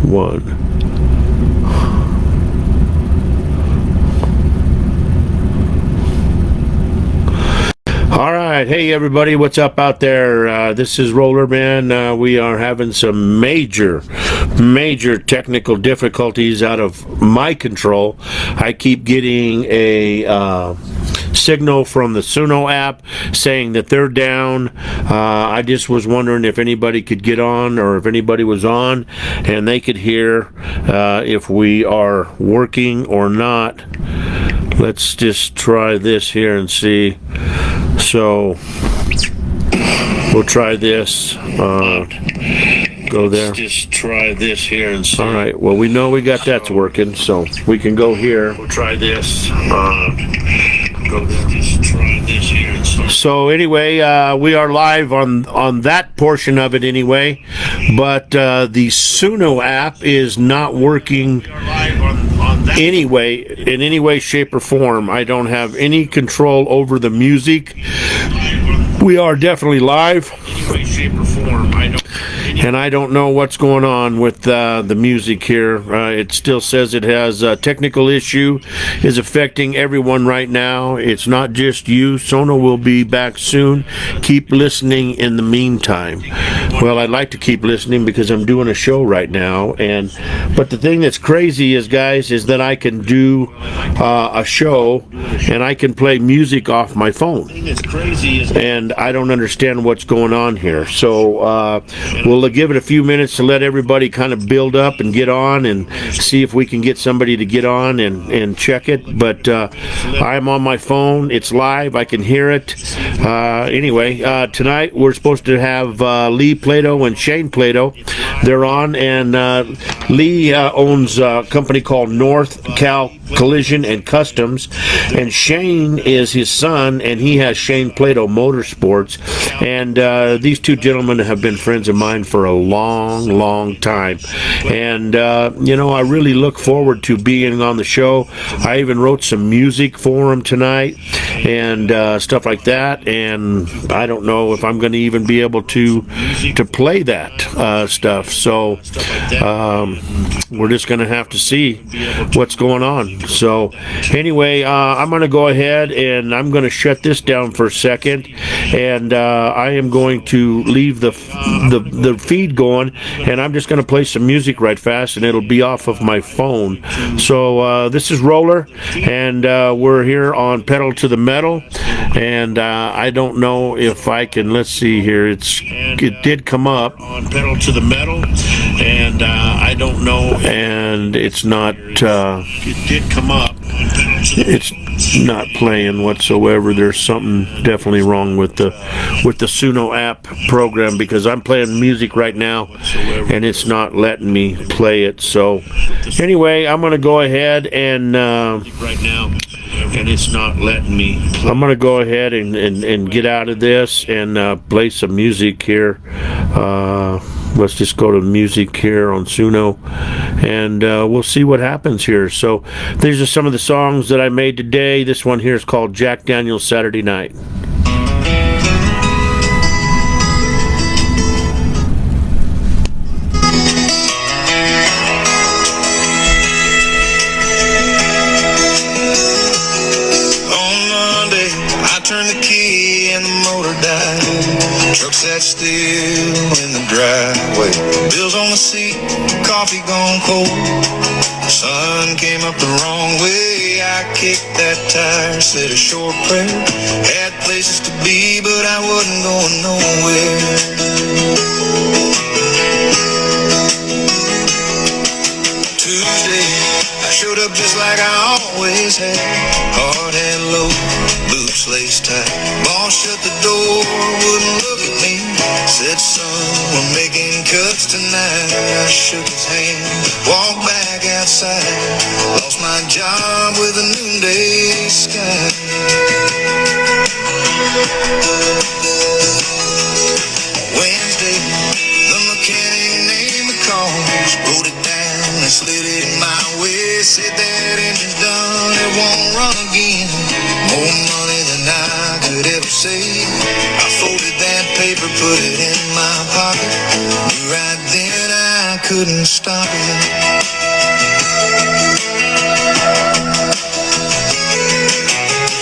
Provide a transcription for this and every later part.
1. All right, hey everybody, what's up out there? This is Roller Man. We are having some major technical difficulties out of my control. I keep getting a signal from the Suno app saying that they're down. I just was wondering if anybody could get on, or if anybody was on and they could hear if we are working or not. Let's just try this here and see. So we'll try this. Go there. Let's just try this here and see. All right. Well, we know we got that's working, so we can go here. We'll try this. Go there. Just try this here and see. So anyway, we are live on that portion of it anyway, but the Suno app is not working anyway, in any way, shape, or form. I don't have any control over the music. We are definitely live. Any way, shape, or form. And I don't know what's going on with the music here. It still says it has a technical issue, is affecting everyone right now. It's not just you. Suno will be back soon. Keep listening in the meantime. Well, I'd like to keep listening because I'm doing a show right now. But the thing that's crazy is, guys, is that I can do a show and I can play music off my phone. And I don't understand what's going on here. So we'll give it a few minutes to let everybody kind of build up and get on and see if we can get somebody to get on and check it. But I'm on my phone. It's live. I can hear it. Anyway, tonight we're supposed to have Lee Plato and Shane Plato. They're on, and Lee owns a company called North Cal Collision and Customs, and Shane is his son, and he has Shane Plato Motorsports. And these two gentlemen have been friends of mine for a long time, and I really look forward to being on the show. I even wrote some music for them tonight and stuff like that, and I don't know if I'm going to even be able to play that stuff. So we're just going to have to see what's going on. So anyway, I'm going to go ahead and I'm going to shut this down for a second, and I am going to leave the feed going, and I'm just going to play some music right fast, and it'll be off of my phone. So this is Roller, and we're here on Pedal to the Metal, and I don't know if I can, let's see here, it did come up on Pedal to the Metal, and I don't know, and it's not it did come up, it's not playing whatsoever. There's something definitely wrong with the Suno app program, because I'm playing music right now and it's not letting me play it. So anyway, I'm gonna go ahead and right now, and it's not letting me. I'm gonna go ahead and get out of this and play some music here. Let's just go to music here on Suno, and we'll see what happens here. So these are some of the songs that I made today. This one here is called Jack Daniel's Saturday Night. Turned the key and the motor died. Truck sat still in the driveway. Bills on the seat, coffee gone cold. Sun came up the wrong way. I kicked that tire, said a short prayer. Had places to be, but I wasn't going nowhere. Tuesday, I showed up just like I always had. Hard and low, boots laced tight. Boss shut the door, wouldn't look at me. Said, son, we're making cuts tonight. I shook his hand, walked back outside. Lost my job with a noonday sky. Wednesday, the mechanic named the cause, wrote it down and slid it my way. Said that engine's done, it won't run again. More money than I could ever save. I folded that paper, put it in my pocket. Knew right then I I couldn't stop it.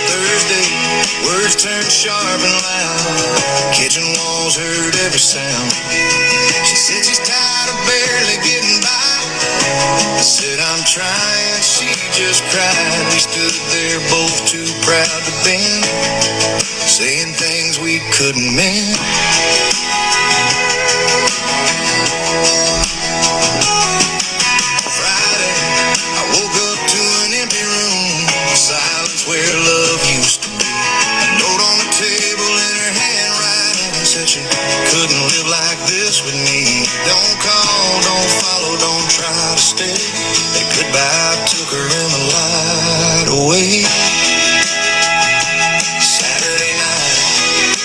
Thursday, words turned sharp and loud. Kitchen walls heard every sound. She said she's tired of barely getting by. I said I'm trying, she just cried. We stood there both too proud to bend, saying things we couldn't mend. Friday, I woke up to an empty room, silence where love used to be. A note on the table in her handwriting said she couldn't live like this with me. Don't call, don't follow, don't try to stay. That goodbye took her in the light away. Saturday night,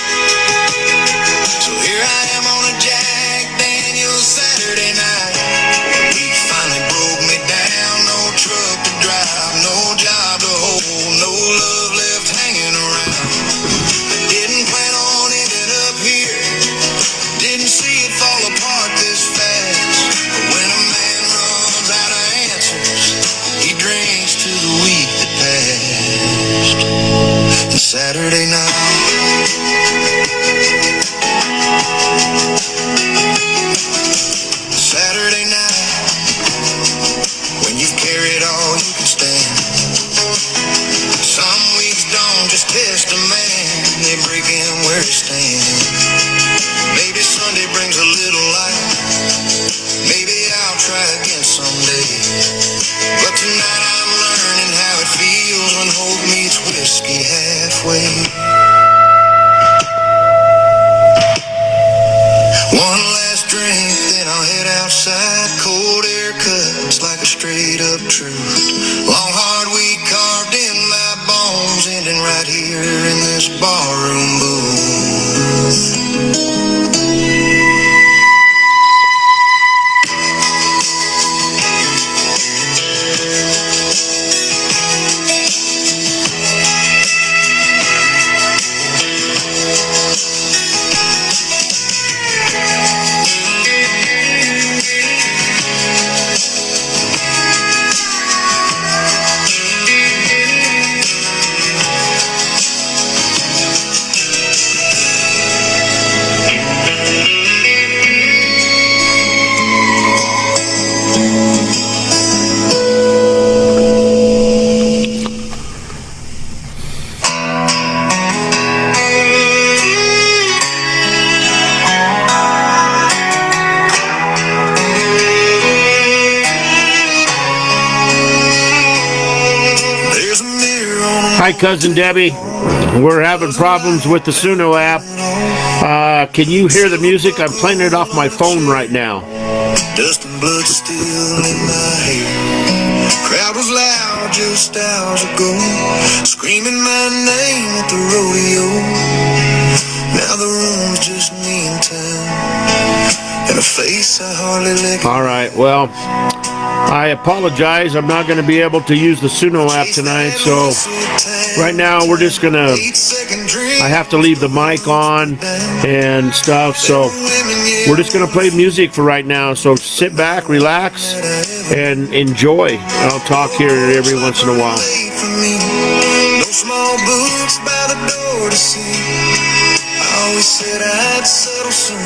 so here I am on a Jack Daniel's Saturday night. The week finally broke me down. No truck to drive, no job to hold, no love left hanging around. Didn't plan on ending up here, didn't see it fall apart this fast. But when a man runs out of answers, he drinks to the week that passed. And Saturday night, Saturday night, when you've carried all you can stand. Some weeks don't just test a man, they break him where he stands. Maybe Sunday brings a little light, maybe I'll try again someday. But tonight I'm learning how it feels when hope meets whiskey halfway. One last drink, then I'll head outside. Cold air cuts like a straight up truth. Long hard week carved in my bones, ending right here in this barroom booth. Hi, Cousin Debbie. We're having problems with the Suno app. Can you hear the music? I'm playing it off my phone right now. Dust and blood still in my hair. Crowd was loud just hours ago, screaming my name at the rodeo. Now the room's just me in town, and a face I hardly lick. All right, well, I apologize. I'm not going to be able to use the Suno app tonight, so right now we're just going to, I have to leave the mic on and stuff, so we're just going to play music for right now. So sit back, relax, and enjoy. I'll talk here every once in a while. No small boots by the door to see. I always said I'd settle soon,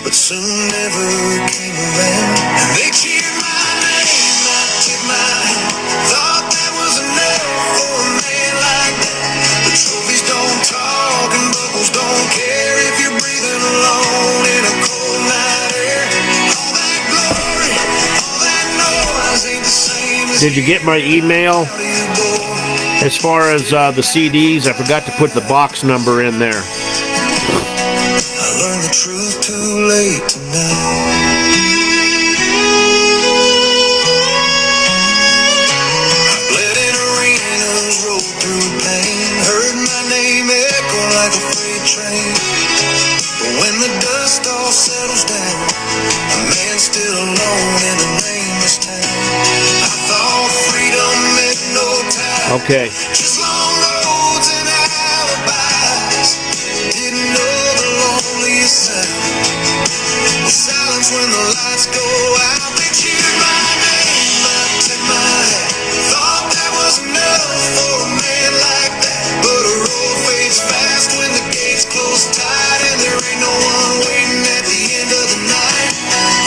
but soon never came around. They cheered my name, I tipped my hat, thought that was enough for a man like that. The trophies don't talk and buckles don't care if you're breathing alone in a cold night air. All that glory, all that noise ain't the same as. Did you get my email? As far as the CDs, I forgot to put the box number in there. I learned the truth too late tonight. I bled in arenas, rode through pain, heard my name echo like a freight train. But when the dust all settles down, a man still alone in a nameless town. I thought freedom meant no time. Okay. Just long roads and alibis. Didn't know the loneliest sound. The silence when the lights go out. They cheered my name, I took my hat. Thought that was enough for a man like that. But a road fades fast when the gates close tight, and there ain't no one waiting at the end of the night.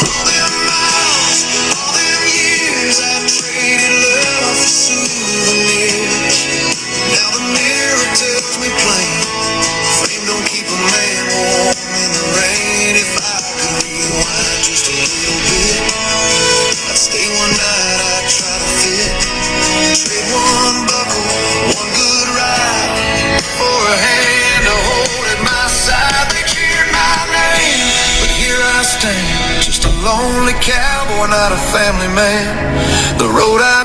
All them miles, all them years, I've traded love for souvenirs. Now the mirror tells me plain, fame don't keep a man warm in the rain. If I could rewind just a little bit, I'd stay one night, I'd try to fit. Trade one buckle, one good ride, for a hand to hold at my side. They cheered my name, but here I stand, just a lonely cowboy, not a family man. The road I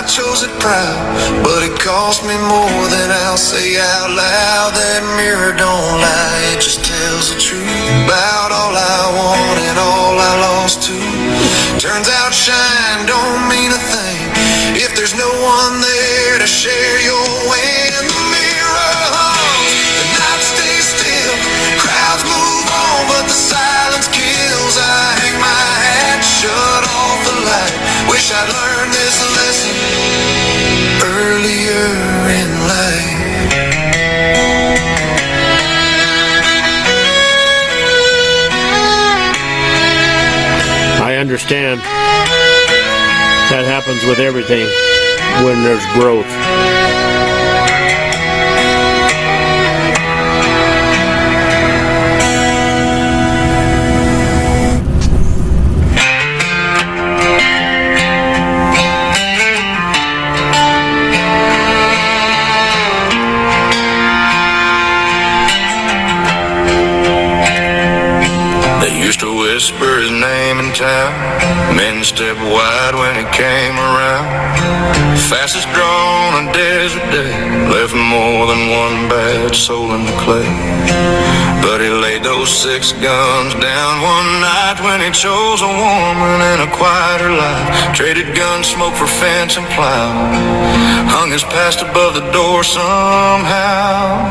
chose it proud, but it cost me more than I'll say out loud. That mirror don't lie, it just tells the truth about all I want and all I lost too. Turns out shine don't mean a thing if there's no one there to share your win. The mirror hums, the night stays still, crowds move on, but the silence kills. I hang my hat, shut off the light. Wish I'd learned this lesson earlier in life. I understand. That happens with everything when there's growth. Whisper his name in town, men step wide when he came around. Fastest draw on a desert day, left more than one bad soul in the clay. But he laid those 6 guns down one night when he chose a woman and a quieter life. Traded gun smoke for fence and plow, hung his past above the door somehow.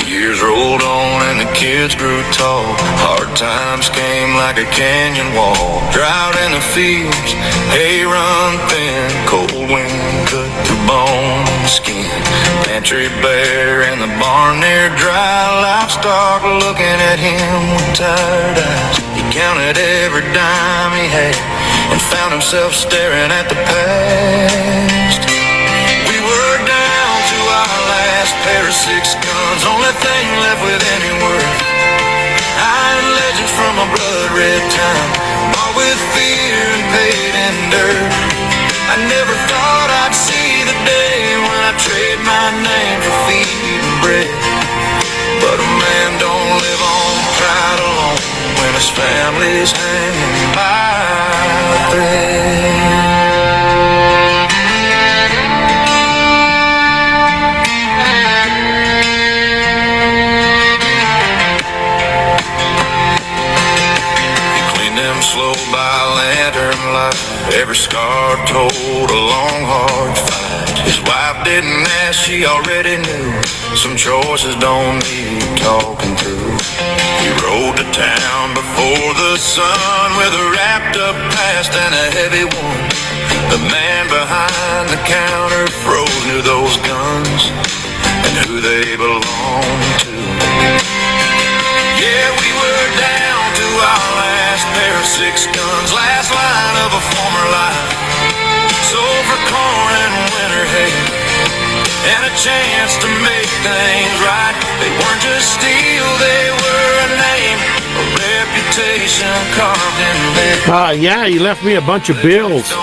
Years rolled on and the kids grew tall. Hard times came like a canyon wall. Drought in the fields, hay run thin. Cold wind cut through bone and skin. Pantry bare and the barn near dry. Livestock looking at him with tired eyes. He counted every dime he had and found himself staring at the past. We were down to our last pair of 6 guns, only thing left with any worth. Iron legends from a blood-red time, bought with fear and paid in dirt. I never thought I'd see the day when I trade my name for feed and bread. But a man don't live on pride alone when his family's hanging by a thread. Slow by lantern light, every scar told a long hard fight. His wife didn't ask, she already knew. Some choices don't need talking through. He rode to town before the sun with a wrapped up past and a heavy one. The man behind the counter froze, knew those guns and who they belonged to. Yeah, we were down to our last pair of 6 guns, last line of a former life. Sold for corn and winter hay, and a chance to make things right. They weren't just steel, they were a name, a reputation carved in lead. Yeah, you left me a bunch of bills.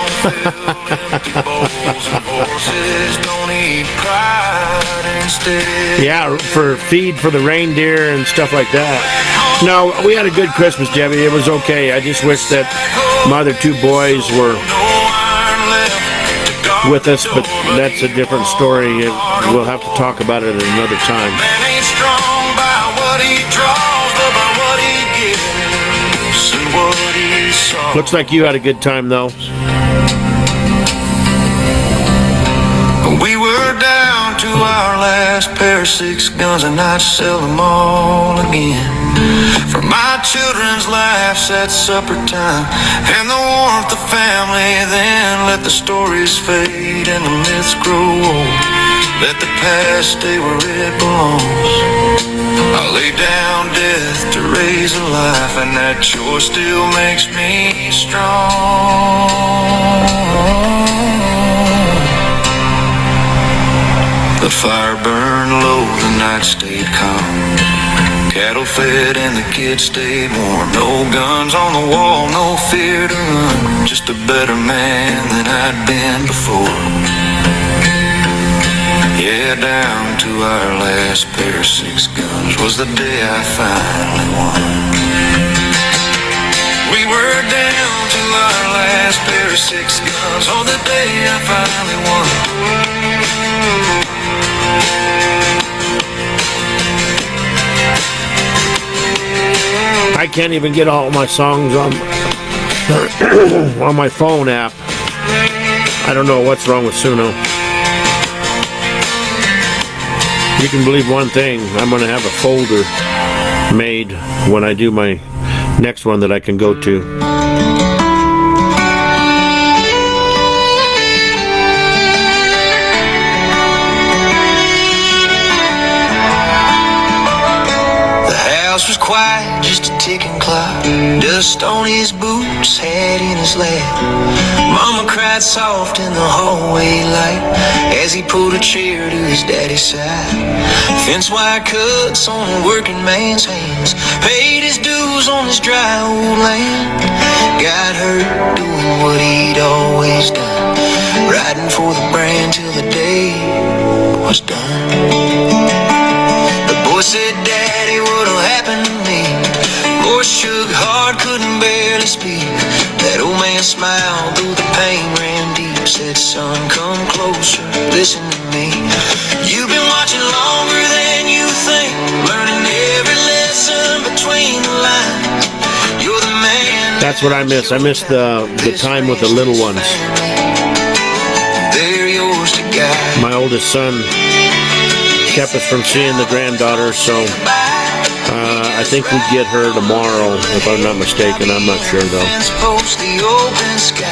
Yeah, for feed for the reindeer and stuff like that. No, we had a good Christmas, Debbie. It was okay. I just wish that my other 2 boys were with us, but that's a different story. We'll have to talk about it at another time. Looks like you had a good time, though. We were down to our last pair of 6 guns, and I'd sell them all again For my children's laughs at supper time and the warmth of family, then let the stories fade and the myths grow old. Let the past stay where it belongs. I lay down death to raise a life, and that choice still makes me strong. The fire burned low, the night stayed calm. Cattle fed and the kids stayed warm. No guns on the wall, no fear to run. Just a better man than I'd been before. Yeah, down to our last pair of 6 guns was the day I finally won. We were down to our last pair of 6 guns on the day I finally won. I can't even get all my songs on on my phone app. I don't know what's wrong with Suno. You can believe one thing, I'm going to have a folder made when I do my next one that I can go to. House was quiet, just a ticking clock. Dust on his boots, hat in his lap. Mama cried soft in the hallway light as he pulled a chair to his daddy's side. Fence wire cuts on a working man's hands, paid his dues on his dry old land. Got hurt doing what he'd always done, riding for the brand till the day was done. The boy said, Daddy, what'll happen to me? Boy shook hard, couldn't barely speak. That old man smiled, though the pain ran deep. Said, son, come closer, listen to me. You've been watching longer than you think, learning every lesson between the lines. You're the man. That's what I miss. I miss the time with the little ones. They're yours to guide. My oldest son kept us from seeing the granddaughter, so I think we get her tomorrow, if I'm not mistaken. I'm not sure though. The open sky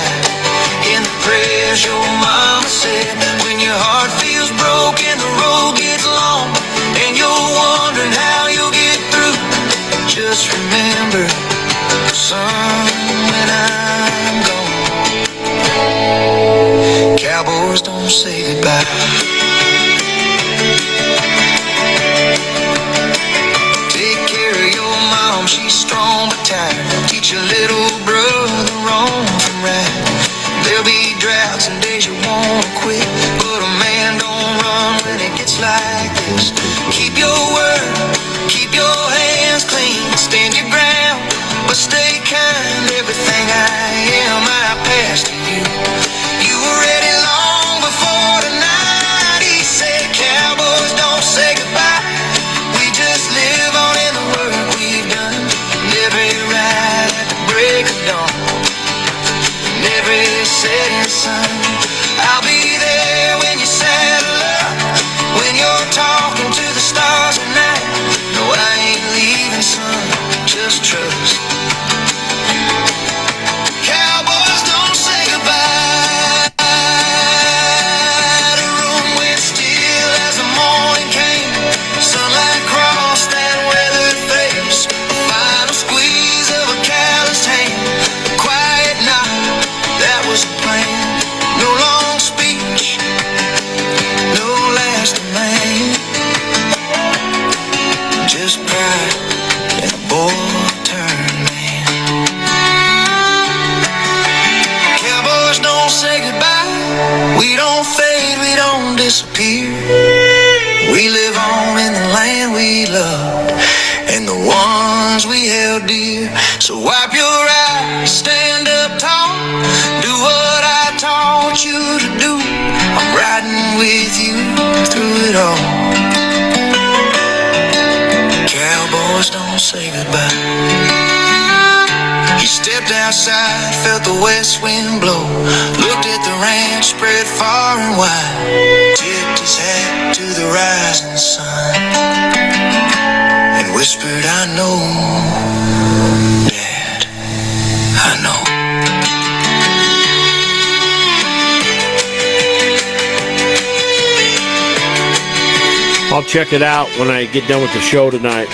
in the prayers your mama said. When your heart feels broken, the road gets long, and you're wondering how you'll get through. Just remember, son, when I'm gone, cowboys don't say goodbye. She's strong but tired. Teach your little brother wrong from right. There'll be droughts and days you won't quit, but a man don't run when it gets like this. Keep your word, keep your hands clean, stand your ground, but stay kind. Everything I am, I pass to you. You were ready long before tonight. He said, cowboys don't say goodbye. We just live on in the world we've done. Every ride at the break of dawn, and every setting sun, I'll be there when you saddle up, when you're talking to the stars at night. No, I ain't leaving, son, just trust. Cowboys don't say goodbye. The room went still as the morning came. Sunlight crossed that weathered face. Squeeze of a calloused hand, a quiet knock, that was the plan. No long speech, no last demand, just pride and a boy turned man. Cowboys don't say goodbye, we don't fade, we don't disappear. We live on in the land we loved, and the ones we held dear. So wipe your eyes, stand up tall, do what I taught you to do. I'm riding with you through it all. Cowboys don't say goodbye. He stepped outside, felt the west wind blow, looked at the ranch spread far and wide, tipped his hat to the rising sun. And whispered, I know, Dad, I know. I'll check it out when I get done with the show tonight.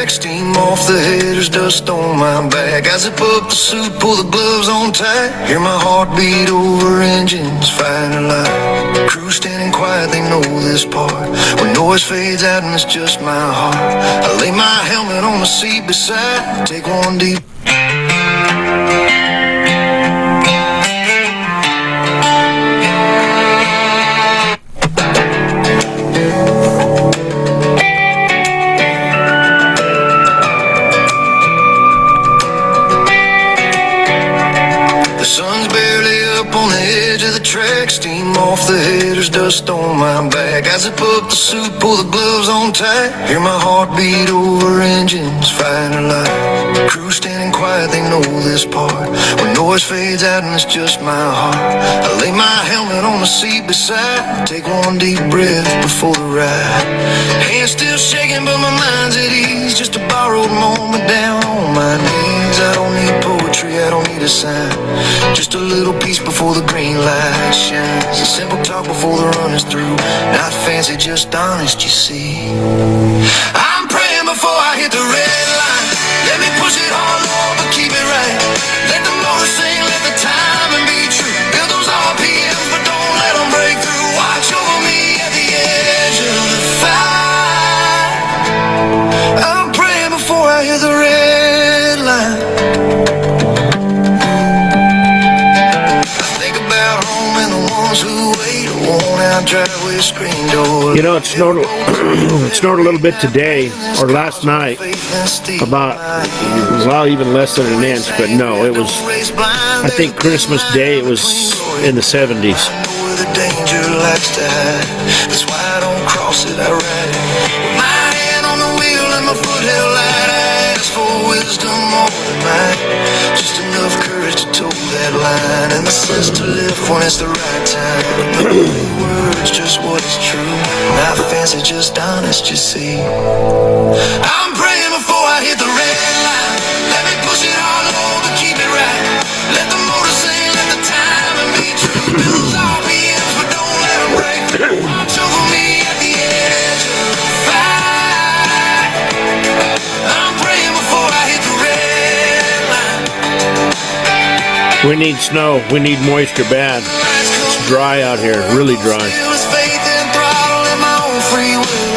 Steam off the headers, dust on my back. I zip up the suit, pull the gloves on tight. Hear my heartbeat over engines, fire light. Crew standing quiet, they know this part. When noise fades out and it's just my heart, I lay my helmet on the seat beside. Take one deep. Steam off the headers, dust on my back. I zip up the suit, pull the gloves on tight. Hear my heartbeat over engines, fire light. Crew standing quiet, they know this part. When noise fades out and it's just my heart, I lay my helmet on the seat beside. Take one deep breath before the ride. Hands still shaking but my mind's at ease. Just a borrowed moment down on my knees. I don't need poetry, I don't need a sign. Just a little piece before the green light shines. A simple talk before the run is through. Not fancy, just honest, you see. I'm praying before I hit the red line. Let me push it all over, but keep it right. Let the motor sing, let the timing be true. Build those RPMs, but don't let them break through. Watch over me at the edge of the fight. I'm praying before I hit the red line. You know, it snowed a little bit today, or last night, about, well, even less than an inch, but no, it was, I think Christmas Day, it was in the 70s. That's why I don't cross it, I ride it. With my hand on the wheel and my foot held light, I ask for wisdom more than mine. Just enough courage to toe that line, and the sense to live when it's the right time. No words, just what is true. Not fancy, just honest, you see. I'm praying before I hit the red line. Let me push it all over, keep it right. Let the motor sing, let the timing be true. Build those RPMs, but don't let them break. Watch over me at the edge of the fight. I'm praying before I hit the red line. We need snow. We need moisture bad. It's dry out here, really dry.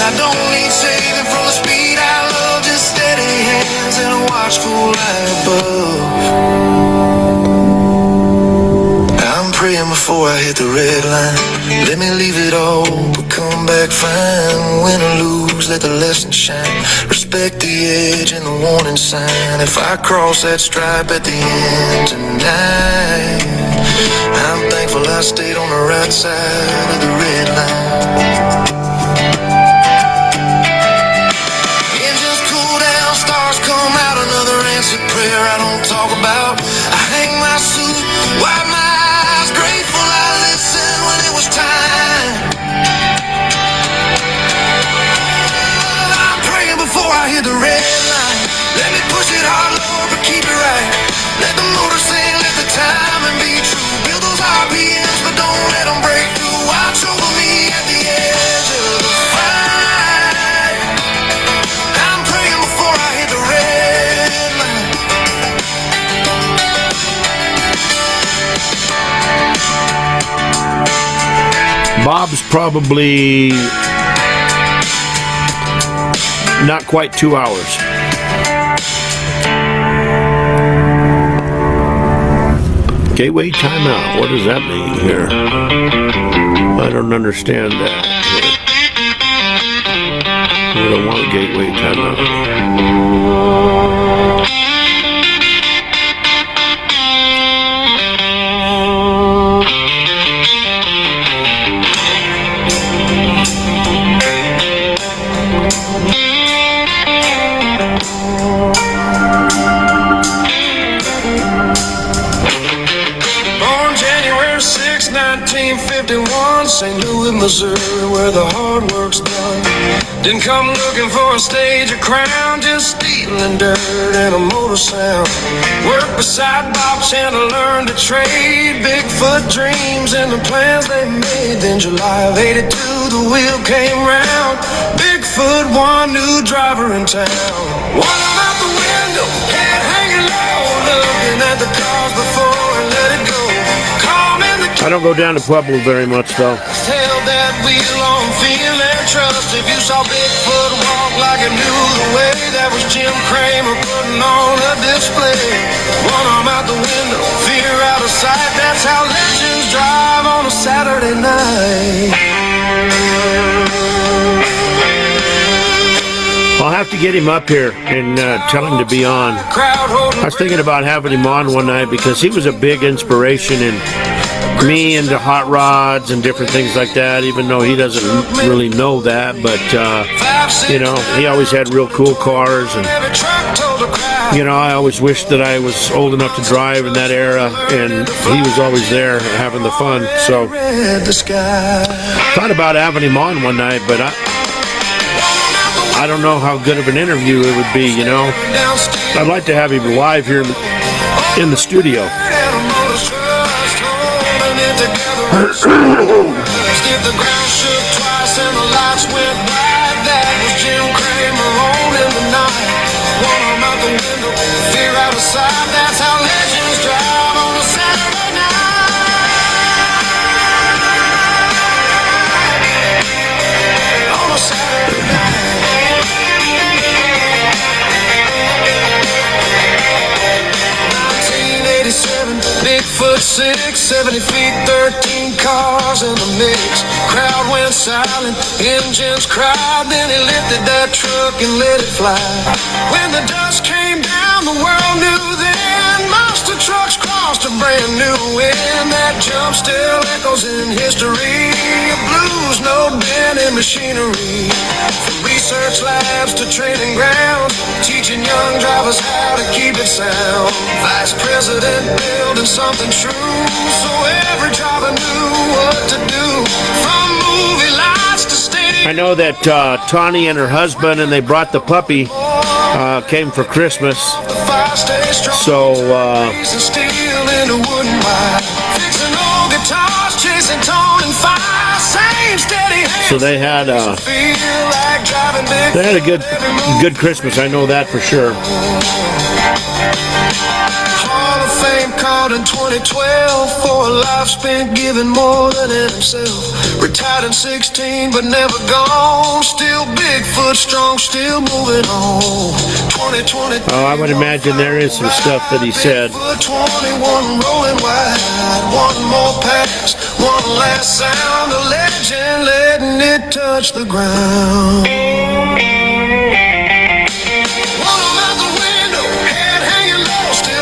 I don't need saving from the speed I love. Just steady hands and a watchful eye above. I'm praying before I hit the red line. Let me leave it all, but come back fine. Win or lose, let the lesson shine. Respect the edge and the warning sign. If I cross that stripe at the end tonight, I'm thankful I stayed on the right side of the red line. Engines cool down, stars come out, another answered prayer I don't talk about. I hang my suit, wipe my eyes, grateful I listened when it was time. I'm praying before I hit the red line. Let me push it all over, keep it right. Let the motor sing, let the timing be true. Build those RPMs, but don't let them break through. Watch over me at the edge of the fight. I'm praying before I hit the red line. Bob's probably not quite 2 hours. Gateway timeout. What does that mean here? I don't understand that. We don't want gateway timeout. St. Louis, Missouri, where the hard work's done. Didn't come looking for a stage or crown, just stealing dirt and a motor sound. Worked beside Bob Chandler, learned to trade Bigfoot dreams and the plans they made. Then July of '82, the wheel came round. Bigfoot, one new driver in town. One out the window, head hanging low, looking at the cars before and let it go. I don't go down to Pueblo very much, though. Held that wheel on feel and trust. If you saw Bigfoot walk like he knew the way, that was Jim Kramer putting on a display. One arm out the window, fear out of sight. That's how legends drive on a Saturday night. I'll have to get him up here and tell him to be on. I was thinking about having him on one night because he was a big inspiration in me into hot rods and different things like that, even though he doesn't really know that. But, you know, he always had real cool cars. And, you know, I always wished that I was old enough to drive in that era, and he was always there having the fun. So, thought about having him on one night, but I don't know how good of an interview it would be, you know. I'd like to have him live here in the studio. If the ground shook twice and the lights went bright, that was Jim Kramer on in the night. One arm out the window, fear out of sight. That's how legends drive on a Saturday night. On a Saturday night. 1987, Bigfoot 6, 70 feet, 13 cars in the mix. Crowd went silent, engines cried. Then he lifted that truck and let it fly. When the dust came down, the world knew then. Monster trucks crossed a brand new wind. That jump still echoes in history. Blues, no bend in machinery. From research labs to training grounds, teaching young drivers how to keep it sound. Vice President building something true, so every driver knew what to do. From movie lights to stadium. I know that Tawny and her husband, and they brought the puppy, came for Christmas. So, so they had a good Christmas. I know that for sure. Hall of Fame called in 2012 for a life spent giving more than in himself. Retired in 16 but never gone. Still Bigfoot strong, still moving on. 2020. Oh, I would imagine there is some stuff that he said. 21 rolling wide, one more pass, one last sound. A legend letting it touch the ground.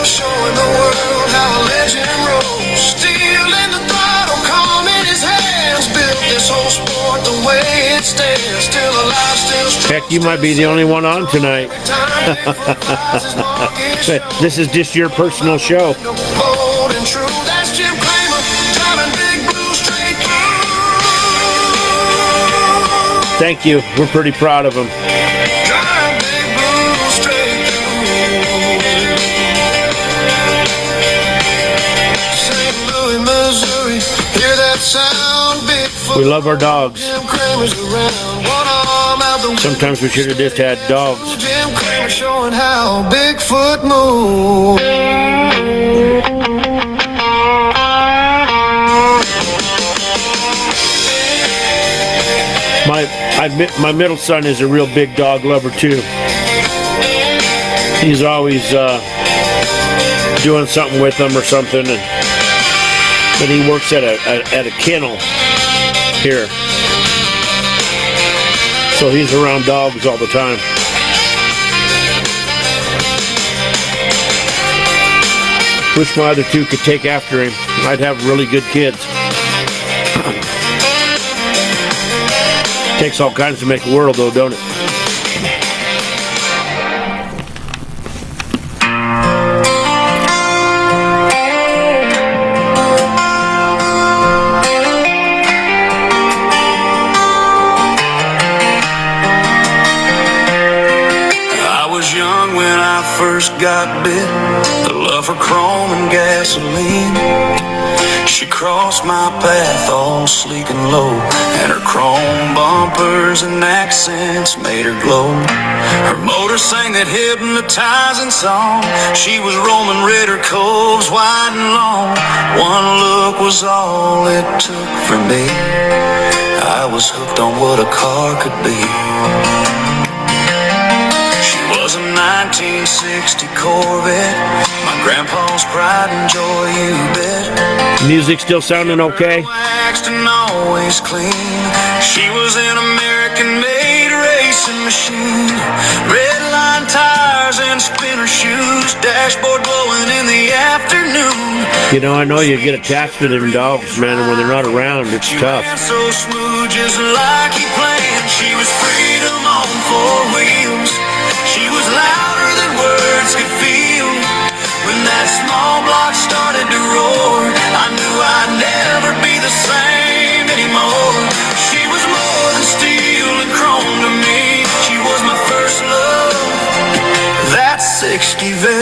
Showing the world how a legend rolls. Steel in the throttle, calm in his hands. Built this whole sport the way it stands. Still alive, still strong. Heck, you might be the only one on tonight. This is just your personal show. Bold and true, that's Jim Kramer, driving Big Blue straight through. Thank you. We're pretty proud of him. Driving Big Blue straight Missouri, hear that sound, Bigfoot. We love our dogs. Jim Kramer's around, one arm out the Sometimes we should have just had dogs. Jim Kramer showing how Bigfoot moves. My middle son is a real big dog lover too. He's always doing something with them or something. And but he works at a kennel here, so he's around dogs all the time. Wish my other two could take after him. I'd have really good kids. Takes all kinds to make a world, though, don't it? First got bit, the love for chrome and gasoline. She crossed my path all sleek and low, and her chrome bumpers and accents made her glow. Her motor sang that hypnotizing song. She was roaming Ritter Coves wide and long. One look was all it took for me. I was hooked on what a car could be. Was a 1960 Corvette, my grandpa's pride and joy, you bet. Music still sounding okay? Waxed and always clean. She was an American-made racing machine. Red line tires and spinner shoes, dashboard glowing in the afternoon. You know, I know you get attached to them dogs, man, and when they're not around, it's tough. So smooth, just like he planned. She was freedom on four wheels. She was louder than words could feel. When that small block started to roar, I knew I'd never be the same anymore. She was more than steel and chrome to me. She was my first love, that 60 Vegas.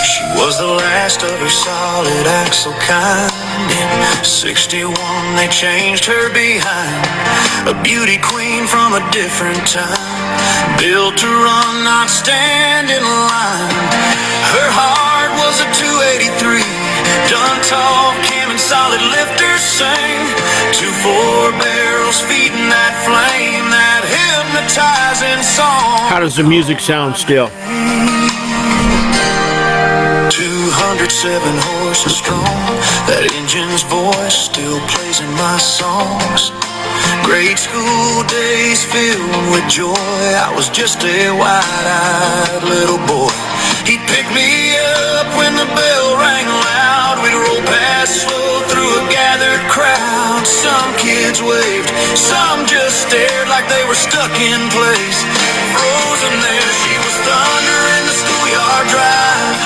She was the last of her solid axle kind. In 61 they changed her behind. A beauty queen from a different time, built to run, not stand in line. Her heart was a 283, done tall, cam and solid lifters sang. 2 4 barrels feeding that flame, that hypnotizing song. How does the music sound still? 207 horses strong, that engine's voice still plays in my songs. Grade school days filled with joy, I was just a wide-eyed little boy. He'd pick me up when the bell rang loud. We'd roll past slow through a gathered crowd. Some kids waved, some just stared like they were stuck in place. Frozen there, she was thunder in the schoolyard drive.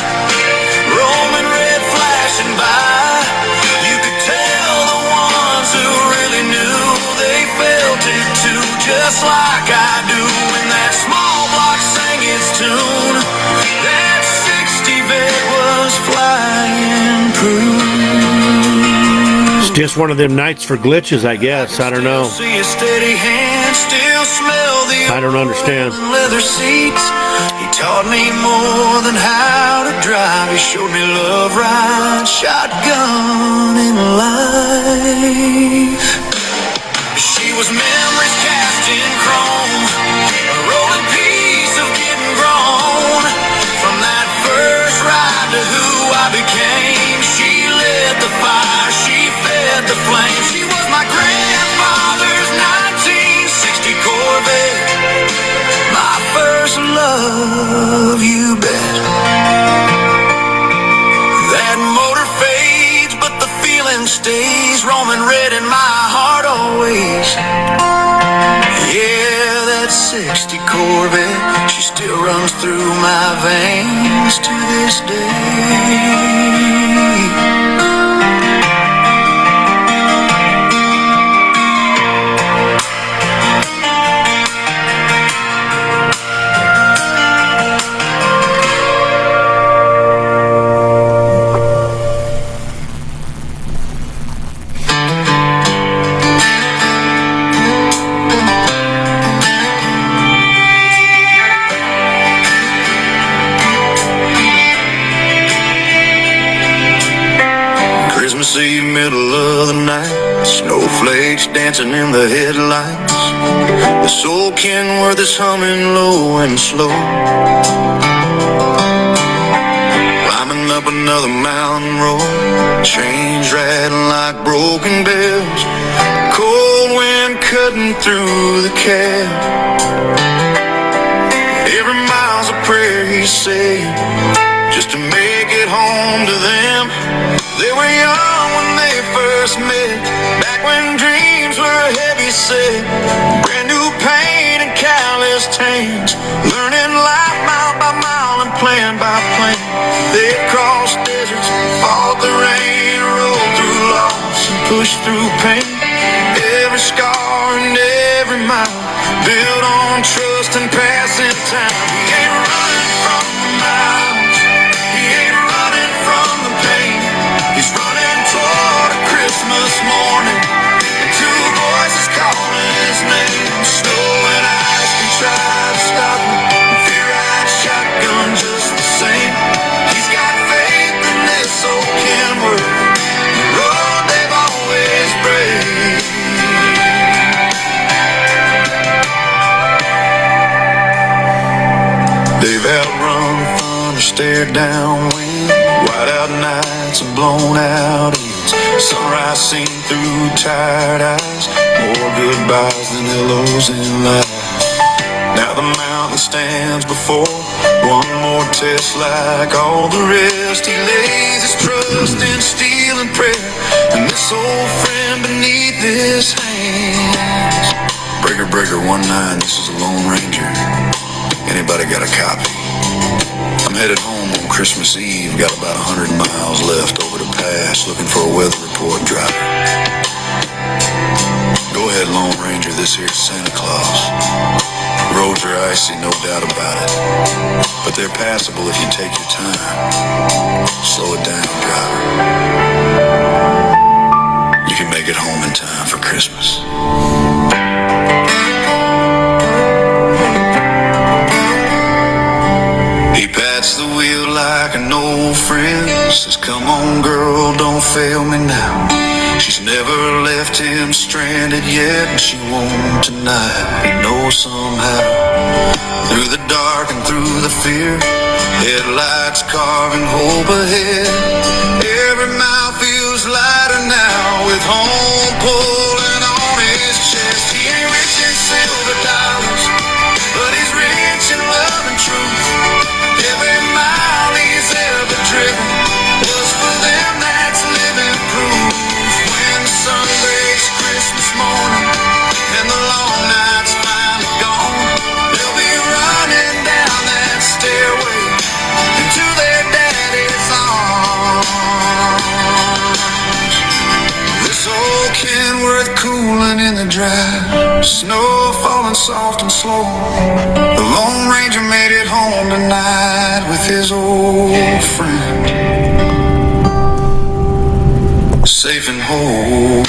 Roman red flashing by. You could tell the ones who really knew, they felt it too, just like I do. When that small block sang its tune, that 60 Vet was flying proof. It's just one of them nights for glitches, I guess. I don't know. See a steady hand, still smell the I don't understand. leather seats. He taught me more than how to drive. He showed me love ride, shotgun in life. She was memories cast in chrome, a rolling piece of getting grown. From that first ride to who I became, she lit the fire, she fed the flame. She was my grandfather's 1960 Corvette, my first love, you bet. That motor fades, but the feeling stays. Roman red in my heart always. Yeah, that 60 Corvette, she still runs through my veins to this day. dancing in the headlights. This old Kenworth is humming low and slow. Climbing up another mountain road, chains rattling like broken bells, cold wind cutting through the cab. Every mile's a prayer he's saying, just to make it home to them. They were young when they first met, back when dreams were heavy set. Brand new paint and calloused hands, learning life mile by mile and plan by plan. They've crossed deserts, fought the rain, rolled through loss and pushed through pain. Every scar and every mile, built on trust and passing time. He ain't running from the miles, he ain't running from the pain. He's running toward a Christmas morning, and two voices calling his name. Snow and ice can try to stop him, fear-eyed shotgun just the same. He's got faith in this old Kenworth, the road they've always braved. They've outrun thunder, stared down wind, white-out nights and blown-out ends. Sunrise seen through tired eyes, more goodbyes than hellos in life. Now the mountain stands before one more test like all the rest. He lays his trust in steel and prayer, and this old friend beneath his hands. Breaker, breaker, 1-9, this is a Lone Ranger. Anybody got a copy? I'm headed home on Christmas Eve. Got about 100 miles left over the pass, looking for a weather report driver. Go ahead, Lone Ranger, this here's Santa Claus. Roads are icy, no doubt about it, but they're passable if you take your time. Slow it down, driver. You can make it home in time for Christmas. He pats the wheel like an old friend, says, come on girl, don't fail me now. She's never left him stranded yet, and she won't tonight. He knows somehow, through the dark and through the fear, headlights carving hope ahead. Every mile feels lighter now, with home pulling on his chest. He ain't rich in silver dollars, but he's rich in love and truth. Every mile he's ever driven was for them that's living proof. When the sun breaks Christmas morning and the long night's finally gone, they'll be running down that stairway into their daddy's arms. This old Kenworth cooling in the drive, snow falling soft and slow. The Lone Ranger made it home tonight with his old friend, safe and whole.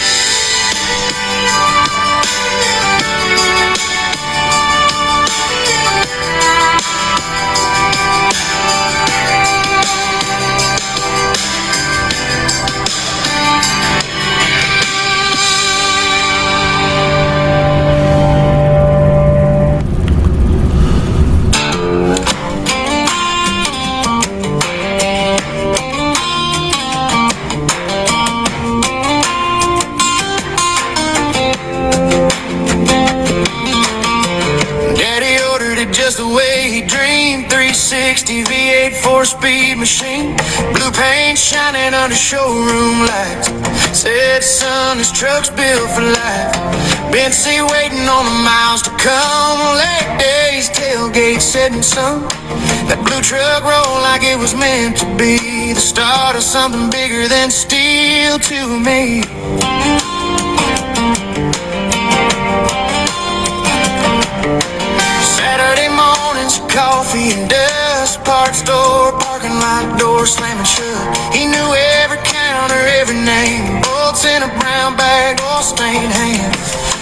Just the way he dreamed. 360 V8 4-speed machine, blue paint shining under showroom lights. Said son, this truck's built for life. Bench seat waiting on the miles to come. Late days, tailgate setting sun. That blue truck rolled like it was meant to be the start of something bigger than steel to me. Saturday mornings, coffee and dust, parts store, parking lot door slamming shut. He knew every counter, every name, bolts in a brown bag, oil stained hand.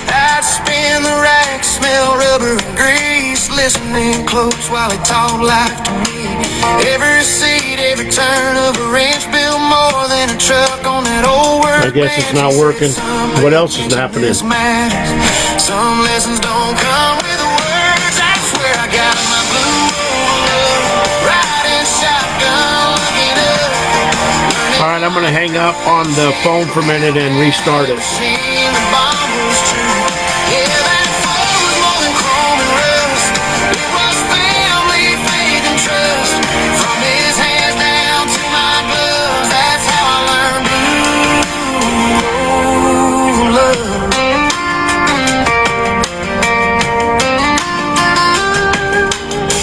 I'd spin the rack, smell rubber and grease, listening close while he talked life to me. Every seat, every turn of a wrench built more than a truck on that old work. I guess it's not working. What else is happening? Some lessons don't come with words. I swear I got my blue riding shotgun looking up. All right, I'm going to hang up on the phone for a minute and restart it. The bomb was true. Yeah, that fall was more than chrome and rust. It was family, faith, and trust. From his hands down to my gloves, that's how I learned blue love.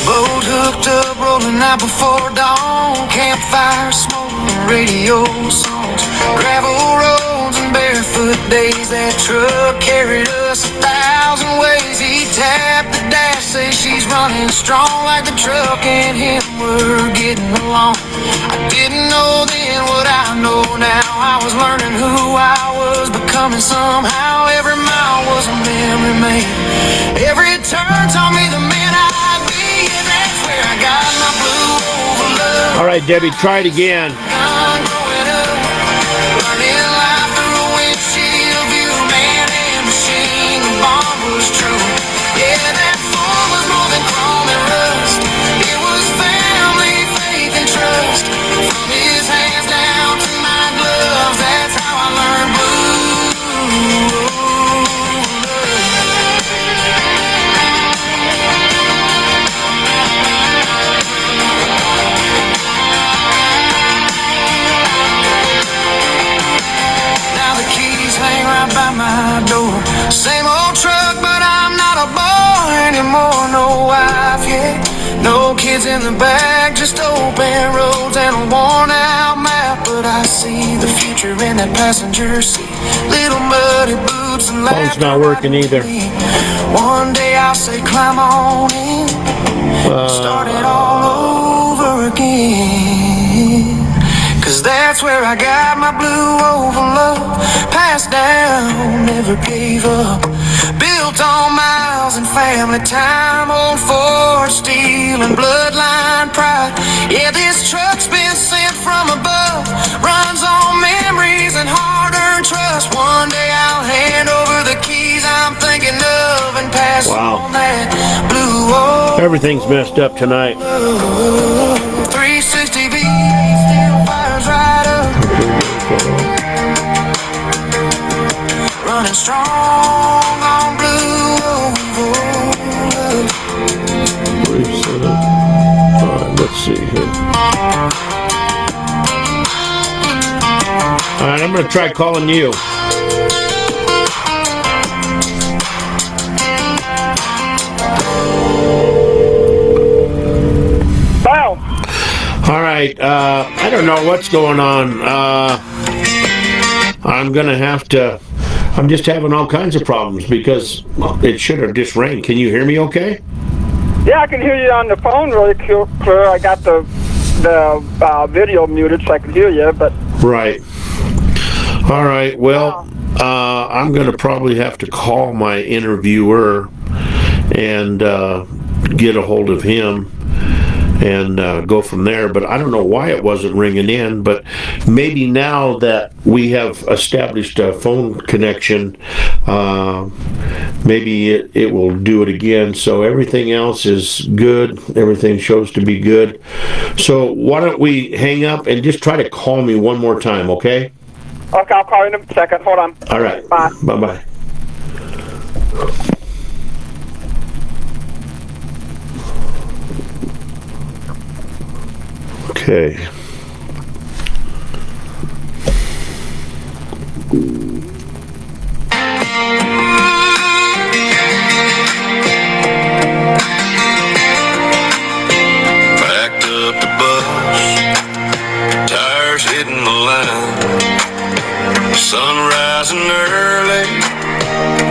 Boat hooked up, rolling out before dawn. Campfire smoke and radio songs. Gravel roads and barefoot days. That truck carried us 1,000 ways. He tapped the dash, say she's running strong, like the truck and him were getting along. I didn't know then what I know now. I was learning who I was becoming somehow. Every mile was a memory made. Every turn taught me the man I'd be. And that's where I got my blue over love. All right, Debbie, try it again. Growing up, learning life through a windshield view. Man and machine, the bond was true. Yeah, that fall was more than chrome and rust. It was family, faith, and trust. From his hands down to my gloves, that's how I learned blue. Now the keys hang right by my door. Same old truck, but I'm not a boy anymore. No wife yet, no kids in the back, just open roads and a worn out map. But I see the future in that passenger seat. Little muddy boots and Phone's not working either. One day I'll say climb on in, start it all over again. Cause that's where I got my blue over love. Passed down, never gave up. Built on miles and family time. Old Ford steel and bloodline pride. Yeah, this truck's been sent from above. Runs on memories and hard-earned trust. One day I'll hand over the keys I'm thinking of and pass Wow. on that blue over. Everything's messed up tonight. 360 V still fires right up. Running strong on blue love. All right, let's see here. All right, I'm going to try calling you. Wow. All right, I don't know what's going on. I'm just having all kinds of problems because it should have just rang. Can you hear me okay? Yeah, I can hear you on the phone really clear. I got the video muted so I can hear you, but... Right. All right, well, I'm going to probably have to call my interviewer and get a hold of him and go from there. But I don't know why it wasn't ringing in, but maybe now that we have established a phone connection, maybe it will do it again. So everything else is good. Everything shows to be good. So why don't we hang up and just try to call me one more time, okay? Okay, I'll call you in a second. Hold on. All right. Bye. Bye-bye. Okay. Backed up the bus, tires hitting the line. Sun rising early,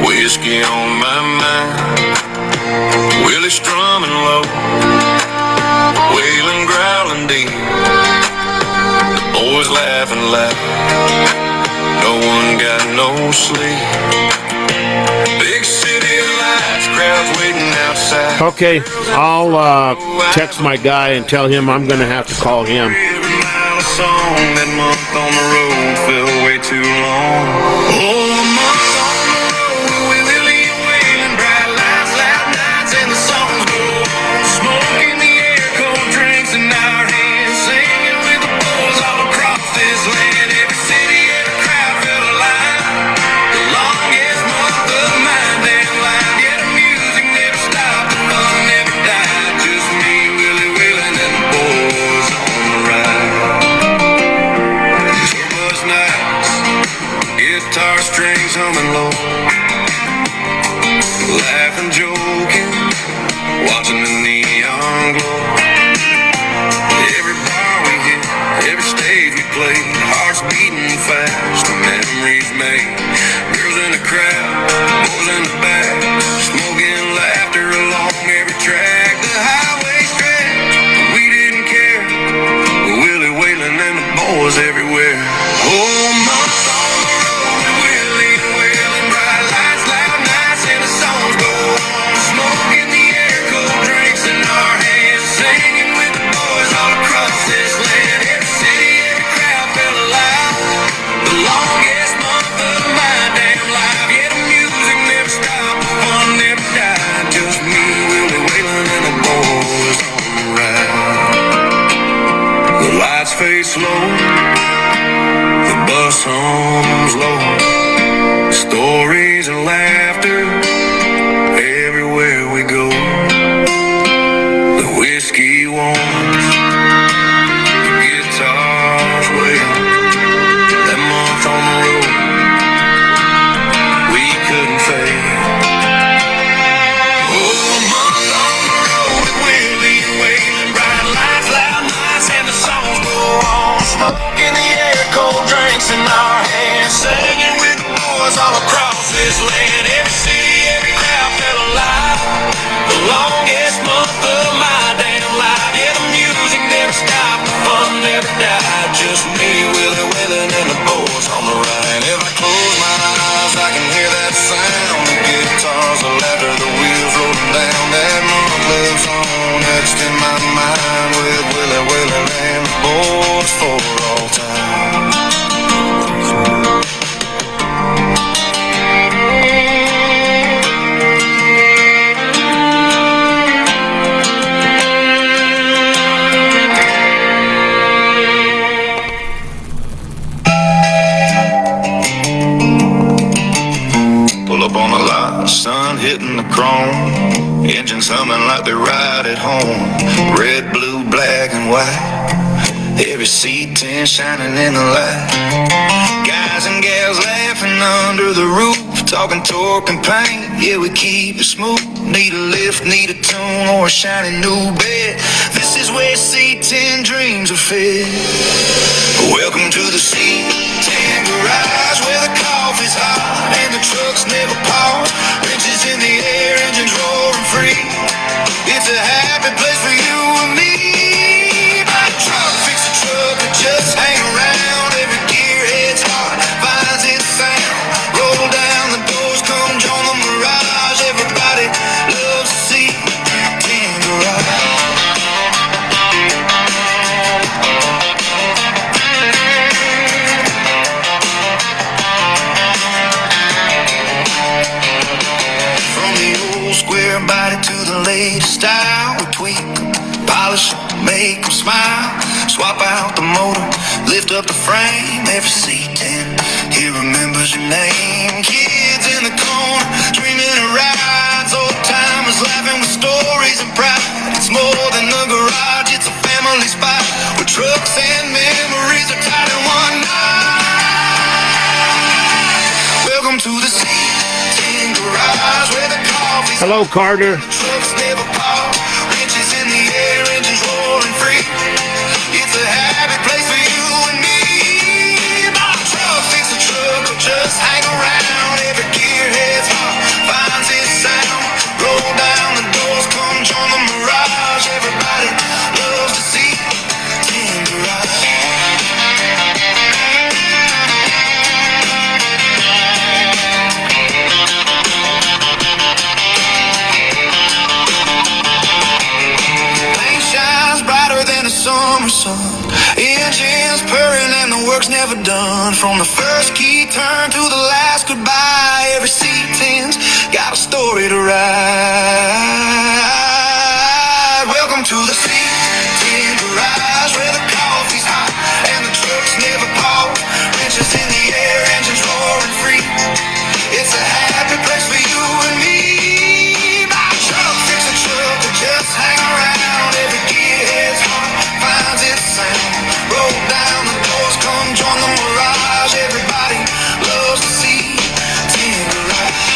whiskey on my mind. Willie strumming low, wailing, growling deep. Boys laughing loud, no one got no sleep. Big city lights, crowds waiting outside. Okay, I'll text my guy and tell him I'm going to have to call him. Every mile of song, that month on the road felt way too long. Oh, a month on the road, we Willie and Waylon, bright lights, loud nights, and the songs go on. Smoke in the air, cold drinks in our hands, singing with the boys all across this land. Every city, every crowd felt alive. The longest month of my damn life. Yeah, the music never stopped, the fun never died. Just me, Willie Waylon, and the boys on the ride. Tour bus nights, guitar strings humming low, laughing, joking, watching the neon glow. Every bar we hit, every stage we played, hearts beating fast, memories made. Girls in the crowd, boys in the back, smoking laughter along every track. The highway stretched, but we didn't care. Willie Waylon and the boys everywhere. Oh, month on the road, Willie and Waylon, bright lights, loud nights, and the songs go on. Smoke in the air, cold drinks in our hands, singing with the boys all across this land. Every city, every crowd felt alive. The longest month of my damn life. Yeah, the music never stopped, the fun never died. Just me, Willie Waylon, and the boys on the ride. The lights fade slow, the bus hums low, stories and laughter everywhere we go. The whiskey warms, the guitars wail. That month on the road, we couldn't fade. Oh, a month on the road with Willie and Waylon, bright lights, loud nights, and the songs go on. Smoke in the air, cold drinks in our hands, singing with the boys all across this land. Every city, every crowd felt alive. The longest month of my damn life. Yeah, the music never stopped, the fun never died. Just me, Willie Waylon, and the boys on the ride. If I close my eyes, I can hear that sound. The guitars, the laughter, the wheels rolling down. That month lives on, etched in my mind, with Willie Waylon and the boys for all time. Pull up on the lot, sun hitting the chrome, engines humming like they ride at home. Red, blue, black, and white, every C10 shining in the light. Guys and gals laughing under the roof, talking torque and paint. Yeah, we keep it smooth. Need a lift, need a tune, or a shiny new bed. This is where C10 dreams are fed. Welcome to the C10 garage, where the coffee's hot and the trucks never pause. Wrenches in the air, engines roaring free. It's a happy place for you and me. Buy a truck, fix a truck, or just hang around. Every gearhead's heart finds its sound. Roll down the doors, come join the mirage. Everybody loves to see C10 garage. Square body to the latest style. We tweak, polish, make them smile. Swap out the motor, lift up the frame. Every C10 here remembers your name. Kids in the corner, dreaming of rides. Old timers laughing with stories and pride. It's more than a garage, it's a family spot, where trucks and memories are tied in one night. Welcome to the C10 garage, where the coffee's Hello, Carter. trucks never pause. Wrenches in the air, engines roaring free. It's a happy place for you and me. Buy a truck, fix a truck, or just hang around. Every gearhead's heart finds its sound. Roll down the doors, come join the mirage. Everybody loves to see C10 garage. ever done. From the first key turn to the last goodbye, every C10's got a story to write. Welcome to the C10 garage, where the coffee's hot and the trucks never pause. Wrenches in the air, engines roaring free. It's a happy place for you and me. My truck fix a truck to just hang around. Every gearhead's heart finds its sound. Roll down the doors, come join the mirage. Everybody loves to see tin garage.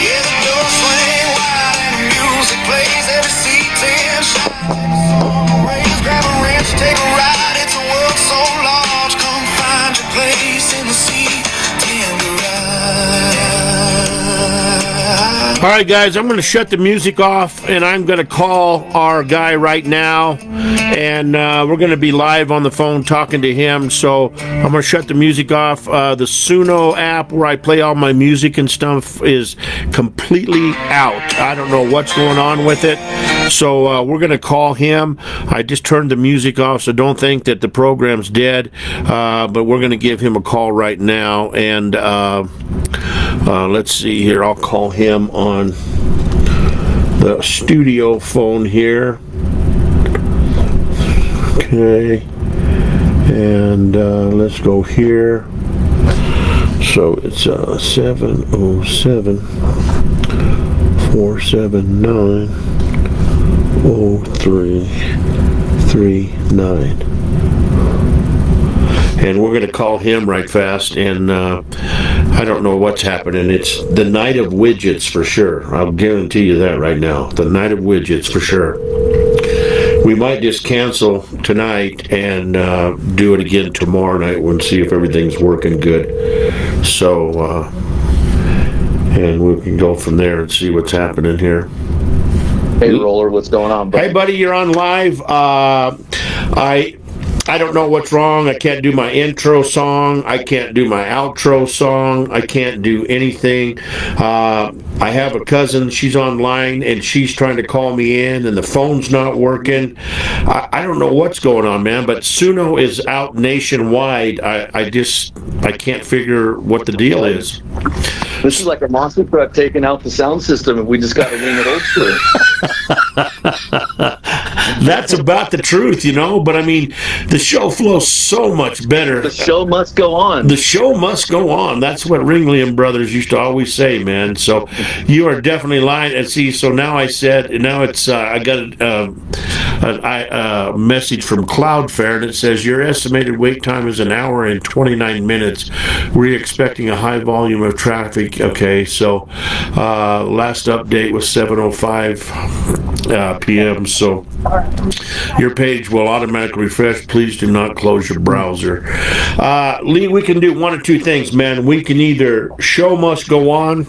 Yeah, the doors swing wide and the music plays. Every C10 shines. Raise, grab a wrench, take a ride. It's a world so large. Come find your place in the C10 garage. All right, guys, I'm going to shut the music off, and I'm going to call our guy right now, and we're going to be live on the phone talking to him. So I'm going to shut the music off. The Suno app where I play all my music and stuff is completely out. I don't know what's going on with it. So we're going to call him. I just turned the music off, so don't think that the program's dead. But we're going to give him a call right now, and let's see here. I'll call him on the studio phone here. Okay. And let's go here. So it's 707 479 0339. And we're going to call him right fast, and I don't know what's happening. It's the night of widgets for sure. I'll guarantee you that right now. The night of widgets for sure. We might just cancel tonight and do it again tomorrow night and see if everything's working good. So, and we can go from there and see what's happening here. Hey, Roller, what's going on, buddy? Hey, buddy, you're on live. I don't know what's wrong. I can't do my intro song. I can't do my outro song. I can't do anything. I have a cousin. She's online, and she's trying to call me in, and the phone's not working. I don't know what's going on, man, but Suno is out nationwide. I can't figure what the deal is. This is like a monster truck taking out the sound system, and we just got to wing it old school. That's about the truth, you know, but I mean, the show flows so much better. The show must go on. The show must go on. That's what Ringlian Brothers used to always say, man. So you are definitely lying. And see, so now I got a message from Cloudflare, and it says your estimated wait time is 1 hour and 29 minutes. We're expecting a high volume of traffic. Okay, so last update was 7:05 p.m. So your page will automatically refresh. Please do not close your browser. Lee, we can do one or two things, man. We can either show must go on,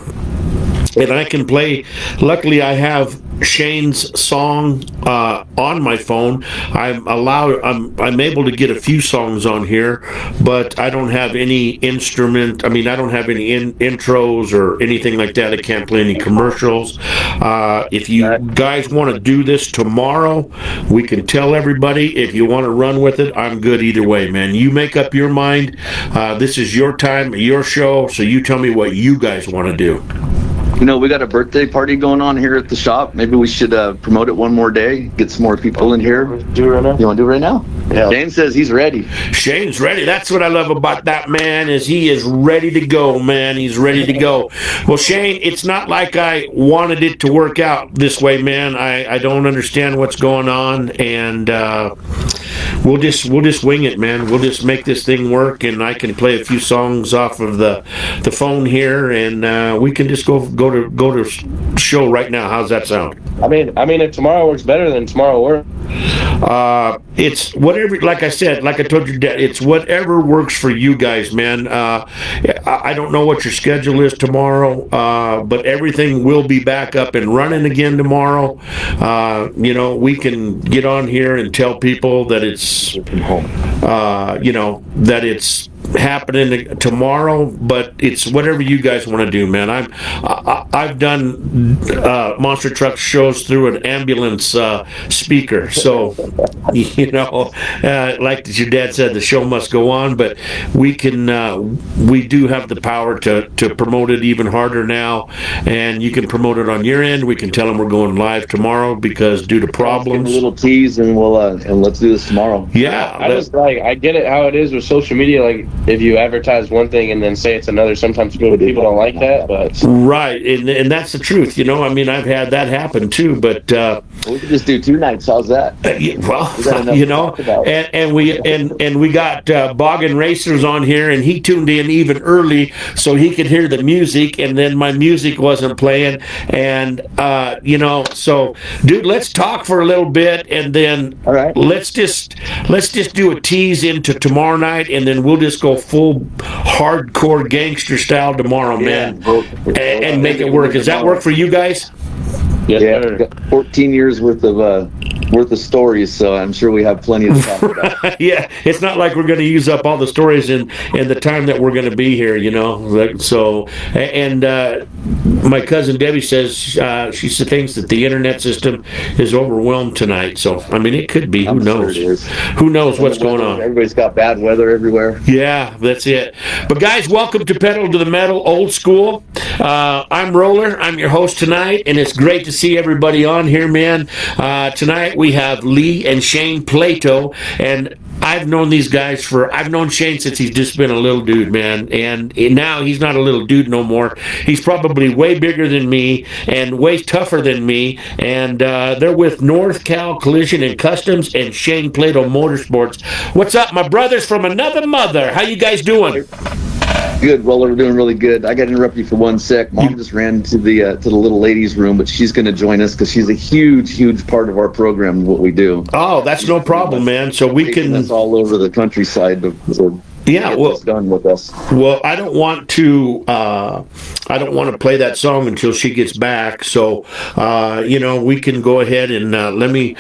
and I can play. Luckily, I have Shane's song on my phone. I'm able to get a few songs on here, but I don't have any instrument. I mean, I don't have any intros or anything like that. I can't play any commercials. If you guys want to do this tomorrow, we can tell everybody. If you want to run with it, I'm good either way, man. You make up your mind. This is your time, your show, so you tell me what you guys want to do. You know, we got a birthday party going on here at the shop. Maybe we should promote it one more day, get some more people in here. Do it right now? You want to do it right now? Yeah. Shane says he's ready. Shane's ready. That's what I love about that man, is he is ready to go, man. He's ready to go. Well, Shane, it's not like I wanted it to work out this way, man. I don't understand what's going on, and we'll just wing it, man. We'll just make this thing work, and I can play a few songs off of the phone here, and we can just go to show right now. How's that sound? I mean, if tomorrow works better, then tomorrow works. It's whatever, like I said, like I told your dad, it's whatever works for you guys, man. I don't know what your schedule is tomorrow, but everything will be back up and running again tomorrow. You know, we can get on here and tell people that it's, that it's happening tomorrow, but it's whatever you guys want to do, man. I've done monster truck shows through an ambulance speaker, so like your dad said, the show must go on. But we do have the power to promote it even harder now, and you can promote it on your end. We can tell them we're going live tomorrow because due to problems. A little tease, and we'll and let's do this tomorrow. Yeah, I get it how it is with social media. Like if you advertise one thing and then say it's another, sometimes people don't like that. But right, and that's the truth. I mean, I've had that happen too. But we could just do 2 nights. How's that? And we got Boggin Racers on here, and he tuned in even early so he could hear the music, and then my music wasn't playing, and so dude, let's talk for a little bit, and then all right, let's just do a tease into tomorrow night, and then we'll just go full hardcore gangster style tomorrow, man, and make it work. Does that work for you guys? Yes, yeah, 14 years worth of stories, so I'm sure we have plenty to talk about. Yeah, it's not like we're going to use up all the stories in the time that we're going to be here, So, and my cousin Debbie says she thinks that the internet system is overwhelmed tonight. So, I mean, it could be. Who knows? Sure it is. Who knows what's going on? Everybody's got bad weather everywhere. Yeah, that's it. But guys, welcome to Pedal to the Metal, old school. I'm Roller. I'm your host tonight, and it's great to see everybody on here, man. Tonight we have Lee and Shane Plato, and I've known these guys I've known Shane since he's just been a little dude, man, and now he's not a little dude no more. He's probably way bigger than me and way tougher than me, and they're with North Cal Collision and Customs and Shane Plato Motorsports. What's up, my brothers from another mother? How you guys doing? Good, Roller. We're doing really good. I got to interrupt you for 1 sec. Mom just ran to the little ladies' room, but she's going to join us because she's a huge part of our program. What we do. Oh, that's no problem, man. So we can. That's all over the countryside. Yeah, well, done with us. Well, I don't want to play that song until she gets back. So, we can go ahead and let me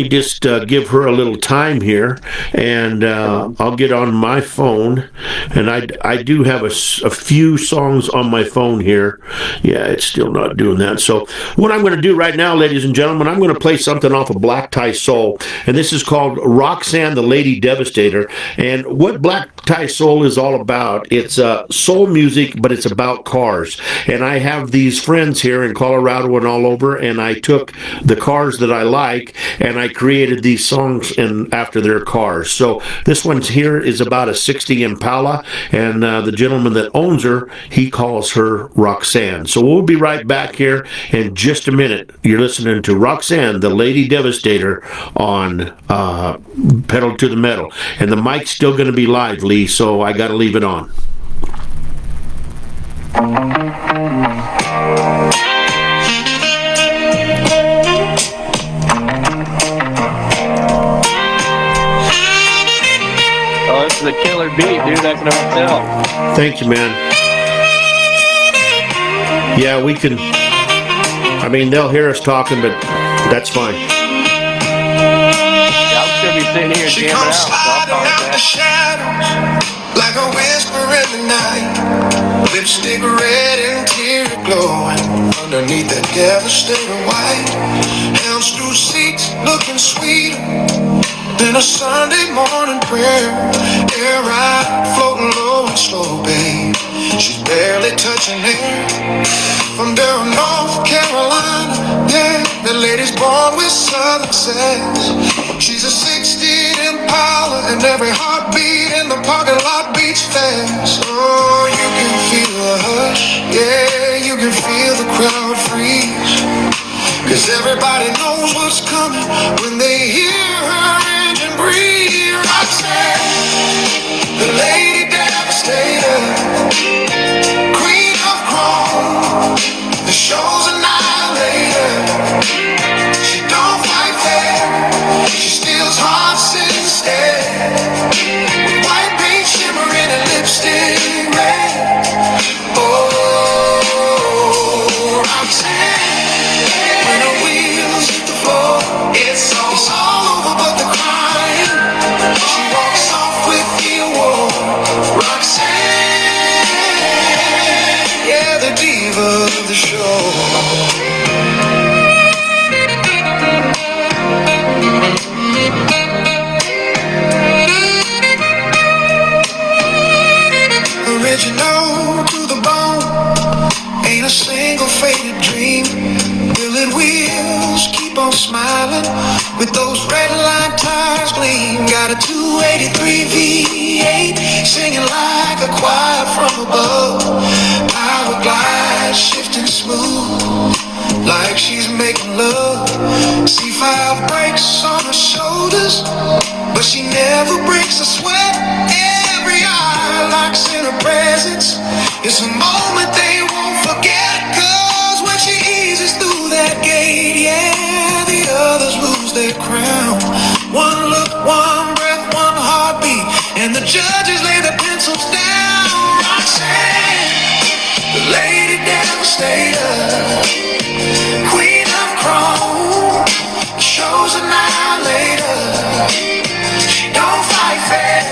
just give her a little time here, and I'll get on my phone, and I do have a few songs on my phone here. Yeah, it's still not doing that. So, what I'm going to do right now, ladies and gentlemen, I'm going to play something off of Black Tie Soul, and this is called Roxanne the Lady Devastator. And what Black Tie Soul is all about, it's soul music, but it's about cars. And I have these friends here in Colorado and all over, and I took the cars that I like and I created these songs after their cars. So this one here is about a 60 Impala, and the gentleman that owns her, he calls her Roxanne. So we'll be right back here in just a minute. You're listening to Roxanne the Lady Devastator on Pedal to the Metal, and the mic's still going to be live, Lee, so I got to leave it on. oh, this is a killer beat, dude. I can tell. Thank you, man. Yeah, we can. I mean, they'll hear us talking, but that's fine. Be sitting here She jamming comes out. sliding out the shadows like a whisper in the night. Lipstick red and tear glowing underneath that devastating white. Hands through seats looking sweeter than a Sunday morning prayer. Air ride floating low and slow, babe. She's barely touching air. From Durham, North Carolina, yeah, the lady's born with southern sass. She's a 16 Impala, and every heartbeat in the parking lot beats fast. Oh, you can feel the hush, yeah, you can feel the crowd freeze. Cause everybody knows what's coming when they hear her engine breathe. Roxanne, the Lady Devastator, Queen of Chrome, the show's annihilator. She don't fight fair, she steals hearts instead, with white paint shimmering and lipstick red. Oh, Roxanne, when the wheels gasoline, got a 283 V8, singing like a choir from above. Power glide, shifting smooth, like she's making love. C5 brakes on her shoulders, but she never breaks a sweat. Every eye locks in her presence. It's a moment they won't forget, 'cause when she eases through that gate, yeah, the others lose their crown. One look, one breath, one heartbeat, and the judges lay the pencils down. Roxanne, the lady devastator, queen of chrome, shows annihilator. She don't fight fair,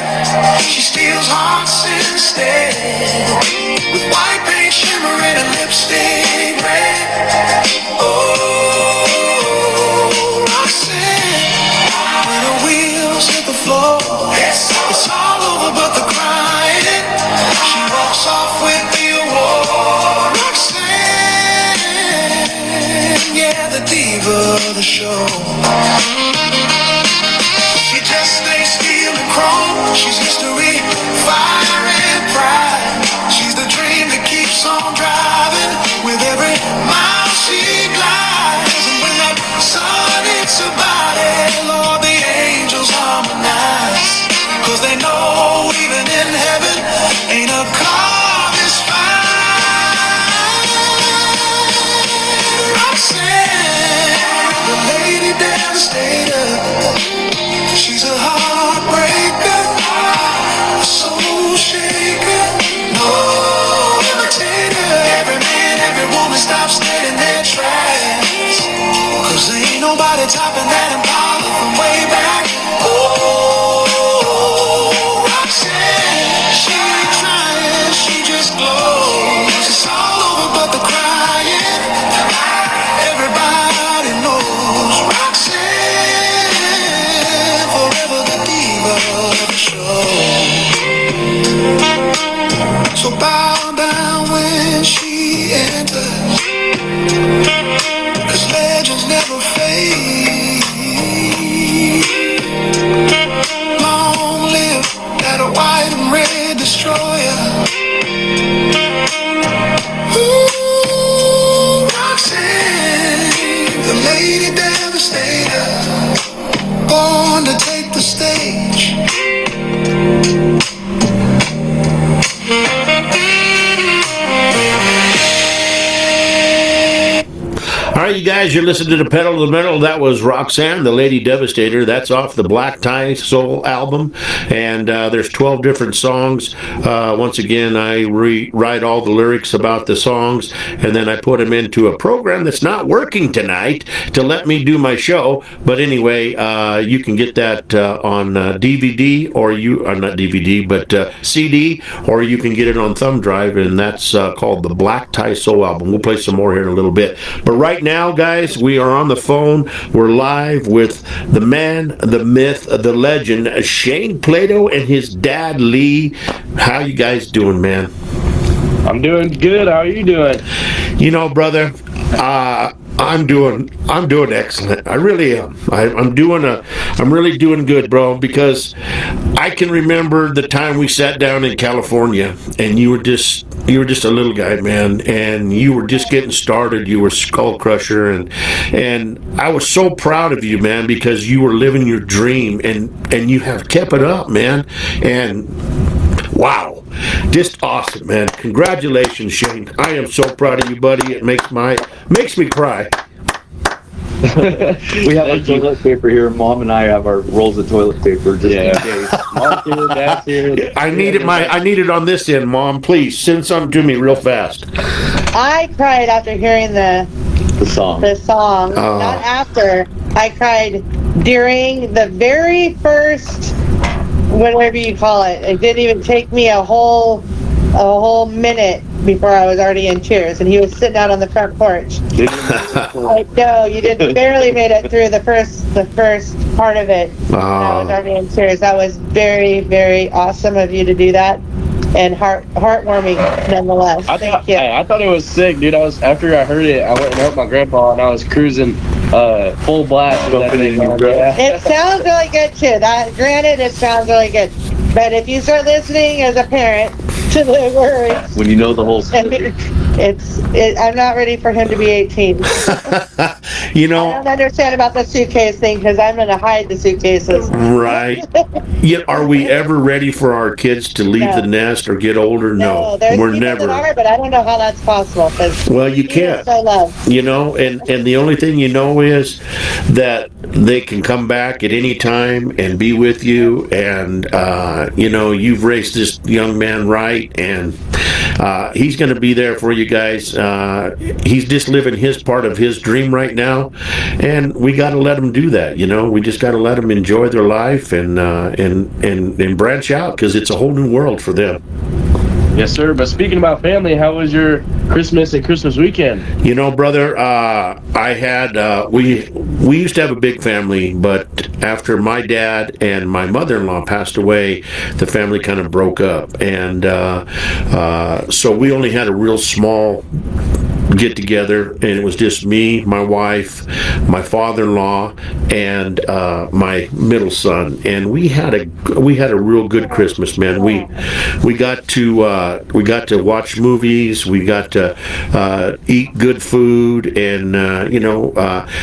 she steals hearts instead, with white paint shimmering and lipstick red. Oh, Roxanne, when her wheels hit the floor, it's all over but the crying. She walks off with the award. Roxanne, yeah, the diva of the show. She just stays steel and chrome. She's history, fire and pride. She's the dream that keeps on driving with every mile she glides. And when that sun hits her body, Lord, the angels harmonize, 'cause they know even in heaven ain't a car this fine. Roxanne, the lady devastator, she's a heartbreaker, a soul shaker, no imitator. Every man, every woman stops dead in their tracks, 'cause there ain't nobody topping that Impala from way back. Oh, Roxanne, she ain't trying, she just glows. It's all over but the crying. Everybody knows Roxanne, forever the diva of the show. So bow down when she enters, 'cause legends never fade. Long live that white and red destroyer. Ooh, Roxanne, the lady devastator, born to take the stage. All right, you guys, you're listening to the Pedal to the Metal. That was Roxanne, the Lady Devastator. That's off the Black Tie Soul album, and there's 12 different songs. Once again, I rewrite all the lyrics about the songs, and then I put them into a program that's not working tonight to let me do my show. But anyway, you can get that on DVD, or not DVD, but CD, or you can get it on thumb drive, and that's called the Black Tie Soul album. We'll play some more here in a little bit. But right now, guys, we are on the phone. We're live with the man, the myth, the legend, Shane Plato, and his dad, Lee. How you guys doing, man? I'm doing good. How are you doing? You know, brother, I'm doing excellent. I really am. I'm really doing good, bro, because I can remember the time we sat down in California, and you were just a little guy, man, and you were just getting started. You were Skull Crusher, and I was so proud of you, man, because you were living your dream, and you have kept it up, man. And wow, just awesome, man. Congratulations, Shane. I am so proud of you, buddy. It makes me cry. We have our toilet paper here. Mom and I have our rolls of toilet paper just in case. Mom's here, Dad's here. I need it on this end, Mom. Please send something to me real fast. I cried after hearing the song. Oh. Not after. I cried during the very first, whatever you call it. It didn't even take me a whole minute before I was already in tears, and he was sitting out on the front porch. Like, no, you didn't. Barely made it through the first part of it. Oh. I was already in tears. That was very, very awesome of you to do that, and heartwarming nonetheless. Thank you. I thought it was sick, dude. After I heard it, I went and helped my grandpa, and I was cruising full blast with that thing on. Yeah. It sounds really good too. Granted, it sounds really good. But if you start listening as a parent to the words, When you know the whole story. I'm not ready for him to be 18. You I know, don't understand about the suitcase thing because I'm going to hide the suitcases. right? Yeah, are we ever ready for our kids to leave the No. nest or get older? No, there's we're people never. that are, but I don't know how that's possible. Well, you can't. I love. You know, and the only thing you know is that they can come back at any time and be with you, and you know, you've raised this young man right, and he's going to be there for you guys. He's just living his part of his dream right now, and we got to let him do that. You know, we just got to let them enjoy their life and branch out, because it's a whole new world for them. Yes, sir. But speaking about family, how was your Christmas and Christmas weekend? You know, brother, I had we used to have a big family, but after my dad and my mother-in-law passed away, the family kind of broke up, and so we only had a real small get together, and it was just me, my wife, my father-in-law, and my middle son, and we had a real good Christmas, man. We got to watch movies, we got to eat good food, and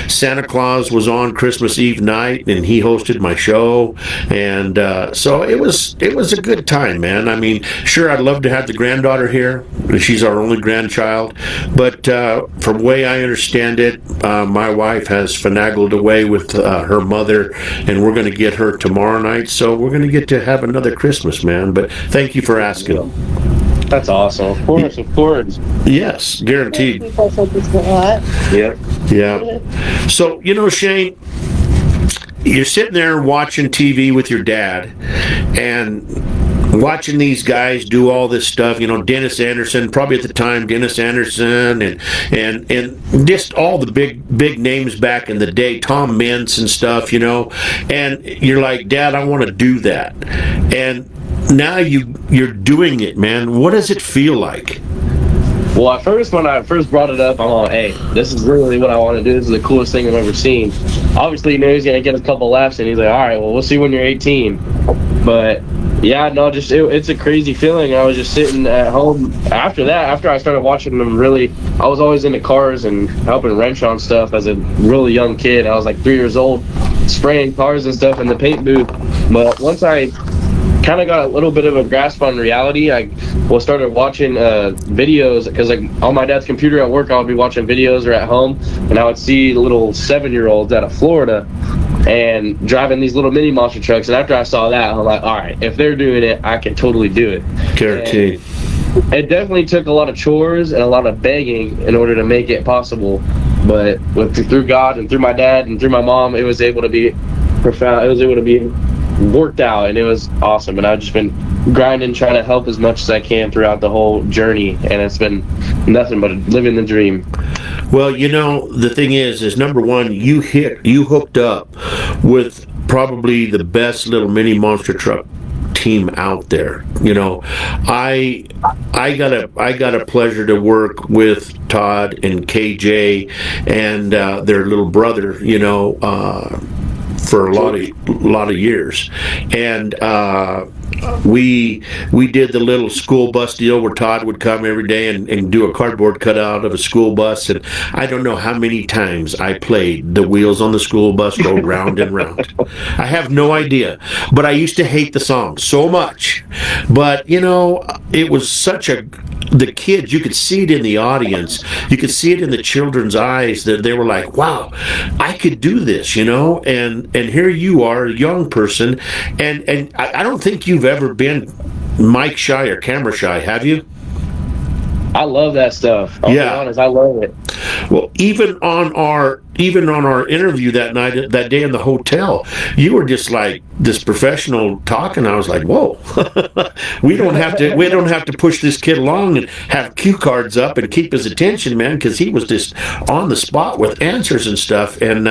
Santa Claus was on Christmas Eve night, and he hosted my show, and so it was a good time, man. I mean, sure, I'd love to have the granddaughter here. She's our only grandchild, but from the way I understand it, my wife has finagled away with her mother, and we're going to get her tomorrow night. So we're going to get to have another Christmas, man. But thank you for asking. That's awesome. Of course, of course. Yes, guaranteed. People said this a lot. Yep. Yeah. So, you know, Shane, you're sitting there watching TV with your dad, and watching these guys do all this stuff, you know, Dennis Anderson, probably at the time, Dennis Anderson, and just all the big names back in the day, Tom Mintz and stuff, you know, and you're like, Dad, I want to do that. And now you're doing it, man. What does it feel like? Well, at first, when I first brought it up, I'm like, hey, this is really what I want to do. This is the coolest thing I've ever seen. Obviously, you know, he's going to get a couple laughs, and he's like, all right, well, we'll see when you're 18. But yeah, no, just it's a crazy feeling. I was just sitting at home after I started watching them. Really, I was always into cars and helping wrench on stuff as a really young kid. I was like 3 years old, spraying cars and stuff in the paint booth. But once I kind of got a little bit of a grasp on reality, I started watching videos, because like on my dad's computer at work, I would be watching videos, or at home, and I would see the little 7-year-olds out of Florida and driving these little mini monster trucks. And after I saw that, I'm like, all right, if they're doing it, I can totally do it. Guaranteed. And it definitely took a lot of chores and a lot of begging in order to make it possible. But through God and through my dad and through my mom, it was able to be profound. It was able to be worked out, and it was awesome. And I've just been grinding, trying to help as much as I can throughout the whole journey, and it's been nothing but living the dream. Well, you know, the thing is number one, you hooked up with probably the best little mini monster truck team out there. You know, I got a pleasure to work with Todd and KJ and their little brother, you know, for a lot of years, and we did the little school bus deal where Todd would come every day and do a cardboard cutout of a school bus, and I don't know how many times I played The Wheels on the School Bus Go Round and Round. I have no idea, but I used to hate the song so much. But you know, it was the kids, you could see it in the audience, you could see it in the children's eyes, that they were like, wow, I could do this, you know, and here you are, a young person, and I don't think you've ever been mic shy or camera shy, have you? I love that stuff. I'll be honest, I love it. Well, even on our interview that day in the hotel, you were just like this professional talking. I was like, whoa, we don't have to push this kid along and have cue cards up and keep his attention, man, because he was just on the spot with answers and stuff. And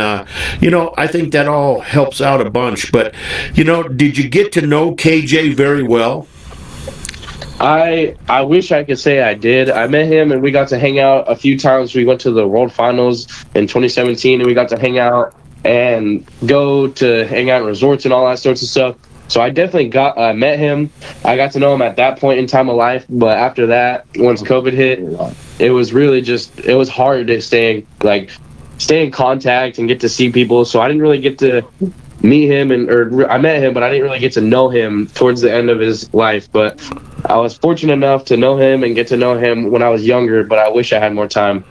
you know, I think that all helps out a bunch. But you know, did you get to know KJ very well? I wish I could say I did. I met him and we got to hang out a few times. We went to the World Finals in 2017 and we got to hang out and go to hang out in resorts and all that sorts of stuff. So I definitely met him. I got to know him at that point in time of life. But after that, once COVID hit, it was really it was hard to stay in contact and get to see people. So I didn't really get to meet him, or I met him, but I didn't really get to know him towards the end of his life. But I was fortunate enough to know him and get to know him when I was younger, but I wish I had more time,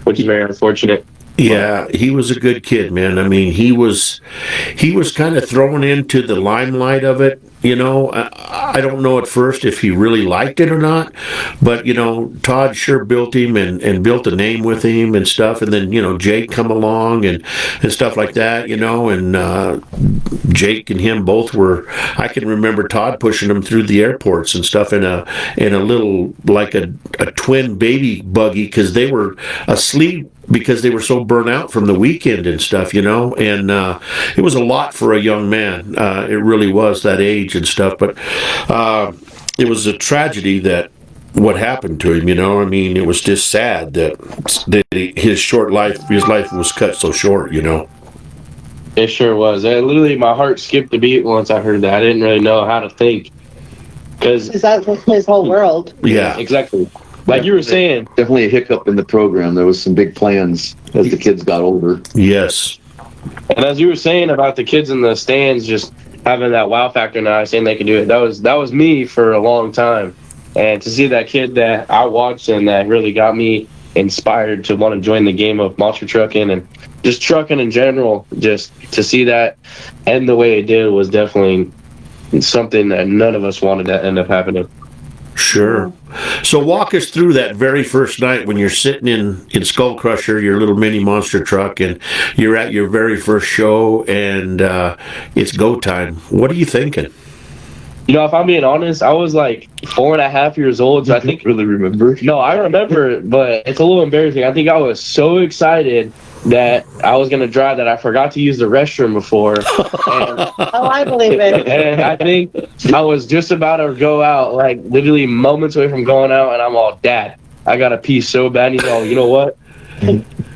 which is very unfortunate. Yeah, he was a good kid, man. I mean, he was kind of thrown into the limelight of it. You know, I don't know at first if he really liked it or not, but you know, Todd sure built him and built a name with him and stuff. And then you know, Jake come along and stuff like that. You know, and Jake and him both were. I can remember Todd pushing him through the airports and stuff in a little like a twin baby buggy because they were asleep because they were so burnt out from the weekend and stuff, you know, and it was a lot for a young man. It really was, that age and stuff, but it was a tragedy that what happened to him, you know. I mean, it was just sad that his life was cut so short, you know. It sure was. Literally, my heart skipped a beat once I heard that. I didn't really know how to think. Because that was his whole world. Yeah. Exactly. Like you were saying. Definitely a hiccup in the program. There was some big plans as the kids got older. Yes. And as you were saying about the kids in the stands just having that wow factor now, saying they can do it, that was me for a long time. And to see that kid that I watched and that really got me inspired to want to join the game of monster trucking and just trucking in general, just to see that end the way it did was definitely something that none of us wanted to end up happening. Sure. So walk us through that very first night when you're sitting in Skull Crusher, your little mini monster truck, and you're at your very first show, and it's go time. What are you thinking? You know, if I'm being honest, I was like 4.5 years old, so I think... Really remember? No, I remember, but it's a little embarrassing. I think I was so excited that I was going to drive that I forgot to use the restroom before. And, I believe it. and I think I was just about to go out, like literally moments away from going out, and I'm all, Dad, I got to pee so bad. And he's all, you know what?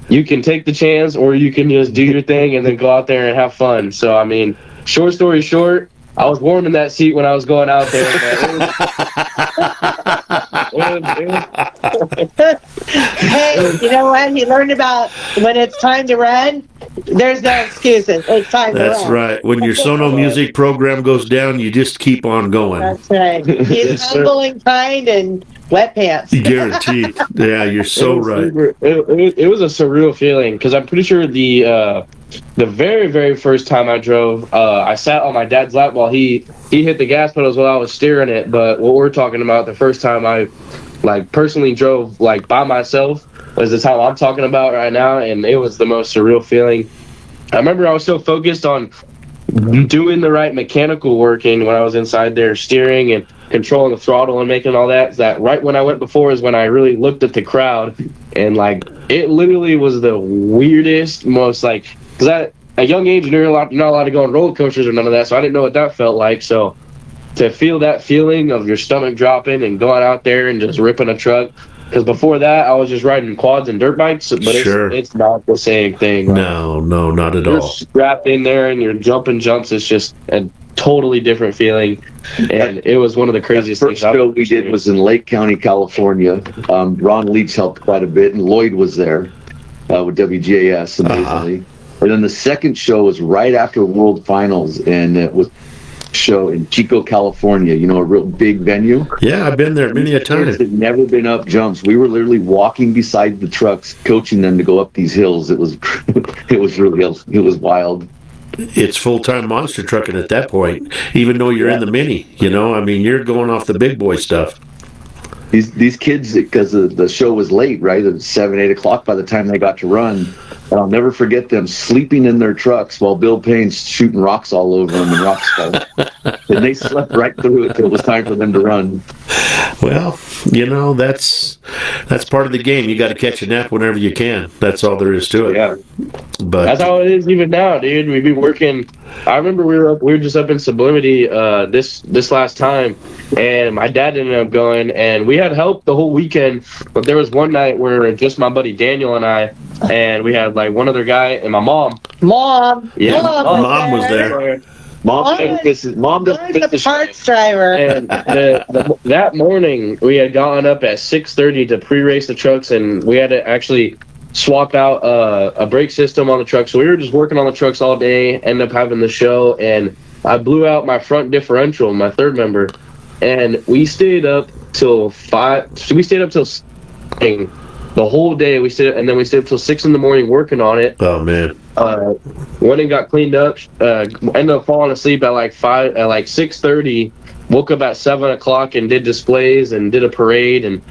You can take the chance, or you can just do your thing and then go out there and have fun. So, I mean, short story short, I was warm in that seat when I was going out there. Hey, you know what? He learned about when it's time to run, there's no excuses. It's time to run. That's right. When your Sono Music program goes down, you just keep on going. That's right. He's humble and kind and wet pants. Guaranteed. Yeah, you're so right. It was a surreal feeling because I'm pretty sure the very, very first time I drove, I sat on my dad's lap while he hit the gas pedals while I was steering it. But what we're talking about, the first time I personally drove by myself was the time I'm talking about right now, and it was the most surreal feeling. I remember I was so focused on doing the right mechanical working when I was inside there steering and controlling the throttle and making all that right when I went before is when I really looked at the crowd, and it literally was the weirdest, most because at a young age you're not allowed to go on roller coasters or none of that, so I didn't know what that felt like. So to feel that feeling of your stomach dropping and going out there and just ripping a truck, because before that I was just riding quads and dirt bikes, but Sure. it's not the same thing. No, not at You're all. strapped in there and you're jumping jumps. It's just a totally different feeling, and it was one of the craziest First things show we did was in Lake County, California. Ron Leach helped quite a bit, and Lloyd was there with WGAS, amazingly. And then the second show was right after World Finals, and it was a show in Chico, California, a real big venue. Yeah, I've been there many a time. Kids had never been up jumps. We were literally walking beside the trucks, coaching them to go up these hills. It was it was wild. It's full-time monster trucking at that point, even though you're in the mini, I mean, you're going off the big boy stuff. These kids, because the show was late, right? It was 7, 8 o'clock by the time they got to run. And I'll never forget them sleeping in their trucks while Bill Payne's shooting rocks all over them and rocks fell. And they slept right through it till it was time for them to run. Well, that's part of the game. You got to catch a nap whenever you can. That's all there is to it. Yeah. But that's how it is even now, dude. We be working I remember we were just up in Sublimity this last time, and my dad ended up going, and we had help the whole weekend. But there was one night where just my buddy Daniel and I, and we had like one other guy and my mom. Yeah, Mom was there. Mom doesn't miss the parts driver. And that morning we had gotten up at 6:30 to pre-race the trucks, and we had to actually swap out a brake system on the truck. So we were just working on the trucks all day, ended up having the show, and I blew out my front differential, my third member, and we stayed up till 5. So we stayed up till the whole day. We stayed up till 6 in the morning working on it. Oh man. Went and got cleaned up. Ended up falling asleep at like 6:30. Woke up at 7 o'clock and did displays and did a parade and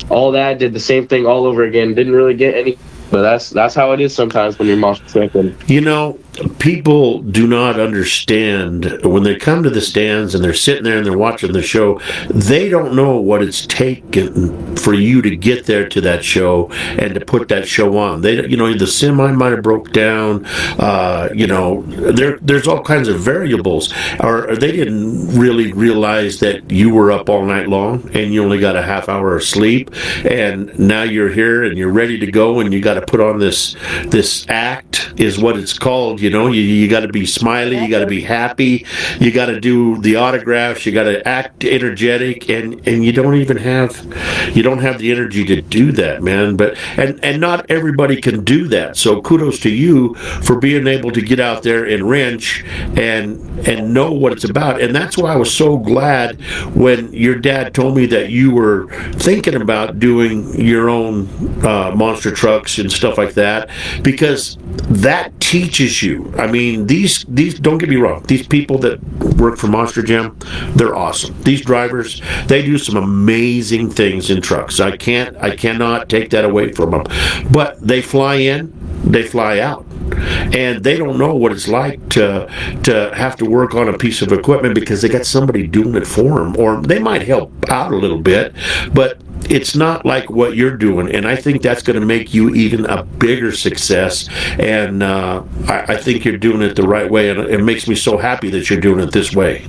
all that. Did the same thing all over again. Didn't really get any. But that's how it is sometimes when you're monster trucking. You know, people do not understand when they come to the stands and they're sitting there and they're watching the show. They don't know what it's taken for you to get there to that show and to put that show on. They, you know, the semi might have broke down. You know, there's all kinds of variables. Or they didn't really realize that you were up all night long and you only got a half hour of sleep, and now you're here and you're ready to go and you got to put on this act is what it's called. You know, you got to be smiley, you got to be happy, you got to do the autographs, you got to act energetic, and you don't have the energy to do that, man. But and not everybody can do that. So kudos to you for being able to get out there and wrench and know what it's about. And that's why I was so glad when your dad told me that you were thinking about doing your own monster trucks and stuff like that, because that teaches you. I mean, these don't get me wrong, these people that work for Monster Jam, they're awesome. These drivers, they do some amazing things in trucks. I cannot take that away from them. But they fly in, they fly out, and they don't know what it's like to have to work on a piece of equipment because they got somebody doing it for them, or they might help out a little bit, but it's not like what you're doing. And I think that's going to make you even a bigger success. And I think you're doing it the right way, and it makes me so happy that you're doing it this way.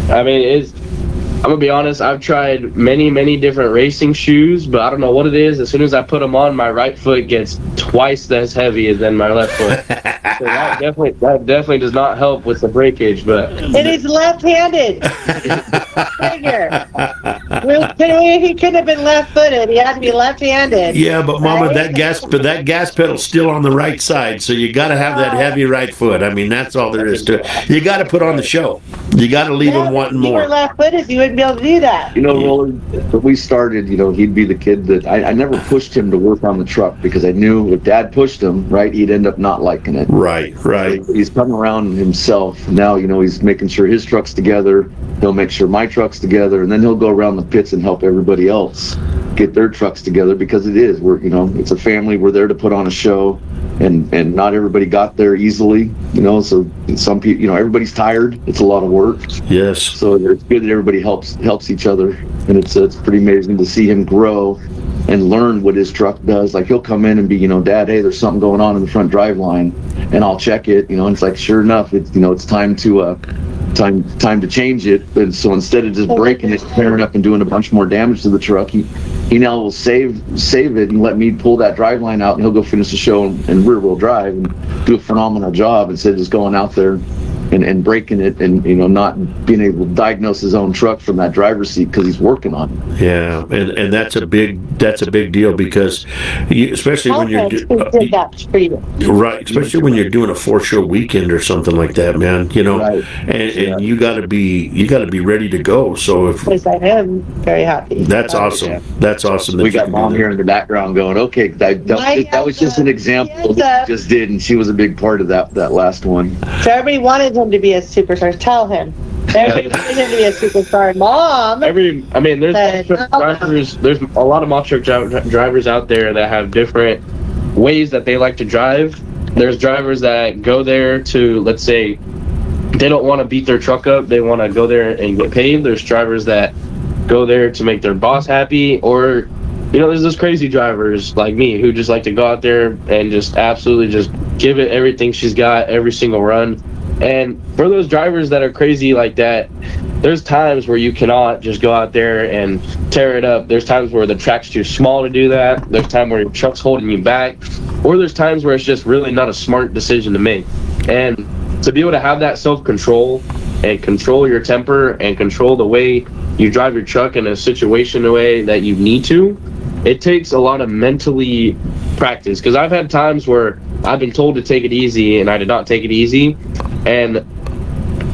I mean, I'm gonna be honest, I've tried many different racing shoes, but I don't know what it is. As soon as I put them on, my right foot gets twice as heavy than my left foot. So that definitely does not help with the breakage. But And he's left-handed. Figure. He couldn't have been left-footed. He had to be left-handed. Yeah, but Mama, Right? that gas pedal's still on the right side, so you got to have that heavy right foot. I mean, that's all there is to it. You got to put on the show. You got to leave them wanting If you were more. left-footed, you wouldn't be able to do that. You know, Roller, when we started, you know, he'd be the kid that I never pushed him to work on the truck because I knew if Dad pushed him, right, he'd end up not liking it. Right. He's come around himself now. You know, he's making sure his truck's together. He'll make sure my truck's together, and then he'll go around the pits and help everybody else get their trucks together, because it's a family. We're there to put on a show, and not everybody got there easily. You know, so some people, you know, everybody's tired. It's a lot of work. Yes. So it's good that everybody helps each other, and it's pretty amazing to see him grow and learn what his truck does. Like, he'll come in and be, you know, Dad, hey, there's something going on in the front drive line, and I'll check it, you know, and it's like, sure enough, it's, you know, it's time to change it. And so instead of just breaking it, tearing up and doing a bunch more damage to the truck, he now will save it and let me pull that drive line out, and he'll go finish the show in rear wheel drive and do a phenomenal job instead of just going out there and breaking it, and, you know, not being able to diagnose his own truck from that driver's seat because he's working on it. Yeah, and that's a big deal, because especially when you're did that for you. right, especially when you're doing a 4-show weekend or something like that, man. You know, Right. and you got to be ready to go. So if Because I am very happy. that's awesome, Yeah. that's awesome. That We you got can Mom do here in the background going, okay, that was just an example that we just did, and she was a big part of that last one. So everybody wanted him to be a superstar. Tell him. Everybody wanted him to be a superstar. Mom. there's drivers. There's a lot of monster truck drivers out there that have different ways that they like to drive. There's drivers that go there to, let's say, they don't want to beat their truck up. They want to go there and get paid. There's drivers that go there to make their boss happy, or, you know, there's those crazy drivers like me who just like to go out there and just absolutely just give it everything she's got every single run. And for those drivers that are crazy like that, there's times where you cannot just go out there and tear it up. There's times where the track's too small to do that. There's times where your truck's holding you back. Or there's times where it's just really not a smart decision to make. And to be able to have that self-control and control your temper and control the way you drive your truck in a situation the way that you need to, it takes a lot of mentally practice. Because I've had times where I've been told to take it easy and I did not take it easy. And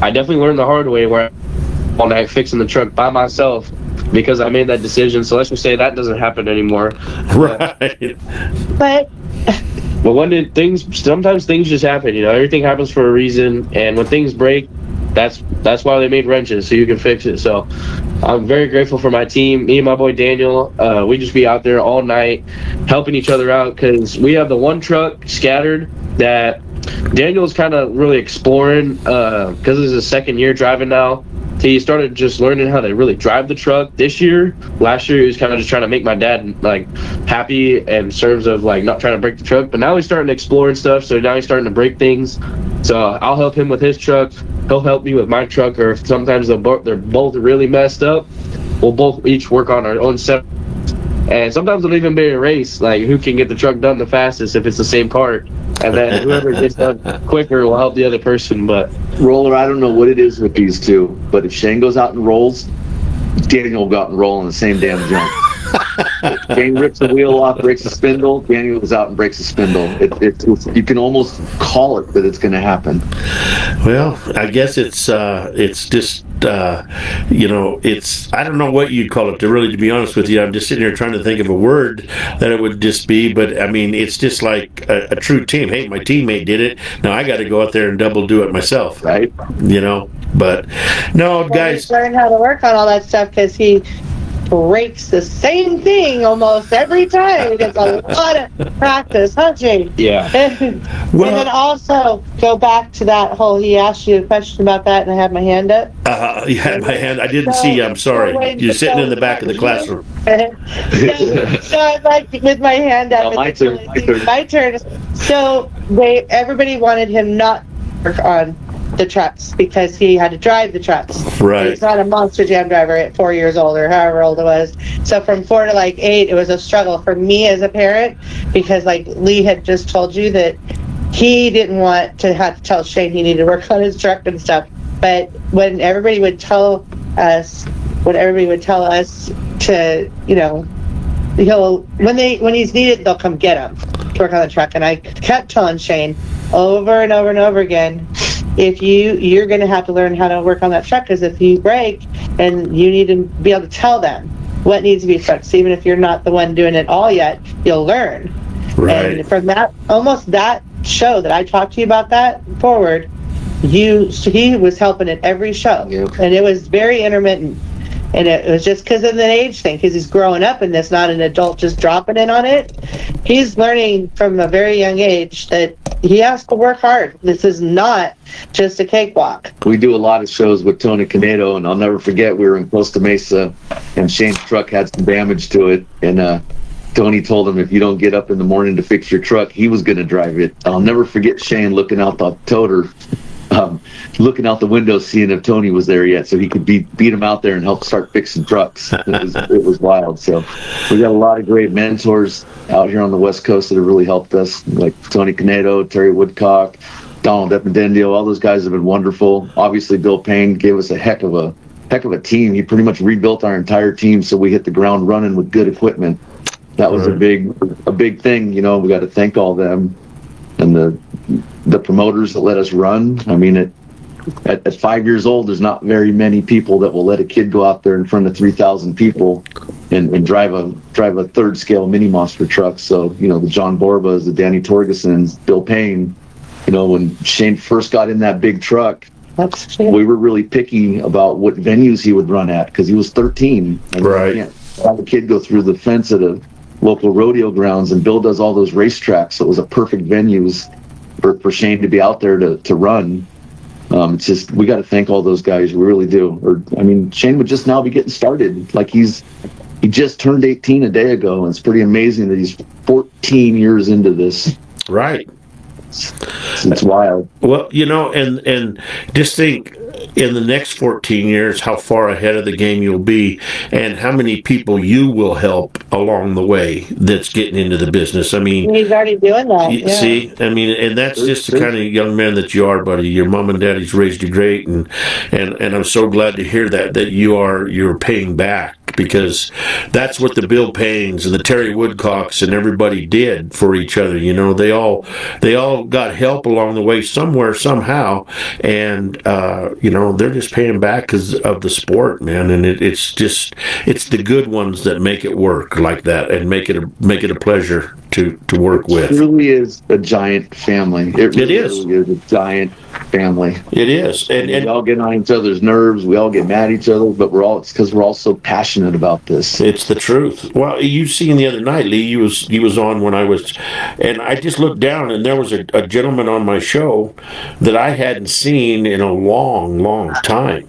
I definitely learned the hard way where I'm all night fixing the truck by myself because I made that decision. So let's just say that doesn't happen anymore. Right. But sometimes things just happen, everything happens for a reason. And when things break, that's why they made wrenches, so you can fix it. So I'm very grateful for my team. Me and my boy Daniel, we just be out there all night helping each other out because we have the one truck scattered that Daniel's kind of really exploring because this is his second year driving now. He started just learning how to really drive the truck this year. Last year he was kind of just trying to make my dad like happy in terms of like not trying to break the truck, but now he's starting to explore and stuff, so now he's starting to break things. So I'll help him with his truck, he'll help me with my truck, or if sometimes they're both really messed up, we'll both each work on our own set. And sometimes it'll even be a race, like who can get the truck done the fastest if it's the same part. And then whoever gets done quicker will help the other person. But Roller, I don't know what it is with these two, but if Shane goes out and rolls, Daniel will go out and roll in the same damn jump. Shane rips the wheel off, breaks the spindle. Daniel goes out and breaks the spindle. You can almost call it that it's going to happen. Well, I guess it's just it's I don't know what you'd call it. To be honest with you, I'm just sitting here trying to think of a word that it would just be. But I mean, it's just like a true team. Hey, my teammate did it. Now I got to go out there and double do it myself. Right? But no, guys. Learn how to work on all that stuff because he breaks the same thing almost every time. It gets a lot of practice, huh, Jane? yeah. And then also go back to that whole, he asked you a question about that and I had my hand up. You had my hand. I didn't see you. I'm sorry. You're sitting in the back of the classroom. So I'm like with my hand up. No, my turn. My turn. So everybody wanted him not to work on the trucks because he had to drive the trucks. Right. He's not a Monster Jam driver at 4 years old or however old it was. So from 4 to like 8, it was a struggle for me as a parent because like Lee had just told you that he didn't want to have to tell Shane he needed to work on his truck and stuff. But when everybody would tell us to, when he's needed, they'll come get him to work on the truck. And I kept telling Shane over and over and over again, if you're going to have to learn how to work on that truck because if you break, and you need to be able to tell them what needs to be fixed, even if you're not the one doing it all yet, you'll learn. Right. And from that show that I talked to you about that forward, he was helping at every show. Yep. And it was very intermittent. And it was just because of the age thing, because he's growing up in this, not an adult just dropping in on it. He's learning from a very young age that he has to work hard. This is not just a cakewalk. We do a lot of shows with Tony Canedo, and I'll never forget, we were in Costa Mesa, and Shane's truck had some damage to it, and Tony told him if you don't get up in the morning to fix your truck, he was going to drive it. I'll never forget Shane looking out the toter, looking out the window, seeing if Tony was there yet, so he could beat him out there and help start fixing trucks. It was wild. So we got a lot of great mentors out here on the West Coast that have really helped us, like Tony Canedo, Terry Woodcock, Donald Epidendio. All those guys have been wonderful. Obviously, Bill Payne gave us a heck of a team. He pretty much rebuilt our entire team, so we hit the ground running with good equipment. That was a big thing. We got to thank all them and the promoters that let us run. I mean, at 5 years old, there's not very many people that will let a kid go out there in front of 3,000 people and drive a third scale mini monster truck. So, the John Borbas, the Danny Torgesons, Bill Payne, when Shane first got in that big truck, we were really picky about what venues he would run at because he was 13. And right. You can't have a kid go through the fence at a local rodeo grounds, and Bill does all those racetracks, so it was a perfect venues for Shane to be out there to run. It's just, we got to thank all those guys, we really do. Shane would just now be getting started. Like he just turned 18 a day ago, and it's pretty amazing that he's 14 years into this. Right. It's wild. Well, and just think in the next 14 years how far ahead of the game you'll be and how many people you will help along the way that's getting into the business. I mean, He's already doing that. Yeah. see, I mean, and that's just the kind of young man that you are, buddy. Your mom and daddy's raised you great, and I'm so glad to hear that you're paying back, because that's what the Bill Paynes and the Terry Woodcocks and everybody did for each other. They all got help along the way somewhere, somehow, and they're just paying back because of the sport, man. And it's the good ones that make it work like that and make it a pleasure to work with. It really is a giant family. It really is. Is a giant family. It is, and we all get on each other's nerves. We all get mad at each other, but it's because we're all so passionate about this. It's the truth. Well, you seen the other night, Lee. He was on when I was, and I just looked down, and there was a gentleman on my show that I hadn't seen in a long, long time.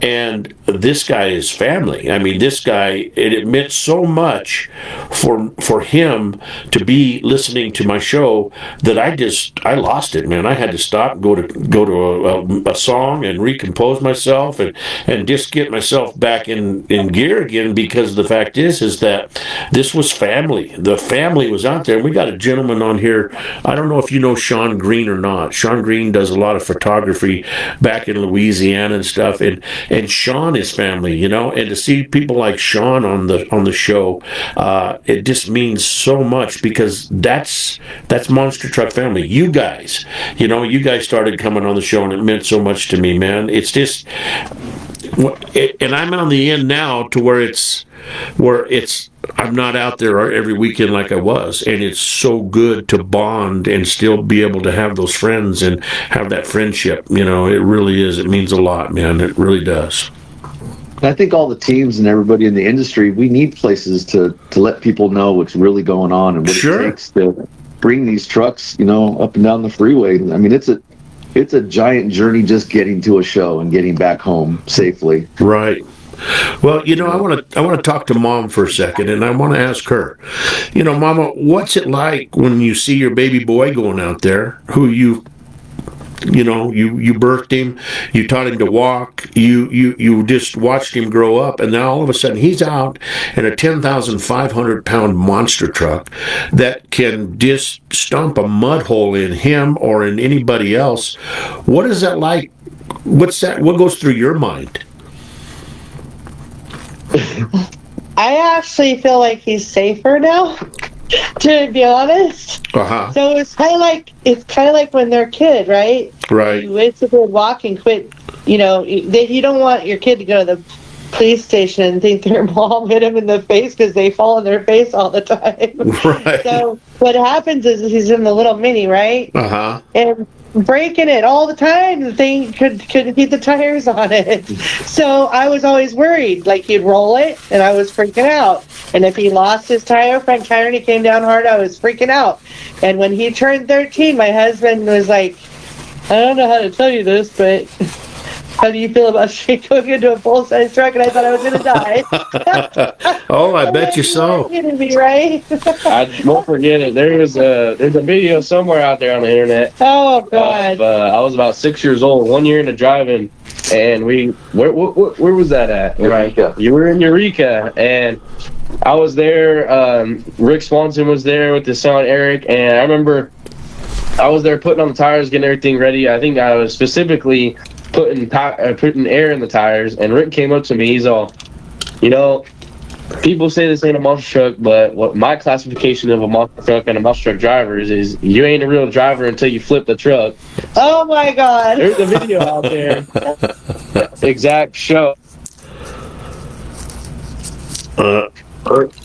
And this guy is family. I mean, this guy, it meant so much for him to be listening to my show that I lost it, man. I had to stop, go to a song and recompose myself and just get myself back in gear again, because the fact is that this was family. The family was out there. And we got a gentleman on here. I don't know if you know Sean Green or not. Sean Green does a lot of photography back in Louisiana and stuff. And Sean is family, and to see people like Sean on the show, it just means so much, because that's Monster Truck family. You guys started coming on the show, and it meant so much to me, man. It's just, and I'm on the end now to where I'm not out there every weekend like I was, and it's so good to bond and still be able to have those friends and have that friendship. It really is. It means a lot, man. It really does. I think all the teams and everybody in the industry, we need places to let people know what's really going on and what it takes to bring these trucks, up and down the freeway. I mean, it's a giant journey just getting to a show and getting back home safely. Right. Well, I want to talk to Mom for a second, and I want to ask her, Mama, what's it like when you see your baby boy going out there, who you birthed him, you taught him to walk, you just watched him grow up, and now all of a sudden he's out in a 10,500 pound monster truck that can just stomp a mud hole in him or in anybody else. What is that like? What goes through your mind? I actually feel like he's safer now, to be honest. Uh-huh. So it's kind of like when they're a kid, right? Right. You basically walk and quit. You don't want your kid to go to the police station and think their mom hit him in the face, because they fall on their face all the time. Right. So what happens is he's in the little mini, right? Uh-huh. And breaking it all the time. The thing could heat the tires on it. So I was always worried. Like, he'd roll it, and I was freaking out. And if he lost his front tire and he came down hard, I was freaking out. And when he turned 13, my husband was like, I don't know how to tell you this, but how do you feel about going into a full-size truck? And I thought I was going to die. Oh, I bet you so. You're going to be right. I won't forget it. There's a video somewhere out there on the internet. Oh, God. I was about 6 years old, 1 year into driving, and where was that at? Eureka. You were in Eureka, and I was there. Rick Swanson was there with his son Eric, and I remember I was there putting on the tires, getting everything ready. I think I was specifically putting air in the tires, and Rick came up to me. He's all, people say this ain't a monster truck, but what my classification of a monster truck and a monster truck driver is you ain't a real driver until you flip the truck. Oh, my God. There's a video out there. Exact show.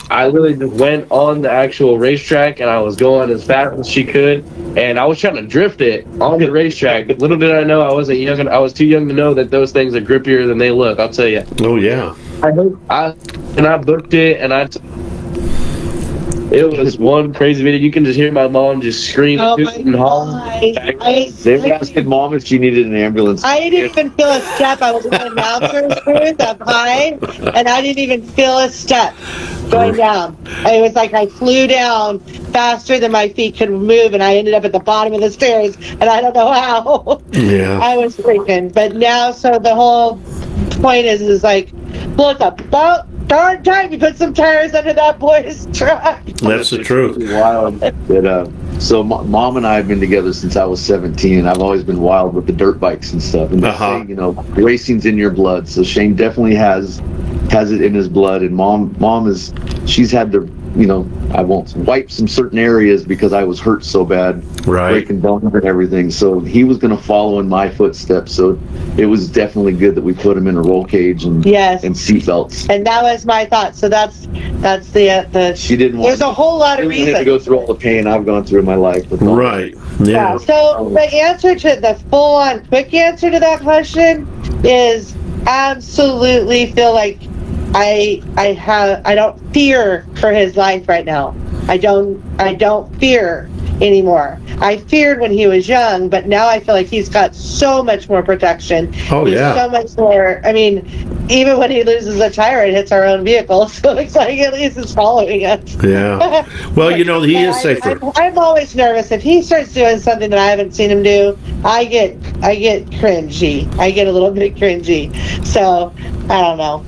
I really just went on the actual racetrack, and I was going as fast as she could, and I was trying to drift it on the racetrack. Little did I know I wasn't young. I was too young to know that those things are grippier than they look. I'll tell you. Oh yeah. I booked it, and it was one crazy video. You can just hear my mom just scream and holler. They were asking Mom if she needed an ambulance. I didn't even feel a step. I was in the announcer's booth up high, and I didn't even feel a step. going down. It was like I flew down faster than my feet could move, and I ended up at the bottom of the stairs, and I don't know how. Yeah. I was freaking. But now, so the whole point is like, look, about darn time you put some tires under that boy's truck. That's the truth. Wild. But, so mom and I have been together since I was 17, and I've always been wild with the dirt bikes and stuff. And they say, you know, racing's in your blood. So Shane definitely has it in his blood. And mom she's had to, you know, I won't wipe some certain areas because I was hurt so bad, breaking bones and everything. So he was going to follow in my footsteps. So it was definitely good that we put him in a roll cage and seatbelts. And that was my thought. So that's the. She didn't want. There's a whole lot of reasons to go through all the pain I've gone through in my life. Right. Yeah. So the answer to the full-on quick answer to that question is absolutely feel like I don't fear for his life right now. I don't fear anymore. I feared when he was young, but now I feel like he's got so much more protection. He's so much more. I mean, even when he loses a tire, it hits our own vehicle, so it's like at least it's following us. Yeah. Well, you know, he is safer. I'm always nervous if he starts doing something that I haven't seen him do. I get cringy. I get a little bit cringy. So I don't know.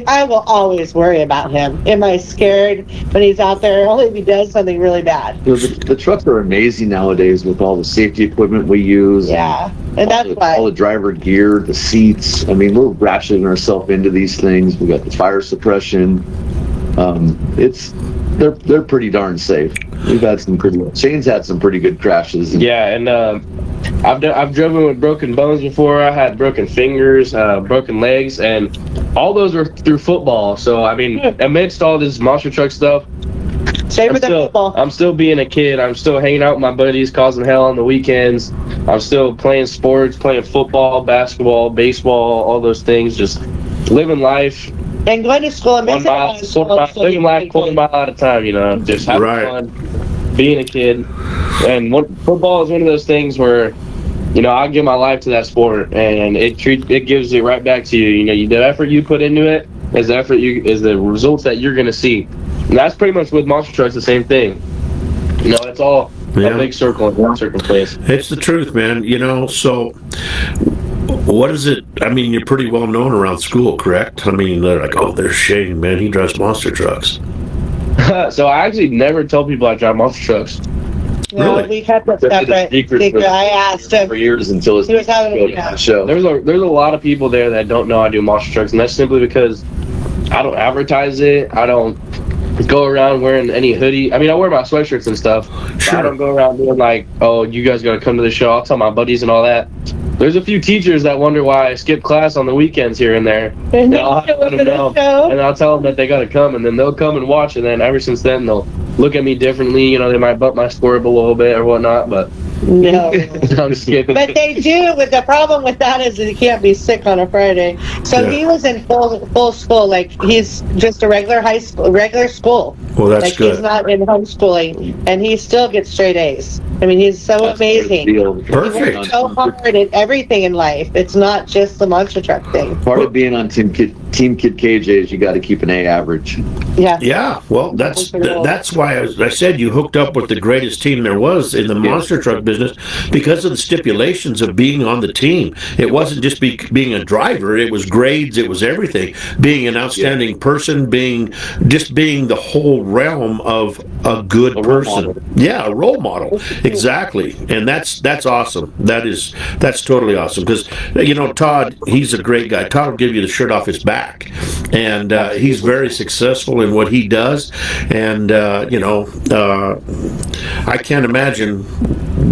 I will always worry about him. Am I scared when he's out there? Only if he does something really bad. You know, the trucks are amazing nowadays with all the safety equipment we use. Yeah, and that's why all the driver gear, the seats. I mean, we're ratcheting ourselves into these things. We got the fire suppression. They're pretty darn safe. We've had Shane's had some pretty good crashes. And I've driven with broken bones before. I had broken fingers, broken legs, and all those were through football. So I mean, amidst all this monster truck stuff, I'm still being a kid. I'm still hanging out with my buddies, causing hell on the weekends. I'm still playing sports, playing football, basketball, baseball, all those things. Just living life. And going to school and living life quarter mile at a time, you know, just having fun, being a kid. And football is one of those things where, you know, I give my life to that sport, and it gives it right back to you. You know, the effort you put into it is the results that you're going to see. And that's pretty much with monster trucks the same thing. You know, it's all a big circle in one certain place. It's the truth, man. You know, so what is it? I mean, you're pretty well known around school, correct? I mean, they're like, oh, there's Shane, man. He drives monster trucks. So I actually never tell people I drive monster trucks. No, really? We kept it secret. I asked him for years until he was having a show. There's a lot of people there that don't know I do monster trucks, and that's simply because I don't advertise it. I don't go around wearing any hoodie. I mean, I wear my sweatshirts and stuff. Sure. I don't go around being like, oh, you guys got to come to the show. I'll tell my buddies and all that. There's a few teachers that wonder why I skip class on the weekends here and there. And I'll let them know, and I'll tell them that they got to come, and then they'll come and watch. And then ever since then, they'll look at me differently. You know, they might bump my score up a little bit or whatnot, but no. I'm skipping. But they do. But the problem with that is that you can't be sick on a Friday. So he was in full school. Like he's just a regular school. Well, that's like good. He's not in homeschooling, and he still gets straight A's. I mean, he's so amazing. Perfect. He works so hard at everything in life. It's not just the monster truck thing. Part of being on Team Kid KJ is you got to keep an A average. Yeah. Yeah. Well, that's why I said you hooked up with the greatest team there was in the monster truck business because of the stipulations of being on the team. It wasn't just being a driver. It was grades. It was everything. Being an outstanding person. Being the whole realm of a good person. Yeah, a role model. Exactly. And that's awesome. That's totally awesome because you know Todd, he's a great guy. Todd will give you the shirt off his back, and he's very successful in what he does. And I can't imagine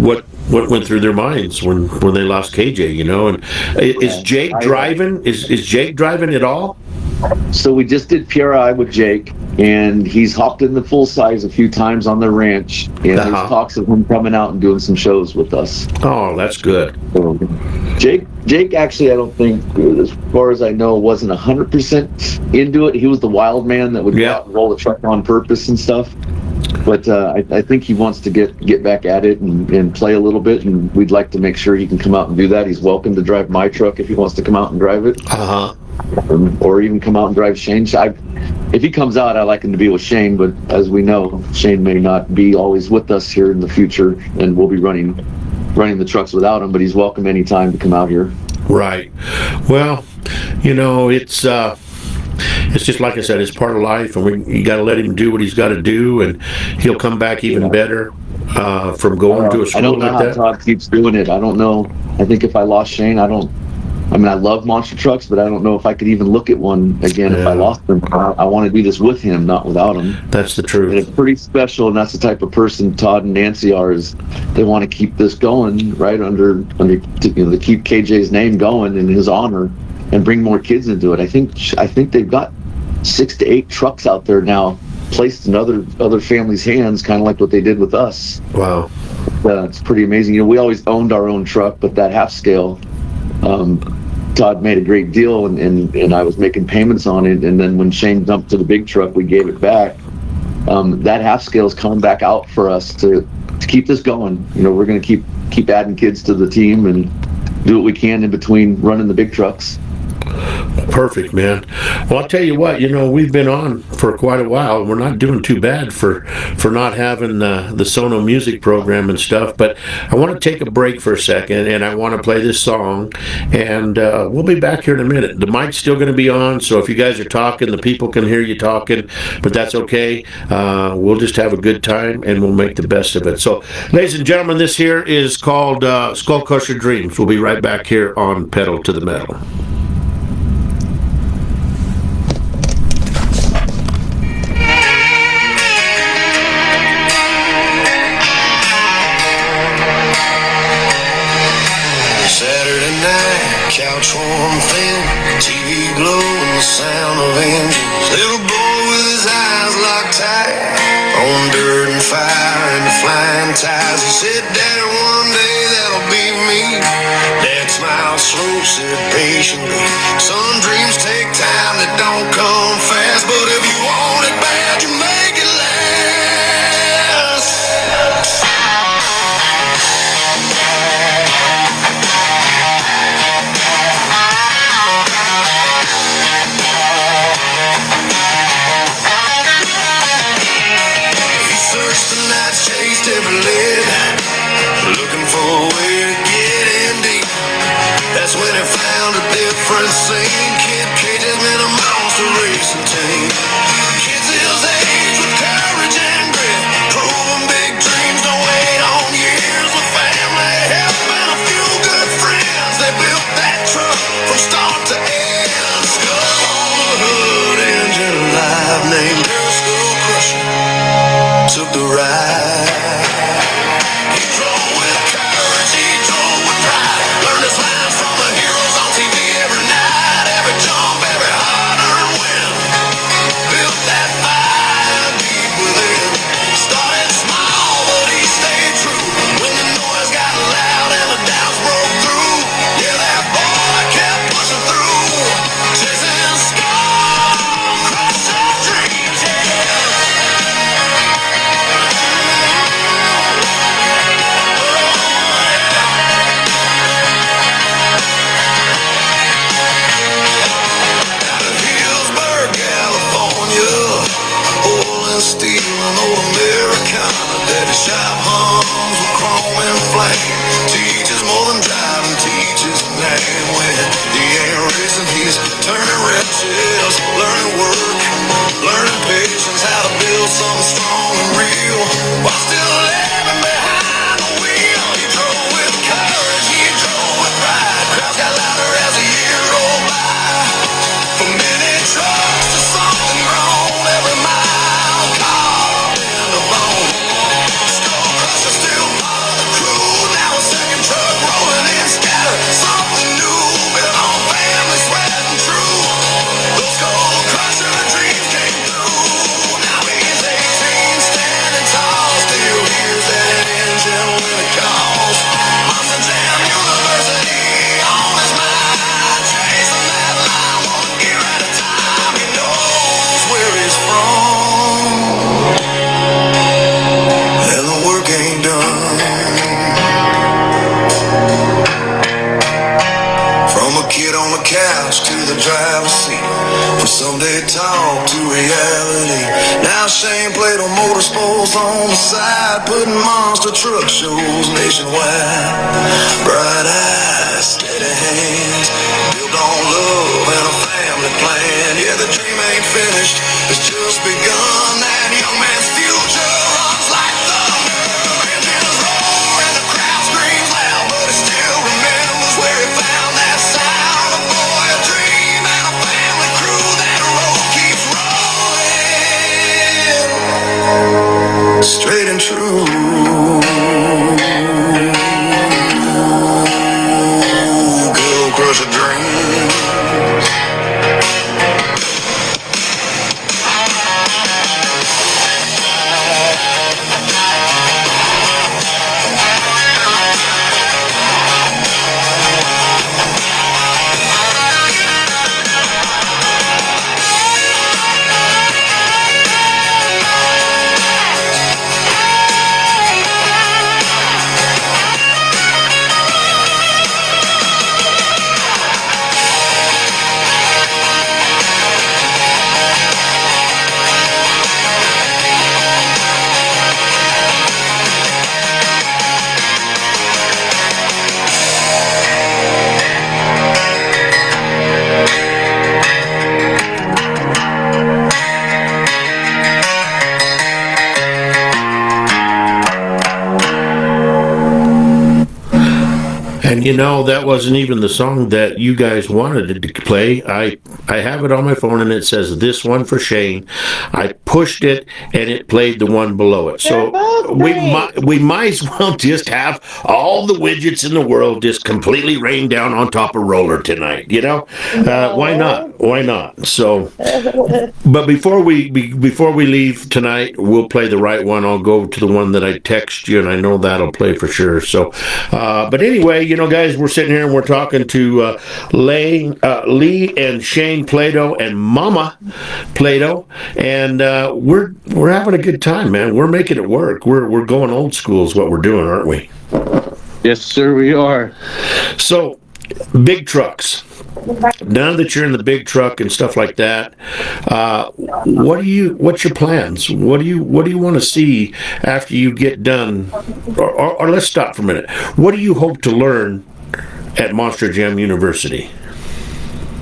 what went through their minds when they lost KJ. You know, and is Jake driving? Is Jake driving at all? So we just did PRI with Jake, and he's hopped in the full size a few times on the ranch, and there's talks of him coming out and doing some shows with us. Oh, that's good. So, Jake actually, I don't think, as far as I know, wasn't 100% into it. He was the wild man that would go out and roll the truck on purpose and stuff. But I think he wants to get back at it and play a little bit, and we'd like to make sure he can come out and do that. He's welcome to drive my truck if he wants to come out and drive it. Or even come out and drive Shane's. if he comes out, I like him to be with Shane. But as we know, Shane may not be always with us here in the future, and we'll be running the trucks without him. But he's welcome anytime to come out here. Right. Well, it's just like I said, it's part of life, and you got to let him do what he's got to do, and he'll come back even better from going to a school I don't know like how that. Todd keeps doing it. I don't know. I think if I lost Shane, I love monster trucks, but I don't know if I could even look at one again if I lost him. I want to do this with him, not without him. That's the And truth. it's pretty special, and that's the type of person Todd and Nancy are. Is they want to keep this going right under to keep KJ's name going in his honor, and bring more kids into it. I think they've got 6 to 8 trucks out there now, placed in other families' hands, kind of like what they did with us. Wow. It's pretty amazing. We always owned our own truck, but that half scale, Todd made a great deal, and I was making payments on it. And then when Shane dumped to the big truck, we gave it back. That half scale is coming back out for us to keep this going. We're going to keep adding kids to the team and do what we can in between running the big trucks. Perfect, man. Well, I'll tell you what, we've been on for quite a while. We're not doing too bad for not having the Sono music program and stuff, but I want to take a break for a second, and I want to play this song, and we'll be back here in a minute. The mic's still going to be on, so if you guys are talking, the people can hear you talking, but that's okay. We'll just have a good time, and we'll make the best of it. So, ladies and gentlemen, this here is called Skull Crusher Dreams. We'll be right back here on Pedal to the Metal. Saturday night, couch warm thin, TV glow and the sound of engines. Little boy with his eyes locked tight on dirt and fire and the flying tires. He said, Daddy, one day that'll be me. Dad smiled slow, said patiently, son, dreams take time, they don't come fast, but if you want it bad, you make it last. Searched the night, chased every lid, looking for a way to get in deep. That's when he found a different scene. Kid Cage's been a monster racing team. Kids his age with courage and grit, proving big dreams don't wait on years. With family help and a few good friends, they built that truck from start to end. Skull on the hood, engine alive, named her Skull Crusher. Took the ride. He drove with courage, he drove with pride. Learned his lines from the heroes on TV every night. Every jump, every hard-earned win. kid on the couch to the driver's seat. From someday talk to reality. Now Shane played on motorsports on the side, putting monster truck shows nationwide. Bright eyes, steady hands, built on love and a family plan. Yeah, the dream ain't finished, it's just begun. That young man's future runs like thunder. Engines roar and the crowd screams loud, but he still remembers where he found that sound. A boy, a dream, and a family crew. That road keeps rolling straight and true. Go crush a dream. And you know, that wasn't even the song that you guys wanted to play. I have it on my phone and it says this one for Shane. I pushed it and it played the one below it. So we might as well just have all the widgets in the world just completely rain down on top of Roller tonight, you know? Why not? Why not? So, but before we leave tonight, we'll play the right one. I'll go to the one that I text you, and I know that'll play for sure. So, but anyway, you know, guys, we're sitting here and we're talking to Lee and Shane Plato and Mama Plato, and we're having a good time, man. We're making it work. We're going old school is what we're doing, aren't we? Yes, sir, we are. So, big trucks. Now that you're in the big truck and stuff like that, what's your plans? What do you want to see after you get done? Or let's stop for a minute. What do you hope to learn at Monster Jam University?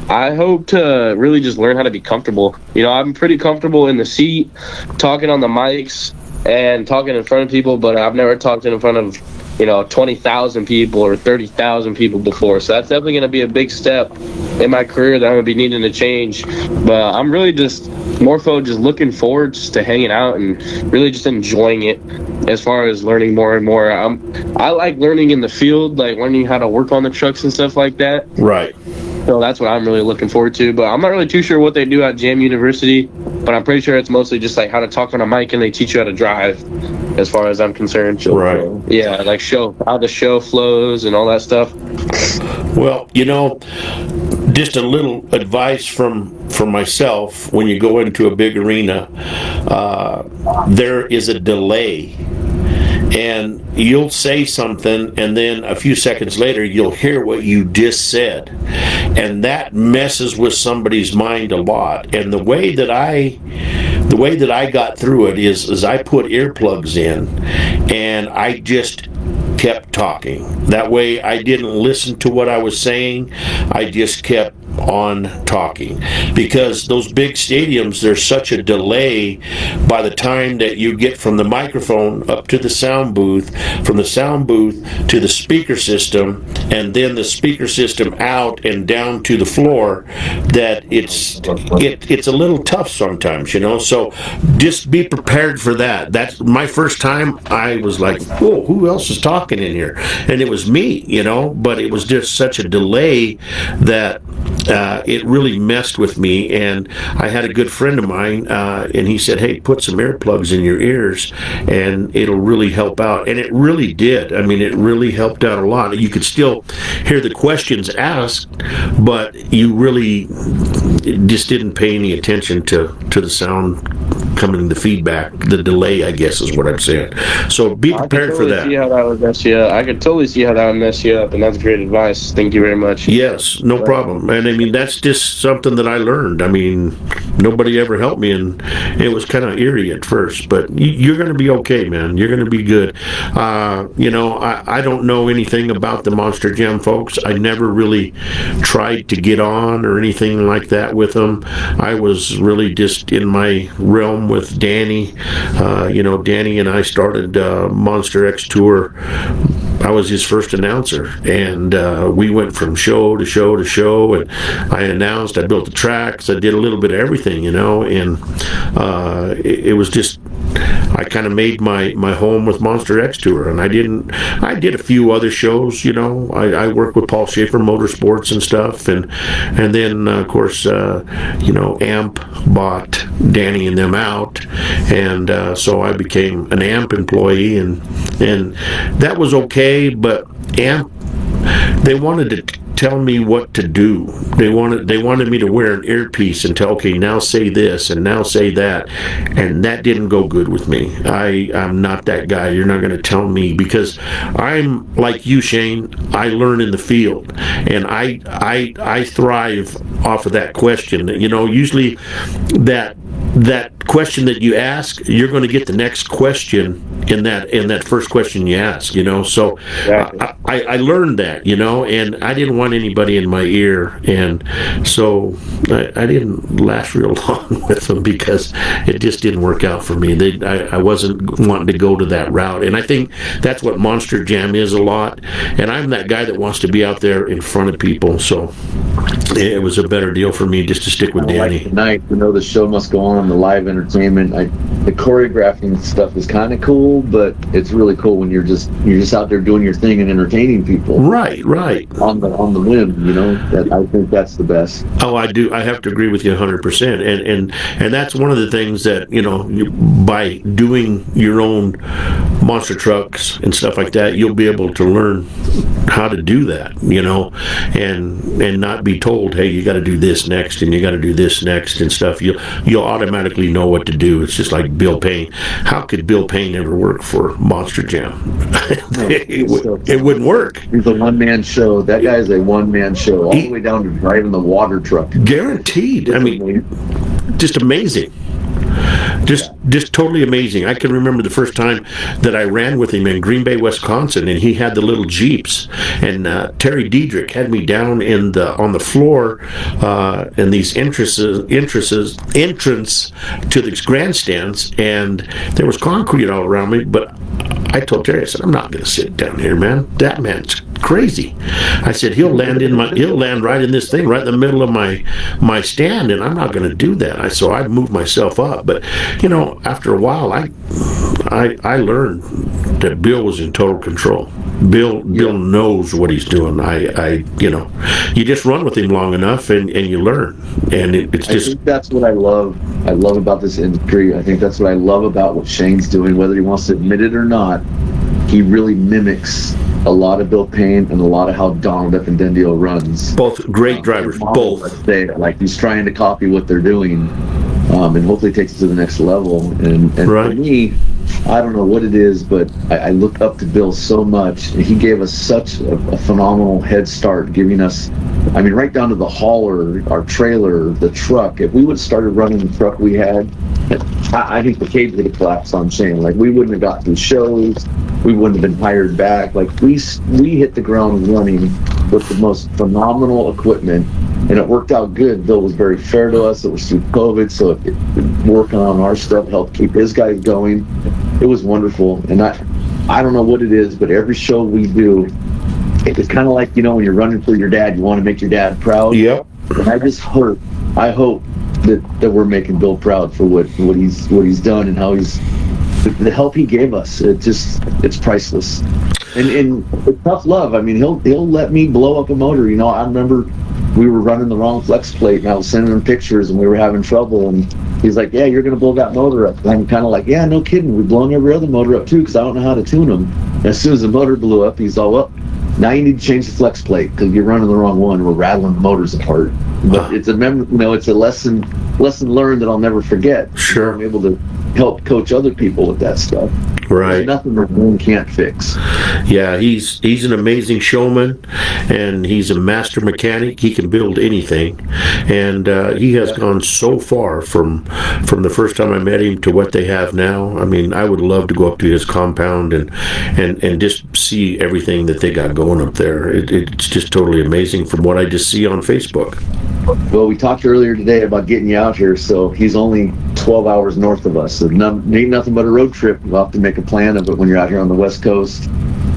I hope to really just learn how to be comfortable. You know, I'm pretty comfortable in the seat, talking on the mics and talking in front of people, but I've never talked in front of 20,000 people or 30,000 people before. So that's definitely going to be a big step in my career that I'm going to be needing to change. But I'm really just more so just looking forward just to hanging out and really just enjoying it as far as learning more and more. I like learning in the field, like learning how to work on the trucks and stuff like that. Right. So that's what I'm really looking forward to. But I'm not really too sure what they do at Jam University, but I'm pretty sure it's mostly just like how to talk on a mic and they teach you how to drive, as far as I'm concerned. Right. Yeah, like show how the show flows and all that stuff. Well, just a little advice from myself: when you go into a big arena, there is a delay. And you'll say something, and then a few seconds later, you'll hear what you just said. And that messes with somebody's mind a lot. And the way that I got through it is I put earplugs in, and I just kept talking. That way I didn't listen to what I was saying. I just kept on talking, because those big stadiums, there's such a delay by the time that you get from the microphone up to the sound booth, from the sound booth to the speaker system, and then the speaker system out and down to the floor, that it's a little tough sometimes, so just be prepared for that. That's my first time. I was like, whoa, who else is talking in here? And it was me, but it was just such a delay that it really messed with me. And I had a good friend of mine, and he said, hey, put some earplugs in your ears and it'll really help out. And it really did. I mean, it really helped out a lot. You could still hear the questions asked, but you really just didn't pay any attention to the sound coming, the feedback, the delay, I guess is what I'm saying. So be prepared for that. See how that would mess you up. I could totally see how that would mess you up, and that's great advice. Thank you very much. Yes, no problem. And I mean, that's just something that I learned. I mean, nobody ever helped me, and it was kind of eerie at first, but you're going to be okay, man. You're going to be good. You know, I don't know anything about the Monster Jam folks. I never really tried to get on or anything like that with them. I was really just in my realm with Danny. You know, Danny and I started Monster X Tour. I was his first announcer, and we went from show to show to show, and I announced, I built the tracks, I did a little bit of everything, you know, and it was just, I kind of made my home with Monster X Tour, and I did a few other shows, you know. I worked with Paul Schaefer Motorsports and stuff, and then of course you know, AMP bought Danny and them out, and so I became an AMP employee, and that was okay, but AMP, they wanted to tell me what to do. They wanted me to wear an earpiece and tell, okay, now say this and now say that, and that didn't go good with me. I'm not that guy. You're not going to tell me, because I'm like you, Shane. I learn in the field, and I thrive off of that question. You know, usually that question that you ask, you're going to get the next question in that first question you ask, you know. So exactly. I learned that, you know, and I didn't want anybody in my ear, and so I didn't last real long with them, because it just didn't work out for me. I wasn't wanting to go to that route, and I think that's what Monster Jam is a lot, and I'm that guy that wants to be out there in front of people, so it was a better deal for me just to stick with Danny. Like tonight, you know, the show must go on, the live entertainment. The choreographing stuff is kind of cool, but it's really cool when you're just out there doing your thing and entertaining people. Right. On the whim, you know. I think that's the best. Oh, I do. I have to agree with you 100%. And that's one of the things that, you know, by doing your own monster trucks and stuff like that, you'll be able to learn how to do that, you know, and not be told, hey, you got to do this next and you got to do this next and stuff. You'll automatically know what to do. It's just like Bill Payne. How could Bill Payne ever work for Monster Jam? It wouldn't work. He's a one-man show. That guy is a one-man show, all the way down to driving the water truck. Guaranteed. I mean, just amazing. Just totally amazing. I can remember the first time that I ran with him in Green Bay, Wisconsin, and he had the little Jeeps, and Terry Diedrich had me down on the floor in these entrance to the grandstands, and there was concrete all around me, but I told Terry, I said, I'm not going to sit down here, man. That man's crazy. I said, he'll land right in this thing, right in the middle of my stand, and I'm not going to do that. So I moved myself up. But, you know, after a while, I learned that Bill was in total control. Bill knows what he's doing. You know, you just run with him long enough and you learn. And it's just. I think that's what I love. I love about this industry. I think that's what I love about what Shane's doing, whether he wants to admit it or not. He really mimics a lot of Bill Payne and a lot of how Donald Ependendio runs. Both great drivers, both. Like he's trying to copy what they're doing, and hopefully takes it to the next level. And right. For me, I don't know what it is, but I look up to Bill so much. He gave us such a phenomenal head start, giving us, I mean, right down to the hauler, our trailer, the truck. If we would have started running the truck we had, I think the cage would have collapsed on Shane. Like, we wouldn't have got through shows. We wouldn't have been hired back. Like, we hit the ground running with the most phenomenal equipment, and it worked out good. Bill was very fair to us. It was through COVID, so working on our stuff helped keep his guys going. It was wonderful, and I don't know what it is, but every show we do, it's kind of like, you know, when you're running for your dad, you want to make your dad proud. Yep. And I hope that we're making Bill proud for what he's done and how the help he gave us. It's priceless, and it's tough love. I mean, he'll let me blow up a motor. You know, I remember we were running the wrong flex plate, and I was sending him pictures, and we were having trouble, and he's like, "Yeah, you're gonna blow that motor up." And I'm kind of like, "Yeah, no kidding. We're blowing every other motor up too, because I don't know how to tune them." And as soon as the motor blew up, he's all up. Now you need to change the flex plate because you're running the wrong one. We're rattling the motors apart. but it's it's a lesson learned that I'll never forget. Sure. I'm able to help coach other people with that stuff. Right. There's nothing that one can't fix. Yeah, he's an amazing showman, and he's a master mechanic. He can build anything, and he has gone so far from the first time I met him to what they have now. I mean, I would love to go up to his compound and just see everything that they got going up there. It's just totally amazing from what I just see on Facebook. Well, we talked earlier today about getting you out here, so he's only 12 hours north of us. So ain't nothing but a road trip. We'll have to make a plan of it when you're out here on the West Coast.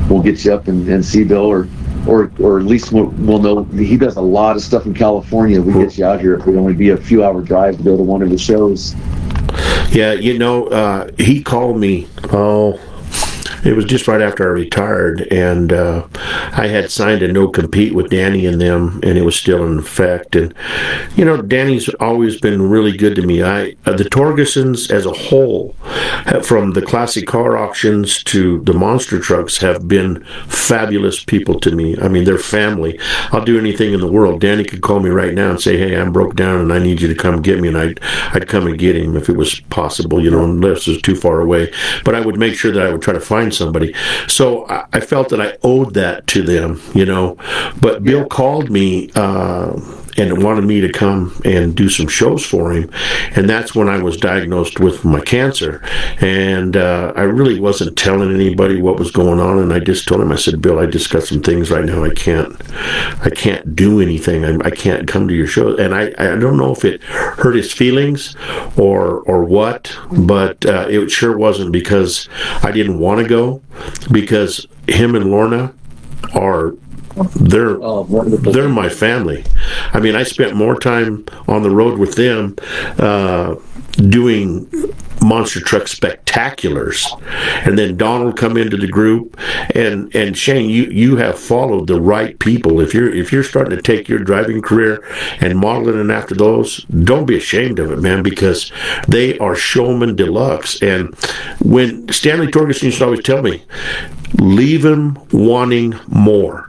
We'll get you up and see Bill, or at least we'll know. He does a lot of stuff in California. We get you out here. It would only be a few hour drive to go to one of the shows. Yeah, he called me. It was just right after I retired, and I had signed a no-compete with Danny and them, and it was still in effect. And, Danny's always been really good to me. The Torgesons as a whole, from the classic car auctions to the monster trucks, have been fabulous people to me. I mean, they're family. I'll do anything in the world. Danny could call me right now and say, hey, I'm broke down and I need you to come get me, and I'd come and get him if it was possible, unless it was too far away. But I would make sure that I would try to find somebody. So I felt that I owed that to them, But Bill called me and wanted me to come and do some shows for him. And that's when I was diagnosed with my cancer. And I really wasn't telling anybody what was going on. And I just told him, I said, Bill, I just got some things right now. I can't do anything. I can't come to your show. And I don't know if it hurt his feelings or what, but it sure wasn't, because I didn't want to go, because him and Lorna they're my family. I mean, I spent more time on the road with them doing monster truck spectaculars, and then Donald come into the group, and Shane, you have followed the right people. If you're starting to take your driving career and modeling it after those, don't be ashamed of it, man, because they are showman deluxe. And when Stanley Torgerson used to always tell me, leave him wanting more.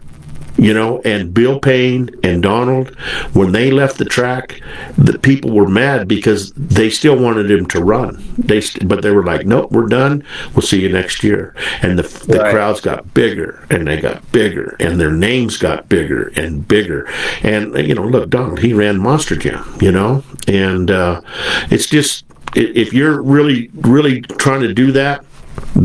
And Bill Payne and Donald, when they left the track, the people were mad because they still wanted him to run. But they were like, nope, we're done. We'll see you next year. And the crowds got bigger, and they got bigger, and their names got bigger and bigger. And, look, Donald, he ran Monster Jam, and it's just, if you're really, really trying to do that,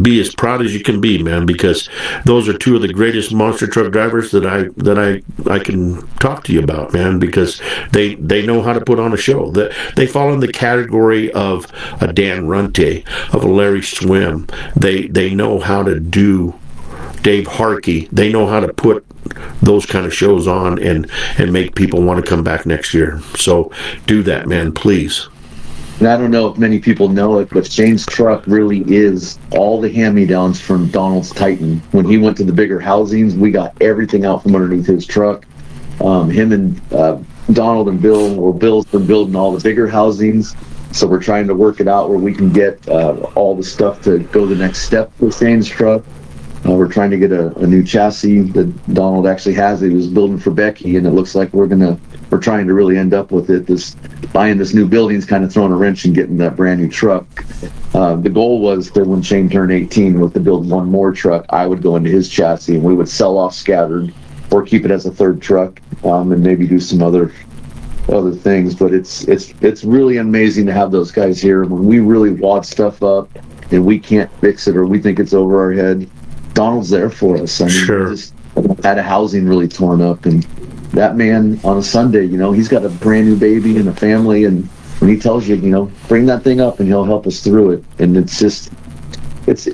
be as proud as you can be, man, because those are two of the greatest monster truck drivers that I can talk to you about, man, because they know how to put on a show. They fall in the category of a Dan Runte, of a Larry Swim. They know how to do Dave Harkey. They know how to put those kind of shows on and make people want to come back next year. So do that, man, please. And I don't know if many people know it, but Shane's truck really is all the hand-me-downs from Donald's Titan. When he went to the bigger housings, we got everything out from underneath his truck. Him and Donald and Bill's been building all the bigger housings. So we're trying to work it out where we can get all the stuff to go the next step with Shane's truck. We're trying to get a new chassis that Donald actually has. He was building for Becky, and it looks like we're trying to really end up with it. Buying this new building's kind of throwing a wrench in getting that brand new truck. The goal was that when Shane turned 18, to build one more truck, I would go into his chassis and we would sell off Scattered or keep it as a third truck, and maybe do some other things. But it's really amazing to have those guys here. When we really wad stuff up and we can't fix it or we think it's over our head, Donald's there for us. I mean, sure. We just had a housing really torn up, and that man on a Sunday, he's got a brand new baby and a family, and when he tells you, bring that thing up and he'll help us through it. And it's just, it's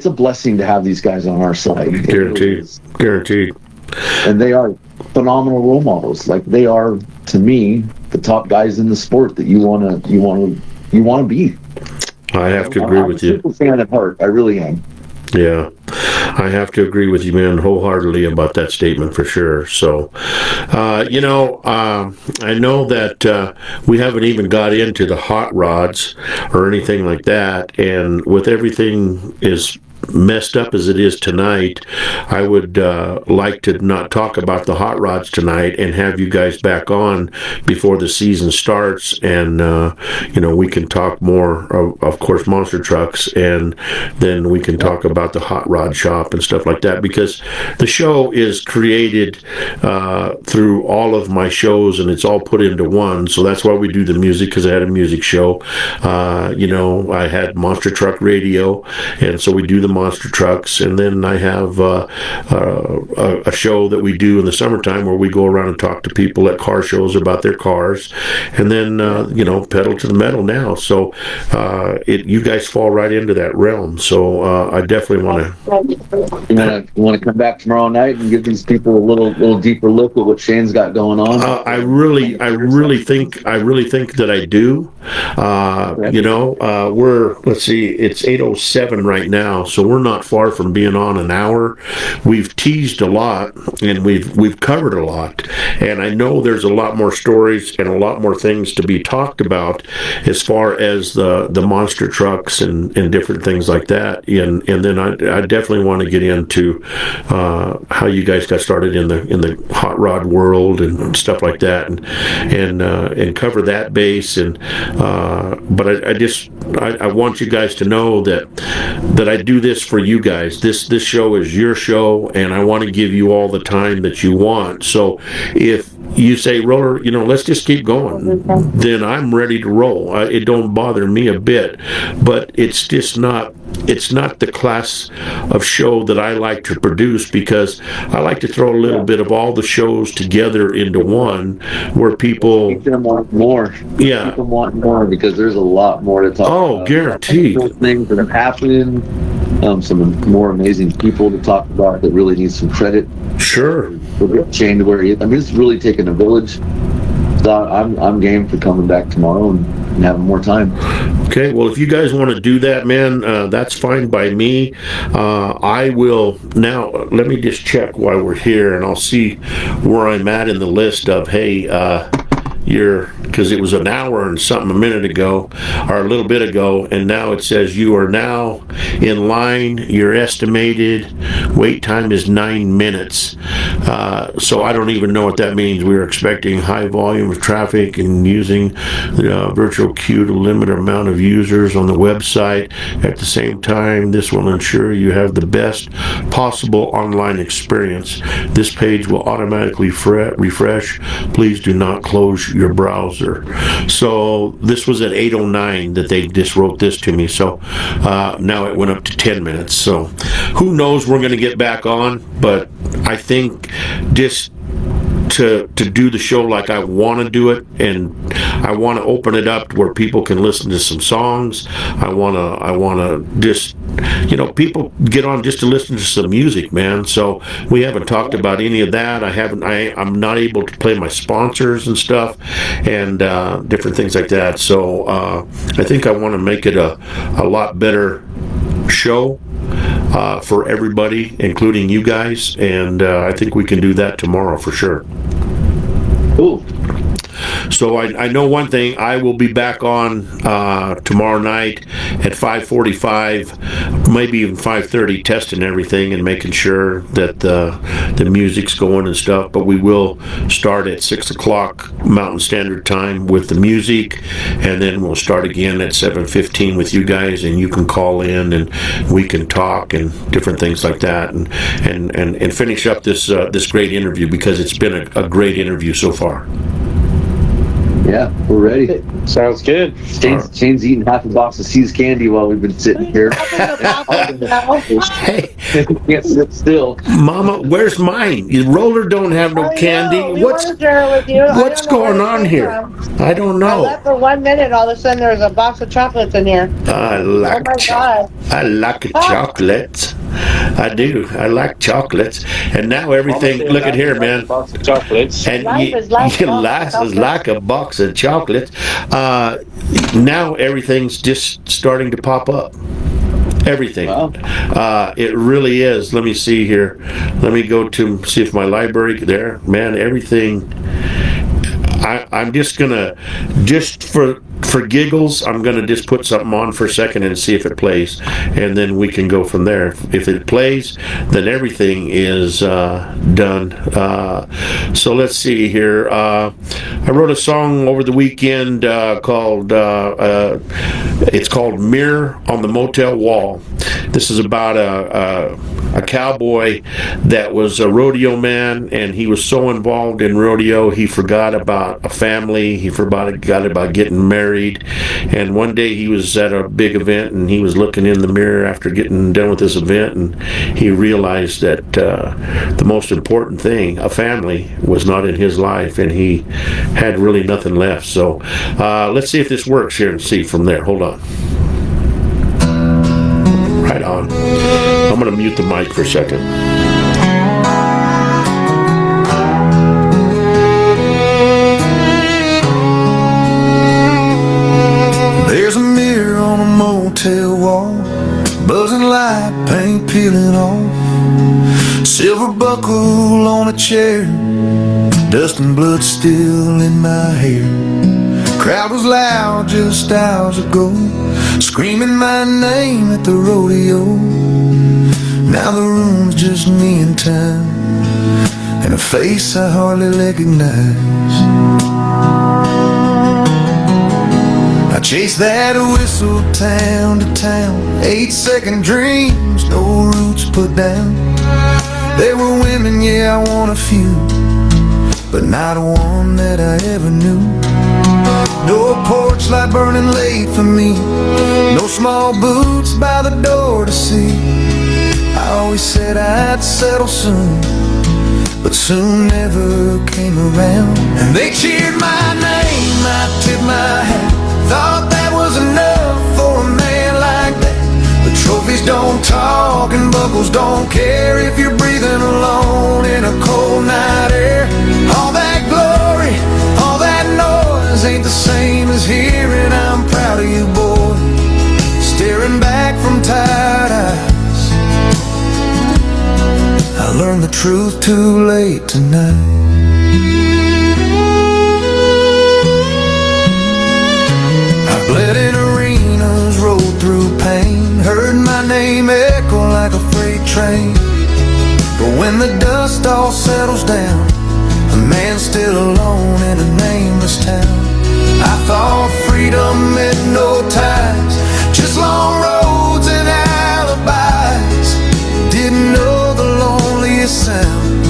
a blessing to have these guys on our side. Guaranteed. And they are phenomenal role models. Like, they are, to me, the top guys in the sport that you want to be. I have to agree with you. I'm a super fan at heart. I really am. Yeah, I have to agree with you, man, wholeheartedly about that statement for sure. So, I know that we haven't even got into the hot rods or anything like that, and with everything as messed up as it is tonight, I would like to not talk about the hot rods tonight and have you guys back on before the season starts, and we can talk more of course, monster trucks, and then we can talk about the hot rod shop and stuff like that, because the show is created through all of my shows, and it's all put into one. So that's why we do the music, because I had a music show. I had Monster Truck Radio, and so we do the monster trucks, and then I have a show that we do in the summertime where we go around and talk to people at car shows about their cars, and then pedal to the metal now. So you guys fall right into that realm. So I definitely want to. You want to come back tomorrow night and give these people a little deeper look at what Shane's got going on? I really think that I do. Let's see, it's 8:07 right now, so we're not far from being on an hour. We've teased a lot, and we've covered a lot, and I know there's a lot more stories and a lot more things to be talked about as far as the monster trucks and different things like that. And then I definitely want to get into how you guys got started in the hot rod world and stuff like that, and cover that base. But I want you guys to know that I do this for you guys. This show is your show, and I want to give you all the time that you want. So if you say, Roller, let's just keep going, then I'm ready to roll. It don't bother me a bit, but it's just not the class of show that I like to produce, because I like to throw a little bit of all the shows together into one, where people want more. Yeah, people want more, because there's a lot more to talk about. Oh, guaranteed. Things that have happened, some more amazing people to talk about that really need some credit. Sure. We'll get Shane to where he is. It's really taking a village. So I'm game for coming back tomorrow and having more time. Okay, well, if you guys want to do that, man, that's fine by me. I will now. Let me just check while we're here, and I'll see where I'm at in the list of, hey, because it was an hour and something a minute ago, or a little bit ago, and now it says you are now in line. Your estimated wait time is 9 minutes. So I don't even know what that means. We were expecting high volume of traffic and using the virtual queue to limit amount of users on the website. At the same time, this will ensure you have the best possible online experience. This page will automatically refresh. Please do not close your browser. So this was at 8:09 that they just wrote this to me. So now it went up to 10 minutes. So who knows, we're going to get back on, but I think just to do the show like I want to do it, and I want to open it up where people can listen to some songs. I want to just, people get on just to listen to some music, man. So we haven't talked about any of that. I'm not able to play my sponsors and stuff, and different things like that. So I think I want to make it a lot better show for everybody, including you guys, and I think we can do that tomorrow for sure. Cool. So I know one thing, I will be back on tomorrow night at 5:45, maybe even 5:30, testing everything and making sure that the music's going and stuff. But we will start at 6 o'clock Mountain Standard Time with the music, and then we'll start again at 7:15 with you guys, and you can call in and we can talk and different things like that, and finish up this great interview, because it's been a great interview so far. Yeah, we're ready. Sounds good. Shane's eating half a box of See's candy while we've been sitting here. Hey, can't sit still. Mama, where's mine? Roller don't have no candy. What's going on here? I don't know. I left for 1 minute. All of a sudden, there was a box of chocolates in here. I like God. I like chocolates. I do. I like chocolates. And now everything. Look at here, man. Box of chocolates. And Life is like a box of chocolates. Now everything's just starting to pop up. Everything. Wow. It really is. Let me see here. Let me go to see if my library there. Man, everything. I'm just gonna, just for giggles, I'm gonna just put something on for a second and see if it plays, and then we can go from there. If it plays, then everything is done. So let's see here. I wrote a song over the weekend called it's called "Mirror on the Motel Wall." This is about a cowboy that was a rodeo man, and he was so involved in rodeo he forgot about a family. He forgot about getting married. And one day he was at a big event, and he was looking in the mirror after getting done with this event, and he realized that the most important thing, a family, was not in his life, and he had really nothing left. So let's see if this works here and see from there. Hold on. Right on. I'm going to mute the mic for a second. There's a mirror on a motel wall, buzzing light, paint peeling off, silver buckle on a chair, dust and blood still in my hair. Crowd was loud just hours ago, screaming my name at the rodeo. Now the room's just me and time, and a face I hardly recognize. I chased that whistle town to town, 8-second dreams, no roots put down. There were women, yeah, I want a few, but not one that I ever knew. No porch light burning late for me, no small boots by the door to see. I always said I'd settle soon, but soon never came around. And they cheered my name, I tipped my hat, thought that was enough for a man like that. The trophies don't talk and buckles don't care if you're breathing alone in a cold night air. All that glory, all that noise ain't the same as hearing I'm proud of you, boy. Staring back from tired eyes, I learned the truth too late tonight. I bled in arenas, rolled through pain, heard my name echo like a freight train. But when the dust all settles down, a man still alone in a nameless town. I thought freedom meant no ties, just long roads and alibis. Didn't know the loneliest sound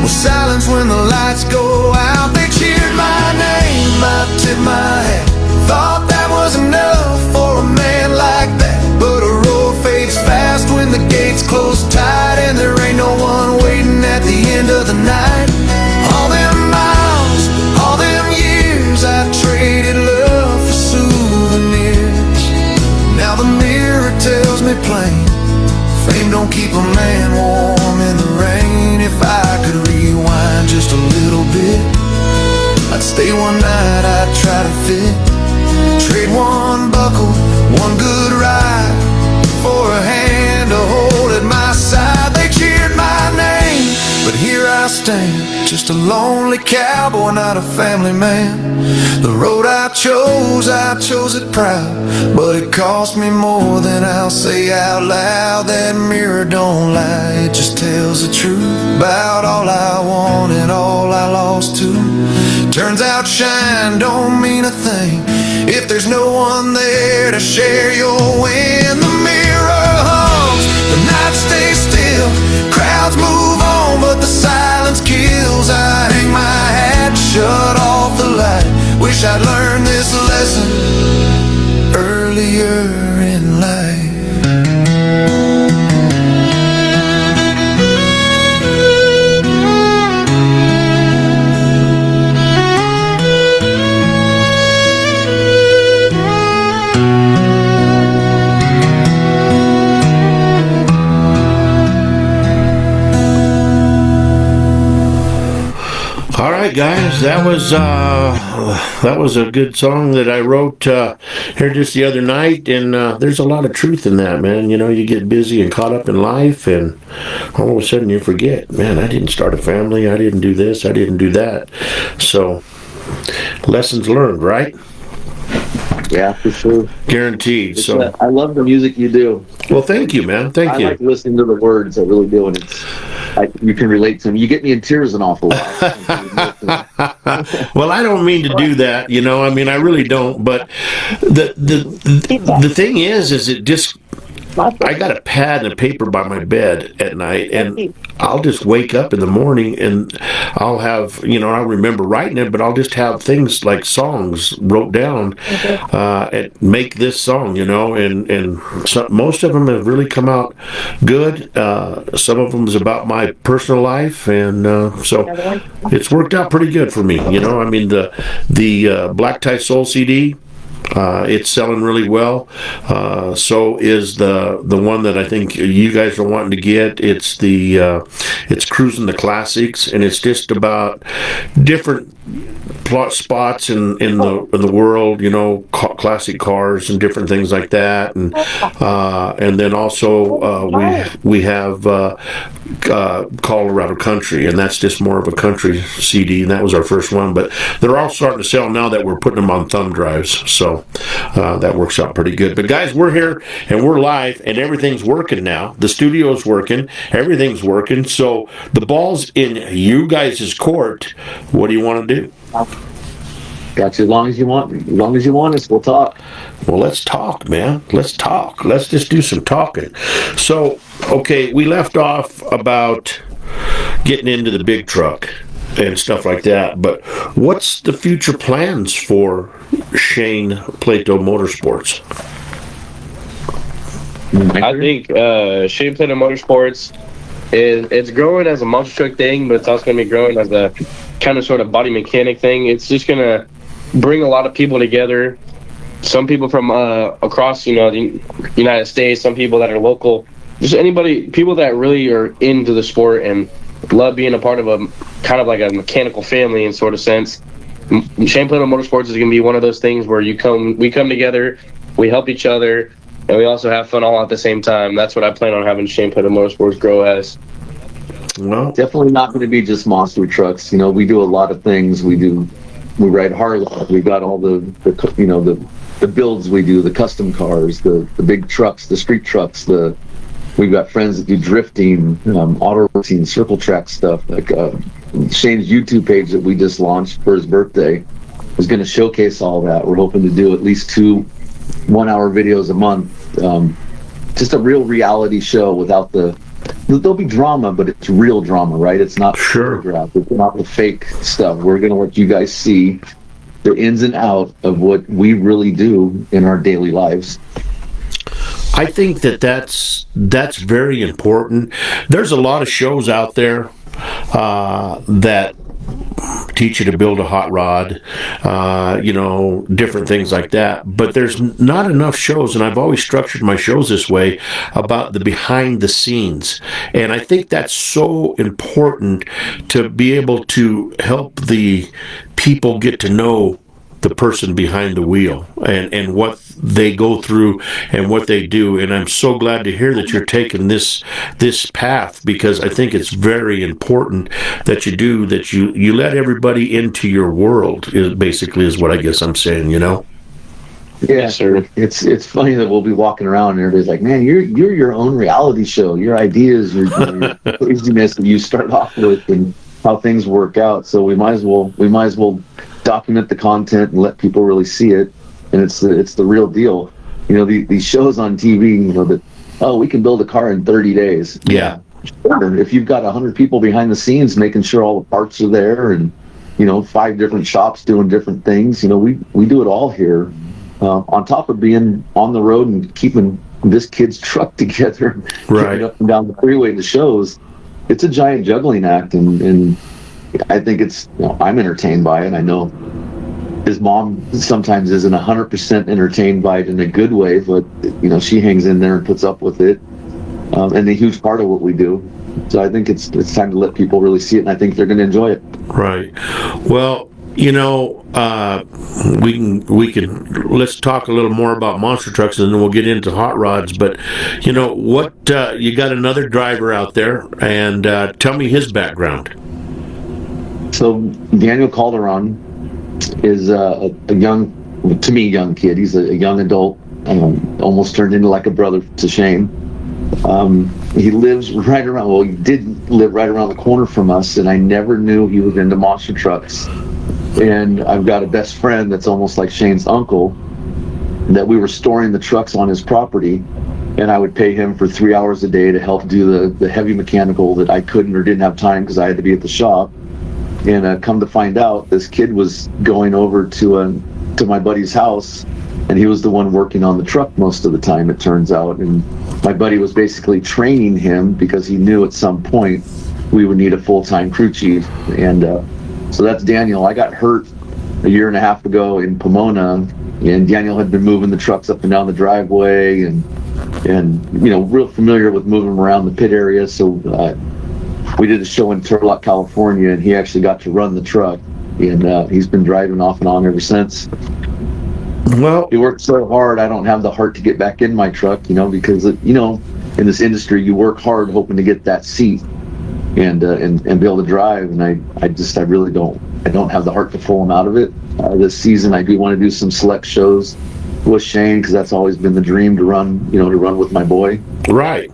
was silence when the lights go out. They cheered my name, I tipped my hat, thought that was enough for a man like that. But a road fades fast when the gates close tight, and there ain't no one waiting at the end of the night. All them miles, all them years, I traded love for souvenirs. Now the mirror tells me plain, fame don't keep a man warm in the rain. If I could rewind just a little bit, I'd stay one night, I'd try to fit. Trade one buckle, one good ride, for a hand to hold at my side. They cheered my name, but here I stand, just a lonely cowboy, not a family man. The road I chose it proud, but it cost me more than I'll say out loud. That mirror don't lie, it just tells the truth about all I want and all I lost too. Turns out shine don't mean a thing if there's no one there to share your win. The mirror hums, the night stays still, crowds move on, but the silence kills. I hang my hat, shut off the light, wish I'd learned this lesson earlier in life. All right, guys, that was a good song that I wrote here just the other night, and there's a lot of truth in that, man. You know, you get busy and caught up in life, and all of a sudden you forget, man, I didn't start a family, I didn't do this, I didn't do that. So lessons learned, right? Yeah, for sure. Guaranteed. So, I love the music you do. well, thank you, man. Thank I you. like listening to the words. I really do, and you can relate to them. You get me in tears an awful lot. Well, I don't mean to do that, you know. I mean, I really don't. But the thing is it just, I got a pad and a paper by my bed at night, and I'll just wake up in the morning and I'll have, you know, I'll remember writing it, but I'll just have things like songs wrote down, and make this song, you know, and so, most of them have really come out good. Some of them is about my personal life, and so it's worked out pretty good for me, you know. I mean, the Black Tie Soul CD, it's selling really well. So is the one that I think you guys are wanting to get. It's it's Cruising the Classics, and it's just about different plot spots in the world, you know, classic cars and different things like that, and then also we have Colorado Country, and that's just more of a country CD, and that was our first one. But they're all starting to sell now that we're putting them on thumb drives, so that works out pretty good. But guys, we're here and we're live, and everything's working now. The studio's working, everything's working. So the ball's in you guys' court. What do you want to do? Got you. As long as you want, as long as you want us, we'll talk. Well, let's talk, man. Let's talk. Let's just do some talking. So, okay, we left off about getting into the big truck and stuff like that, but what's the future plans for Shane Plato Motorsports? I think Shane Plato Motorsports it's growing as a monster truck thing, but it's also going to be growing as a kind of sort of body mechanic thing. It's just going to bring a lot of people together. Some people from across, you know, the United States, some people that are local, just people that really are into the sport and love being a part of a kind of like a mechanical family in sort of sense. Shane Plato Motorsports is going to be one of those things where we come together, we help each other, and we also have fun all at the same time. That's what I plan on having Shane Plato Motorsports grow as. Well, definitely not going to be just monster trucks. You know, we do a lot of things. We ride Harley. We got all the builds we do, the custom cars, the big trucks, the street trucks. We've got friends that do drifting, auto racing, circle track stuff. Like Shane's YouTube page that we just launched for his birthday is going to showcase all that. We're hoping to do at least 2 1-hour videos a month. Just a real reality show without there'll be drama, but it's real drama, right? It's not photographed. It's not the fake stuff. We're going to let you guys see the ins and out of what we really do in our daily lives. I think that's very important. There's a lot of shows out there that teach you to build a hot rod, different things like that. But there's not enough shows, and I've always structured my shows this way, about the behind the scenes. And I think that's so important to be able to help the people get to know the person behind the wheel and what they go through and what they do. And I'm so glad to hear that you're taking this path, because I think it's very important that you let everybody into your world, is what I guess I'm saying, you know? Yeah, sir. It's funny that we'll be walking around and everybody's like, man, you're your own reality show. Your ideas, your craziness that you start off with and how things work out. So we might as well document the content and let people really see it, and it's the real deal. You know, these shows on TV, you know, that we can build a car in 30 days. Yeah. Sure. If you've got 100 people behind the scenes making sure all the parts are there, and 5 different shops doing different things, we do it all here. On top of being on the road and keeping this kid's truck together, right, up and down the freeway to shows, it's a giant juggling act, and I think it's, I'm entertained by it. I know his mom sometimes isn't 100% entertained by it in a good way, but she hangs in there and puts up with it, and a huge part of what we do. So I think it's time to let people really see it, and I think they're going to enjoy it. Right. Well, we can let's talk a little more about monster trucks, and then we'll get into hot rods. But you got another driver out there, and tell me his background. So Daniel Calderon is a young, to me, young kid. He's a young adult, almost turned into like a brother to Shane. He lives right around, well, he did live right around the corner from us, and I never knew he was into monster trucks. And I've got a best friend that's almost like Shane's uncle, that we were storing the trucks on his property, and I would pay him for 3 hours a day to help do the heavy mechanical that I couldn't or didn't have time because I had to be at the shop. And come to find out, this kid was going over to my buddy's house, and he was the one working on the truck most of the time, it turns out. And my buddy was basically training him because he knew at some point we would need a full-time crew chief. And so that's Daniel. I got hurt a year and a half ago in Pomona, and Daniel had been moving the trucks up and down the driveway, and real familiar with moving them around the pit area. So we did a show in Turlock, California, and he actually got to run the truck, and he's been driving off and on ever since. Well, He worked so hard, I don't have the heart to get back in my truck, because in this industry, you work hard hoping to get that seat and be able to drive, and I really don't have the heart to pull him out of it. This season, I do want to do some select shows with Shane, because that's always been the dream, to run with my boy. right.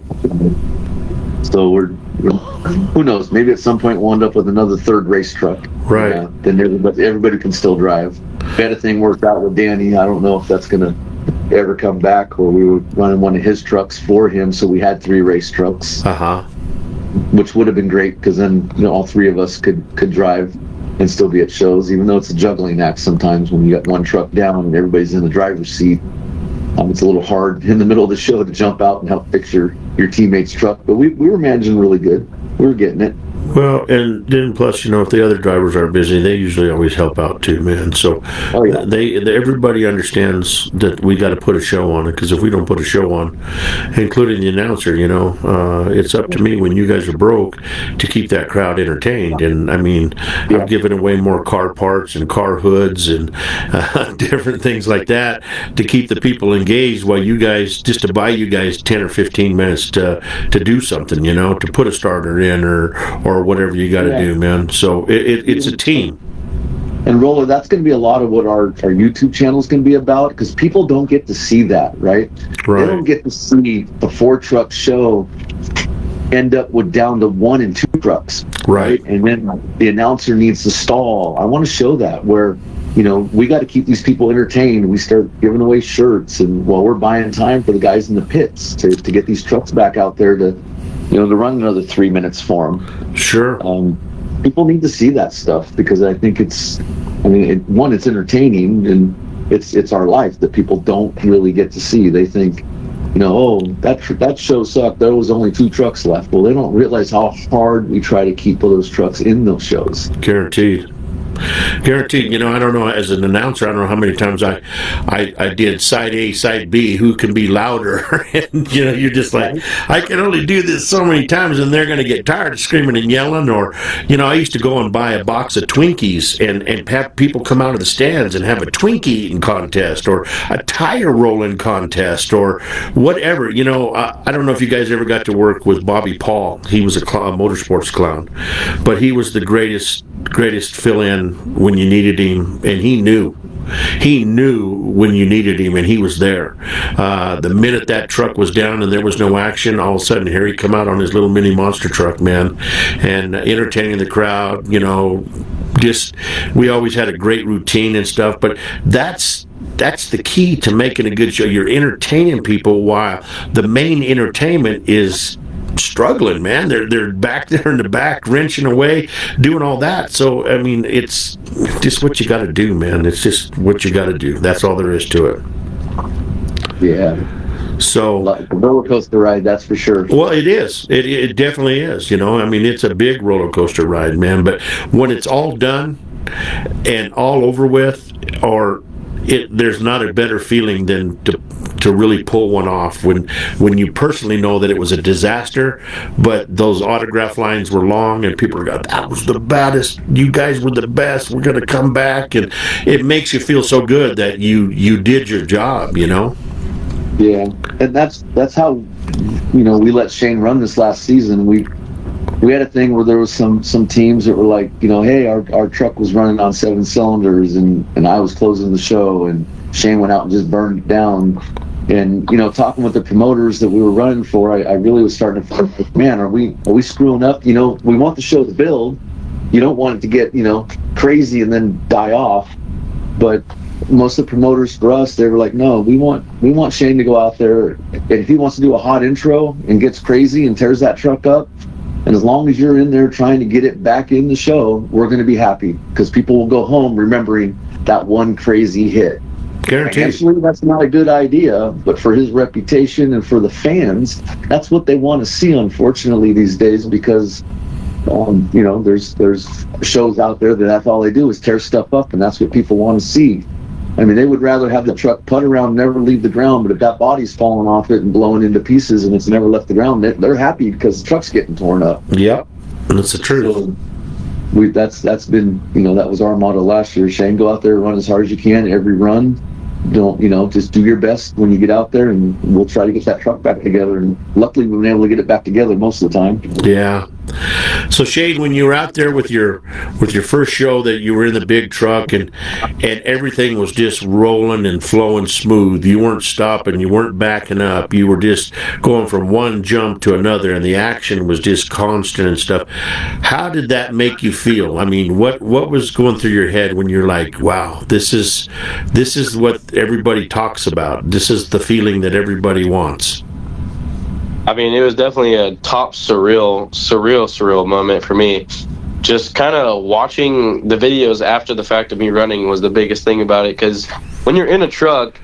So who knows? Maybe at some point we'll end up with another third race truck. Right. Then everybody can still drive. We had a thing worked out with Danny. I don't know if that's gonna ever come back, or we were running one of his trucks for him, so we had 3 race trucks, which would have been great, because then all 3 of us could drive and still be at shows, even though it's a juggling act sometimes when you got one truck down and everybody's in the driver's seat. It's a little hard in the middle of the show to jump out and help fix your teammate's truck, but we were managing really good. We were getting it. Well, and then plus, if the other drivers are busy, they usually always help out too, man. So everybody understands that we got to put a show on it, because if we don't put a show on, including the announcer, it's up to me when you guys are broke to keep that crowd entertained. And I mean, I've given away more car parts and car hoods and different things like that to keep the people engaged, while you guys, just to buy you guys 10 or 15 minutes to do something, to put a starter in or whatever you got to do, man. So it's a team. And Roller, that's going to be a lot of what our YouTube channel is going to be about, because people don't get to see that, right? They don't get to see the 4-truck show end up with down to 1 and 2 trucks, right? And then the announcer needs to stall. I want to show that, where we got to keep these people entertained. We start giving away shirts, and while we're buying time for the guys in the pits to get these trucks back out there to run another 3 minutes for them. Sure. People need to see that stuff, because I think it's entertaining, and it's our life that people don't really get to see. They think, that show sucked. There was only 2 trucks left. Well, they don't realize how hard we try to keep those trucks in those shows. Guaranteed. I don't know, as an announcer, I don't know how many times I did side A, side B, who can be louder, and you're just like, I can only do this so many times, and they're going to get tired of screaming and yelling. Or I used to go and buy a box of Twinkies and have people come out of the stands and have a Twinkie eating contest, or a tire rolling contest, or whatever. I don't know if you guys ever got to work with Bobby Paul. He was a motorsports clown, but he was the greatest fill-in when you needed him, and he knew when you needed him, and he was there. The minute that truck was down and there was no action, all of a sudden here he come out on his little mini monster truck, man, and entertaining the crowd. We always had a great routine and stuff, but that's the key to making a good show. You're entertaining people while the main entertainment is struggling, man. They're back there in the back, wrenching away, doing all that. So I mean, it's just what you got to do, man. It's just what you got to do. That's all there is to it. Yeah. So like a roller coaster ride, that's for sure. Well, it is. It definitely is. I mean, it's a big roller coaster ride, man. But when it's all done and all over with, there's not a better feeling than to really pull one off when you personally know that it was a disaster, but those autograph lines were long and people are going, that was the baddest, you guys were the best, we're going to come back, and it makes you feel so good that you did your job. Yeah, and that's how we let Shane run this last season. we had a thing where there was some teams that were like, hey, our truck was running on 7 cylinders, and I was closing the show, and Shane went out and just burned it down. And talking with the promoters that we were running for, I really was starting to think, man, are we screwing up? We want the show to build. You don't want it to get crazy and then die off. But most of the promoters for us, they were like, no, we want Shane to go out there, and if he wants to do a hot intro and gets crazy and tears that truck up, and as long as you're in there trying to get it back in the show, we're going to be happy, because people will go home remembering that one crazy hit. Guaranteed. Actually, that's not a good idea, but for his reputation and for the fans, that's what they want to see, unfortunately, these days, because there's shows out there that's all they do is tear stuff up, and that's what people want to see. I mean, they would rather have the truck putt around and never leave the ground, but if that body's falling off it and blowing into pieces and it's never left the ground, they're happy because the truck's getting torn up. Yep, that's the truth. So that's been, that was our motto last year. Shane, go out there, run as hard as you can every run. Don't, just do your best when you get out there, and we'll try to get that truck back together. And luckily, we've been able to get it back together most of the time. Yeah. So Shane, when you were out there with your first show, that you were in the big truck and everything was just rolling and flowing smooth, you weren't stopping, you weren't backing up, you were just going from one jump to another, and the action was just constant and stuff. How did that make you feel? I mean, what was going through your head when you're like, wow, this is what everybody talks about, this is the feeling that everybody wants? I mean, it was definitely a top surreal moment for me. Just kind of watching the videos after the fact of me running was the biggest thing about it, because when you're in a truck,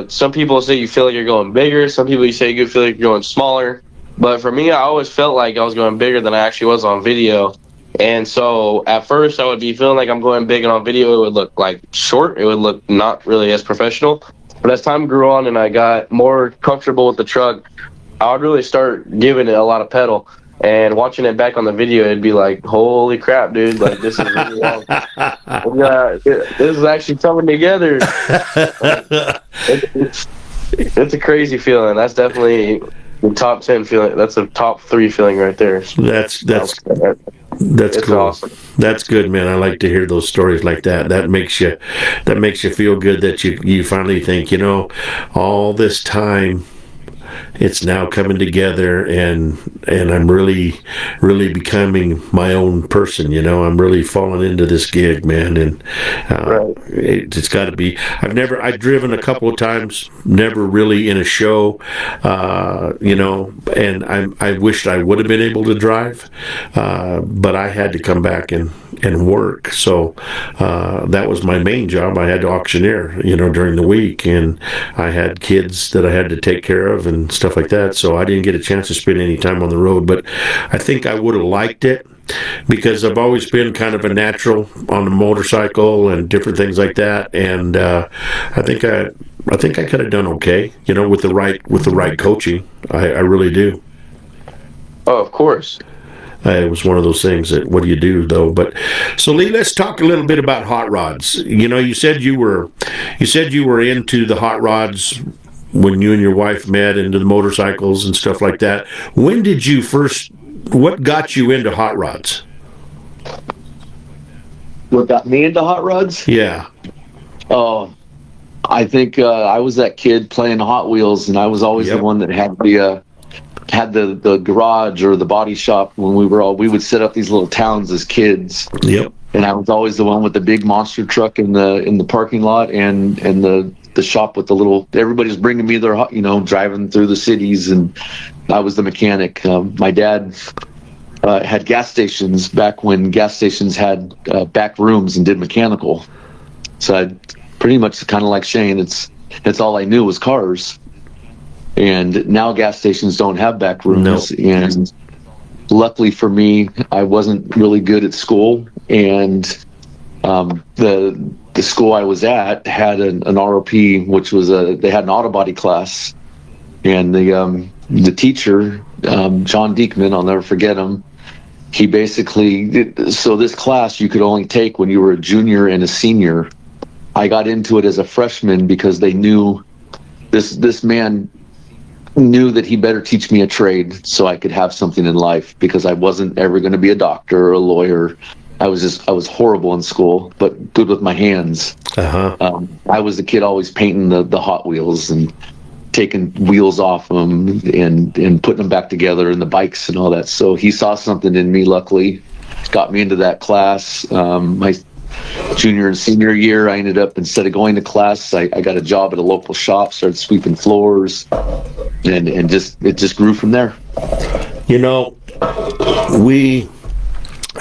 some people say you feel like you're going bigger, some people say you feel like you're going smaller, but for me, I always felt like I was going bigger than I actually was on video. And so at first I would be feeling like I'm going big, and on video it would look like short, it would look not really as professional. But as time grew on and I got more comfortable with the truck, I would really start giving it a lot of pedal, and watching it back on the video, it'd be like, holy crap, dude, like, this is really long. This is actually coming together. It's a crazy feeling. That's definitely the top 10 feeling. That's a top 3 feeling right there. That's it's cool. Awesome. That's good, man. I like to hear those stories like that. That makes you feel good that you finally think, all this time, it's now coming together, and I'm really becoming my own person. I'm really falling into this gig, man, and Right. it's got to be. I've driven a couple of times, never really in a show, and I wished I would have been able to drive, but I had to come back and work. So that was my main job. I had to auctioneer, during the week, and I had kids that I had to take care of and stuff like that. So I didn't get a chance to spend any time on the road, but I think I would have liked it, because I've always been kind of a natural on the motorcycle and different things like that. And I think I could have done okay, with the right coaching. I really do. Oh, of course. It was one of those things that, what do you do though? But so Lee, let's talk a little bit about hot rods. You said you were into the hot rods when you and your wife met, into the motorcycles and stuff like that. When did you what got you into hot rods? What got me into hot rods? Yeah. Oh, I think I was that kid playing Hot Wheels, and I was always Yep. the one that had the garage or the body shop when we would set up these little towns as kids. Yep. And I was always the one with the big monster truck in the parking lot, and the shop with the little. Everybody's bringing me their, driving through the cities, and I was the mechanic. My dad had gas stations back when gas stations had back rooms and did mechanical. So I pretty much kind of like Shane. It's all I knew was cars. And now gas stations don't have back rooms. No. And luckily for me, I wasn't really good at school, and the school I was at had an ROP, which was they had an auto body class, and the teacher, John Diekman, I'll never forget him. He basically, so this class you could only take when you were a junior and a senior. I got into it as a freshman because they knew this man knew that he better teach me a trade so I could have something in life, because I wasn't ever going to be a doctor or a lawyer. I was horrible in school, but good with my hands. I was the kid always painting the Hot Wheels and taking wheels off them and putting them back together, and the bikes and all that. So he saw something in me, luckily, got me into that class. My junior and senior year, I ended up, instead of going to class, I got a job at a local shop, started sweeping floors, and it just grew from there. You know, we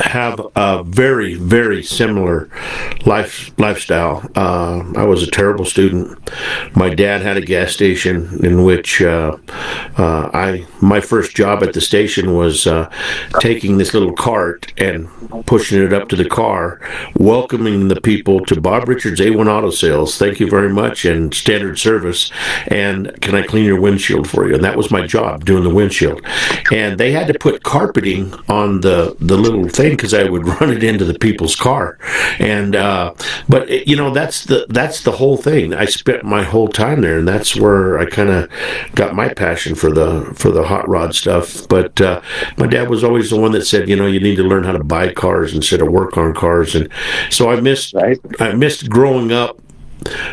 have a very, very similar lifestyle. I was a terrible student. My dad had a gas station in which my first job at the station was taking this little cart and pushing it up to the car, welcoming the people to Bob Richards A1 Auto Sales. Thank you very much, and standard service. And can I clean your windshield for you? And that was my job, doing the windshield. And they had to put carpeting on the little thing because I would run it into the people's car. And but you know, that's the whole thing. I spent my whole time there, and that's where I kind of got my passion for the hot rod stuff. But my dad was always the one that said, you know, you need to learn how to buy cars instead of work on cars. And so I missed growing up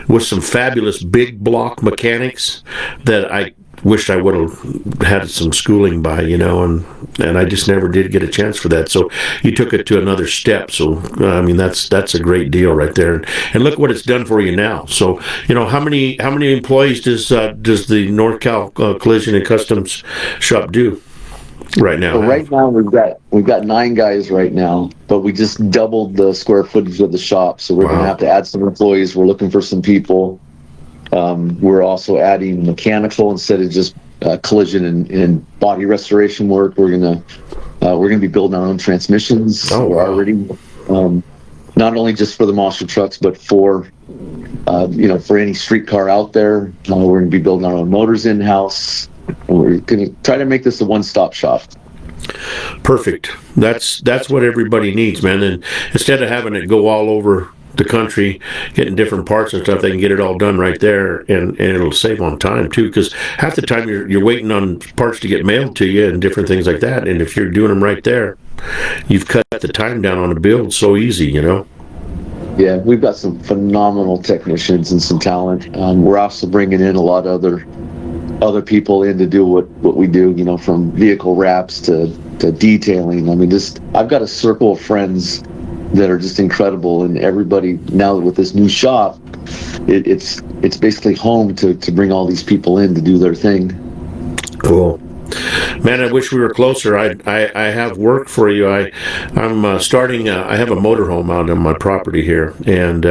with some fabulous big block mechanics that I wished I would have had some schooling by, you know, and I just never did get a chance for that. So you took it to another step. So I mean, that's a great deal right there. And look what it's done for you now. So, you know, how many employees does the North Cal Collision and Customs shop do right now? So right now we've got 9 guys right now, but we just doubled the square footage of the shop. So we're going to have to add some employees. We're looking for some people. We're also adding mechanical instead of just collision and body restoration work. We're gonna be building our own transmissions. We're already not only just for the monster trucks, but for for any street car out there. We're gonna be building our own motors in house. We're gonna try to make this a one-stop shop. Perfect. That's what everybody needs, man. And instead of having it go all over the country, getting different parts and stuff, they can get it all done right there, and it'll save on time too, because half the time you're waiting on parts to get mailed to you and different things like that. And if you're doing them right there, you've cut the time down on a build so easy, you know. Yeah, we've got some phenomenal technicians and some talent. We're also bringing in a lot of other people in to do what we do, you know, from vehicle wraps to detailing. I mean, I've got a circle of friends that are just incredible, and everybody now with this new shop, it's basically home to bring all these people in to do their thing. Cool. Man, I wish we were closer. I have work for you. I'm starting. I have a motorhome out on my property here, and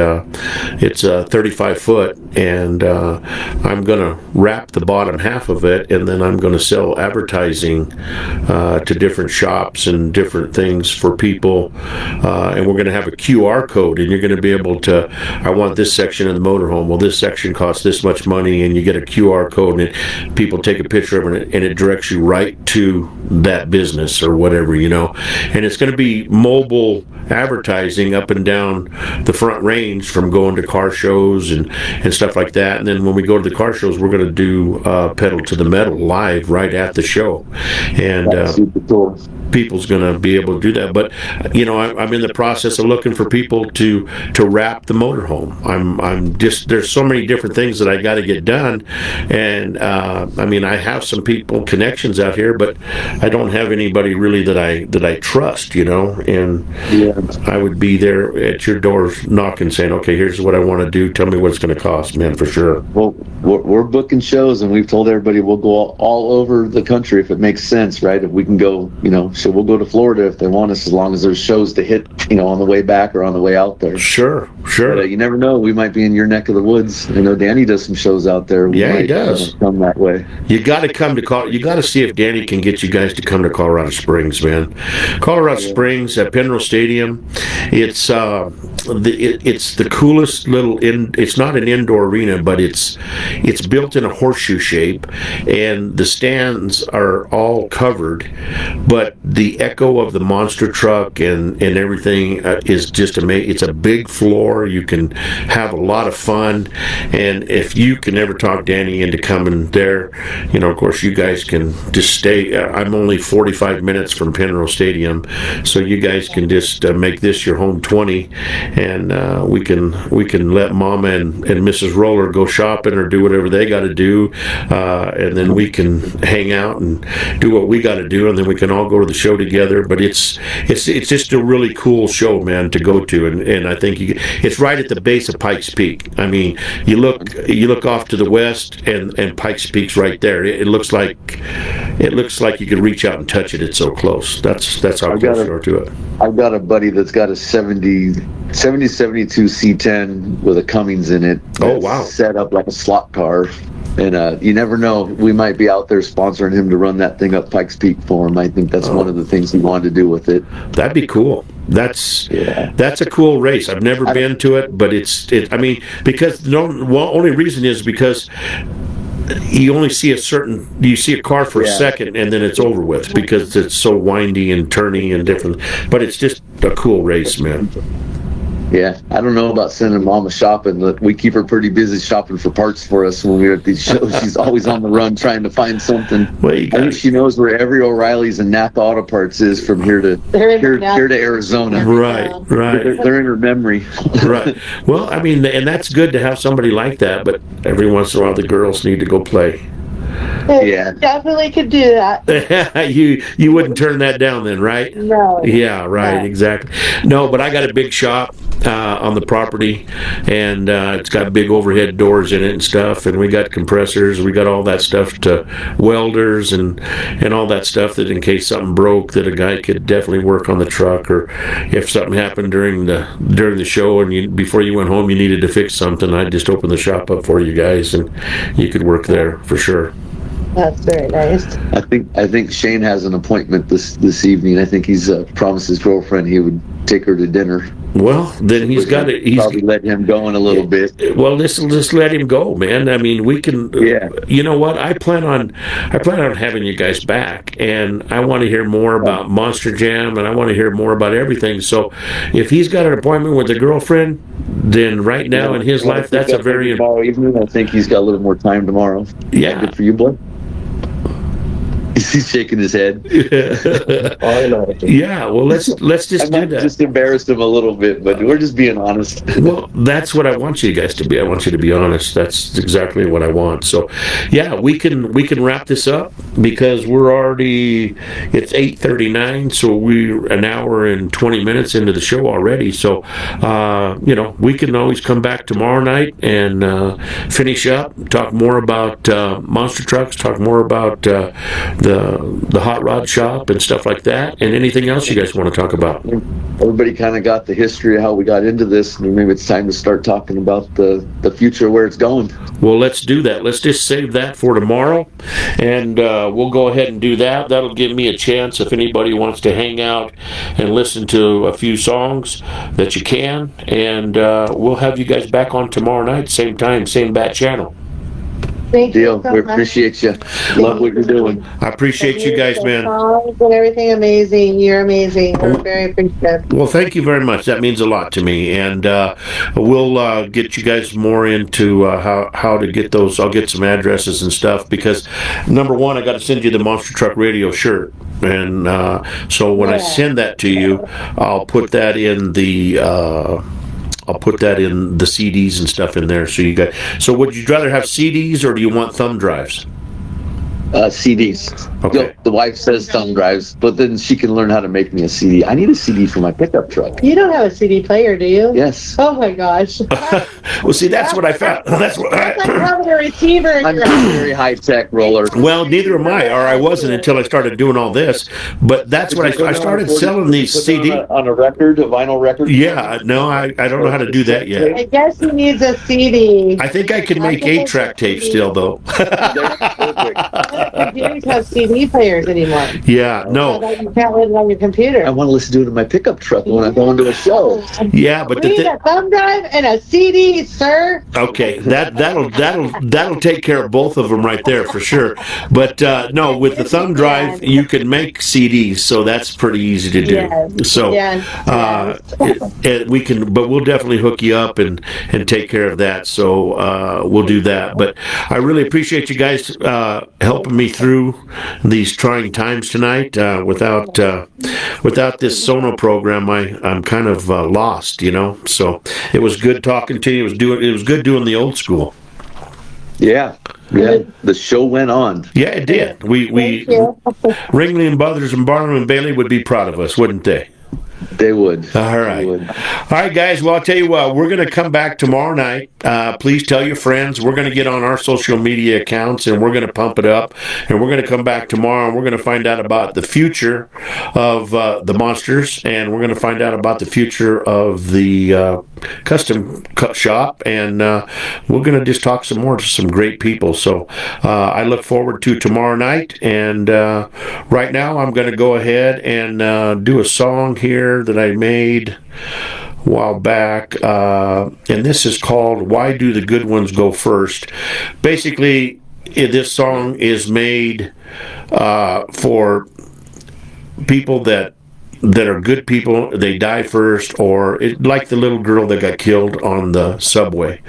it's 35 foot, and I'm gonna wrap the bottom half of it, and then I'm gonna sell advertising to different shops and different things for people, and we're gonna have a QR code, and you're gonna be able to. I want this section of the motorhome. Well, this section costs this much money, and you get a QR code, and people take a picture of it, and it directs you right to that business or whatever, you know. And it's going to be mobile advertising up and down the Front Range, from going to car shows and stuff like that. And then when we go to the car shows, we're going to do Pedal to the Metal live right at the show, and super cool. People's going to be able to do that. But you know, I'm in the process of looking for people to wrap the motorhome. I'm just, there's so many different things that I got to get done, and I mean, I have some people connections out here, but I don't have anybody really that I trust, you know. And I would be there at your door knocking, saying, okay, here's what I want to do, tell me what it's going to cost, man, for sure. Well, we're booking shows, and we've told everybody we'll go all over the country if it makes sense, right? If we can go, you know, so we'll go to Florida if they want us, as long as there's shows to hit, you know, on the way back or on the way out there. Sure. But, you never know, we might be in your neck of the woods. I know Danny does some shows out there. He does. Come that way. You got to come to you got to see if Danny can get you guys to come to Colorado Springs, man. Colorado Springs at Penrose Stadium. It's it's the coolest little it's not an indoor arena, but it's built in a horseshoe shape, and the stands are all covered, but the echo of the monster truck and everything is just amazing. It's a big floor. hour. You can have a lot of fun. And if you can ever talk Danny into coming there, of course, you guys can just stay. I'm only 45 minutes from Penrose Stadium, so you guys can just make this your home 20, and we can let Mama and Mrs. Roller go shopping or do whatever they got to do, and then we can hang out and do what we got to do, and then we can all go to the show together. But it's just a really cool show, man, to go to, and I think it's right at the base of Pikes Peak. I mean, you look off to the west, and Pikes Peak's right there. It looks like you could reach out and touch it. It's so close. That's how close you are to it. I've got a buddy that's got a 72 C10 with a Cummins in it. Oh, wow. Set up like a slot car. And you never know, we might be out there sponsoring him to run that thing up Pikes Peak for him. I think that's one of the things he wanted to do with it. That'd be cool. That's a cool race. I've never been to it, but because only reason is because you only see you see a car for a second and then it's over with because it's so windy and turny and different, but it's just a cool race, man. Yeah, I don't know about sending Mama shopping. Look, we keep her pretty busy shopping for parts for us when we're at these shows. She's always on the run trying to find something. Well, I think she knows where every O'Reilly's and Napa Auto Parts is from here to Arizona. Right. They're in her memory. Right. Well, and that's good to have somebody like that, but every once in a while the girls need to go play. Yeah, definitely could do that. You wouldn't turn that down then, right? No. Yeah, right, exactly. No, but I got a big shop on the property, and it's got big overhead doors in it and stuff, and we got compressors, we got all that stuff to welders and all that stuff that in case something broke that a guy could definitely work on the truck, or if something happened during the show and before you went home you needed to fix something, I'd just open the shop up for you guys and you could work there for sure. That's very nice. I think Shane has an appointment this evening. I think he's promised his girlfriend he would take her to dinner. Well, then he's got it. He's probably let him go in a little bit. Well, just let him go, man. We can. Yeah. You know what? I plan on having you guys back, and I want to hear more about Monster Jam, and I want to hear more about everything. So, if he's got an appointment with a girlfriend, then right now in his life, that's a very tomorrow evening. I think he's got a little more time tomorrow. Yeah. Good for you, boy. He's shaking his head. I know. Yeah, well, let's just do that. Just embarrassed him a little bit, but we're just being honest. Well, that's what I want you guys to be. I want you to be honest. That's exactly what I want. So, yeah, we can wrap this up because it's 8:39, so we're an hour and 20 minutes into the show already. So, we can always come back tomorrow night and finish up, talk more about monster trucks, talk more about the hot rod shop and stuff like that, and anything else you guys want to talk about. Everybody kind of got the history of how we got into this, and maybe it's time to start talking about the future, where it's going. Well, let's do that. Let's just save that for tomorrow, and we'll go ahead and do that. That'll give me a chance if anybody wants to hang out and listen to a few songs that you can, and we'll have you guys back on tomorrow night, same time, same bat channel. Thank Deal. you so We much. appreciate you. Love what you're doing. I appreciate you guys, man. And everything amazing. You're amazing. We're very appreciative. Well, thank you very much. That means a lot to me, and we'll get you guys more into how to get those. I'll get some addresses and stuff because, number one, I got to send you the Monster Truck Radio shirt, and so when I send that to you, I'll put that in the. I'll put that in the CDs and stuff in there. So would you rather have CDs or do you want thumb drives? CDs. Okay. The wife says thumb drives, but then she can learn how to make me a CD. I need a CD for my pickup truck. You don't have a CD player, do you? Yes. Oh my gosh. Well, see, that's what I found. That's like having a receiver in I'm your not house. very high tech roller. Well, neither am I, or I wasn't until I started doing all this. But that's what I started selling these CDs. On a vinyl record? Yeah, no, I don't know how to do that yet. I guess he needs a CD. I think I can make 8-track tapes still, though. Perfect. The dudes have CD CD players anymore. Yeah, no. So you can't read it on your computer. I want to listen to it in my pickup truck when I'm going to a show. Yeah, but We need a thumb drive and a CD, sir. okay, that'll take care of both of them right there for sure. But no, with the thumb drive, you can make CDs, so that's pretty easy to do. Yes, So yes, we can, but we'll definitely hook you up and take care of that. So we'll do that. But I really appreciate you guys helping me through these trying times tonight. Without this Sono program, I'm kind of lost, you know. So it was good talking to you. It was good doing the old school. Yeah. The show went on. Yeah, it did. We Thank you. Ringley and Buthers and Barnum and Bailey would be proud of us, wouldn't they? They would. All right. They would. All right, guys. Well, I'll tell you what, we're going to come back tomorrow night. Please tell your friends. We're going to get on our social media accounts and we're going to pump it up. And we're going to come back tomorrow and we're going to find out about the future of the Monsters. And we're going to find out about the future of the custom cut shop. And we're going to just talk some more to some great people. So I look forward to tomorrow night. And right now, I'm going to go ahead and do a song here that I made a while back, and this is called "Why Do the Good Ones Go First?" Basically, this song is made for people that are good people. They die first, or like the little girl that got killed on the subway,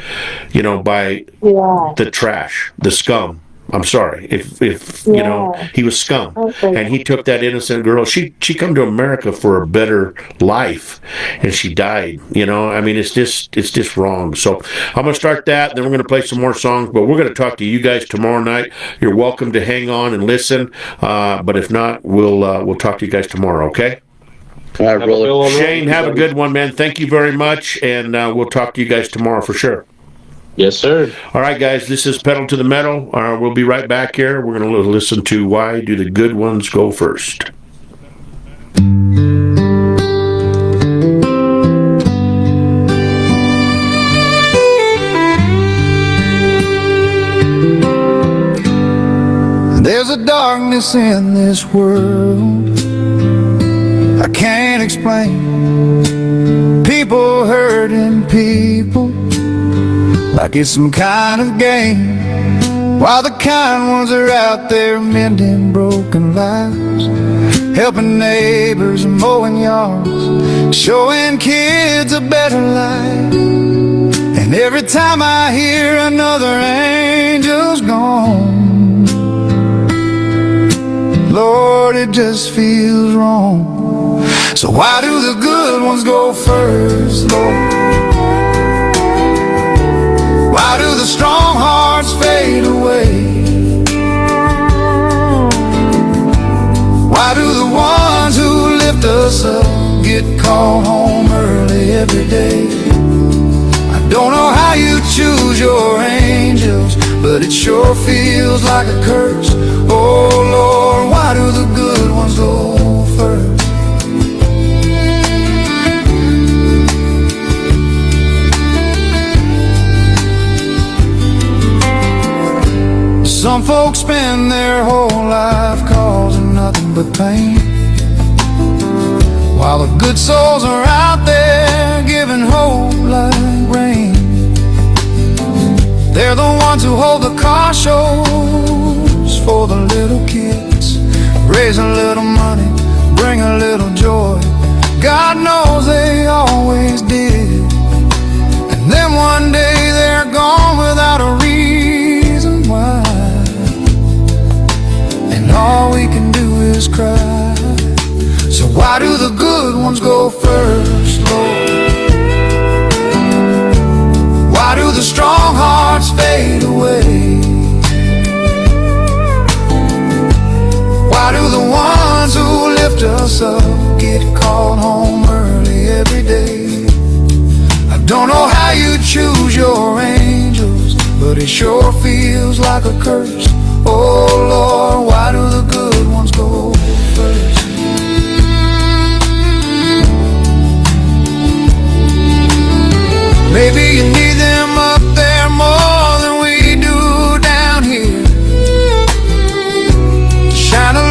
you know, by the trash, the scum. I'm sorry if you know, he was scum, and he took that innocent girl. She come to America for a better life, and she died. You know, I mean, it's just wrong. So I'm gonna start that, and then we're gonna play some more songs. But we're gonna talk to you guys tomorrow night. You're welcome to hang on and listen. But if not, we'll talk to you guys tomorrow. Okay. All right, Roller. Shane, have a good one, man. Thank you very much, and we'll talk to you guys tomorrow for sure. Yes, sir. All right, guys, this is Pedal to the Metal. We'll be right back here. We're going to listen to Why Do the Good Ones Go First? There's a darkness in this world I can't explain. People hurting people like it's some kind of game, while the kind ones are out there mending broken lives, helping neighbors, mowing yards, showing kids a better life. And every time I hear another angel's gone, Lord, it just feels wrong. So why do the good ones go first, Lord? Why do the strong hearts fade away? Why do the ones who lift us up get called home early every day? I don't know how you choose your angels, but it sure feels like a curse. Oh Lord, why do the good ones go first? Some folks spend their whole life causing nothing but pain, while the good souls are out there giving hope like rain. They're the ones who hold the car shows for the little kids, raise a little money, bring a little joy. God knows they always did. And then one day they're gone without a reason why, and all we can do is cry. So why do the good ones go first, Lord? Why do the strong hearts fade away? Why do the ones who lift us up get called home early every day? I don't know how you choose your angels, but it sure feels like a curse. Oh Lord, why do the good ones go first? Maybe you need them up there more than we do down here, to shine a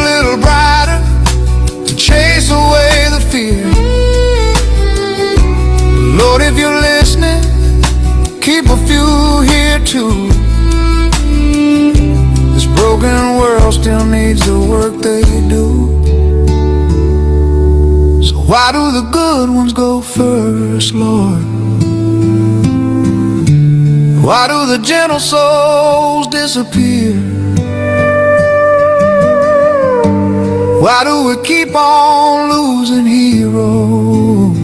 a few here too. This broken world still needs the work they do. So why do the good ones go first, Lord? Why do the gentle souls disappear? Why do we keep on losing heroes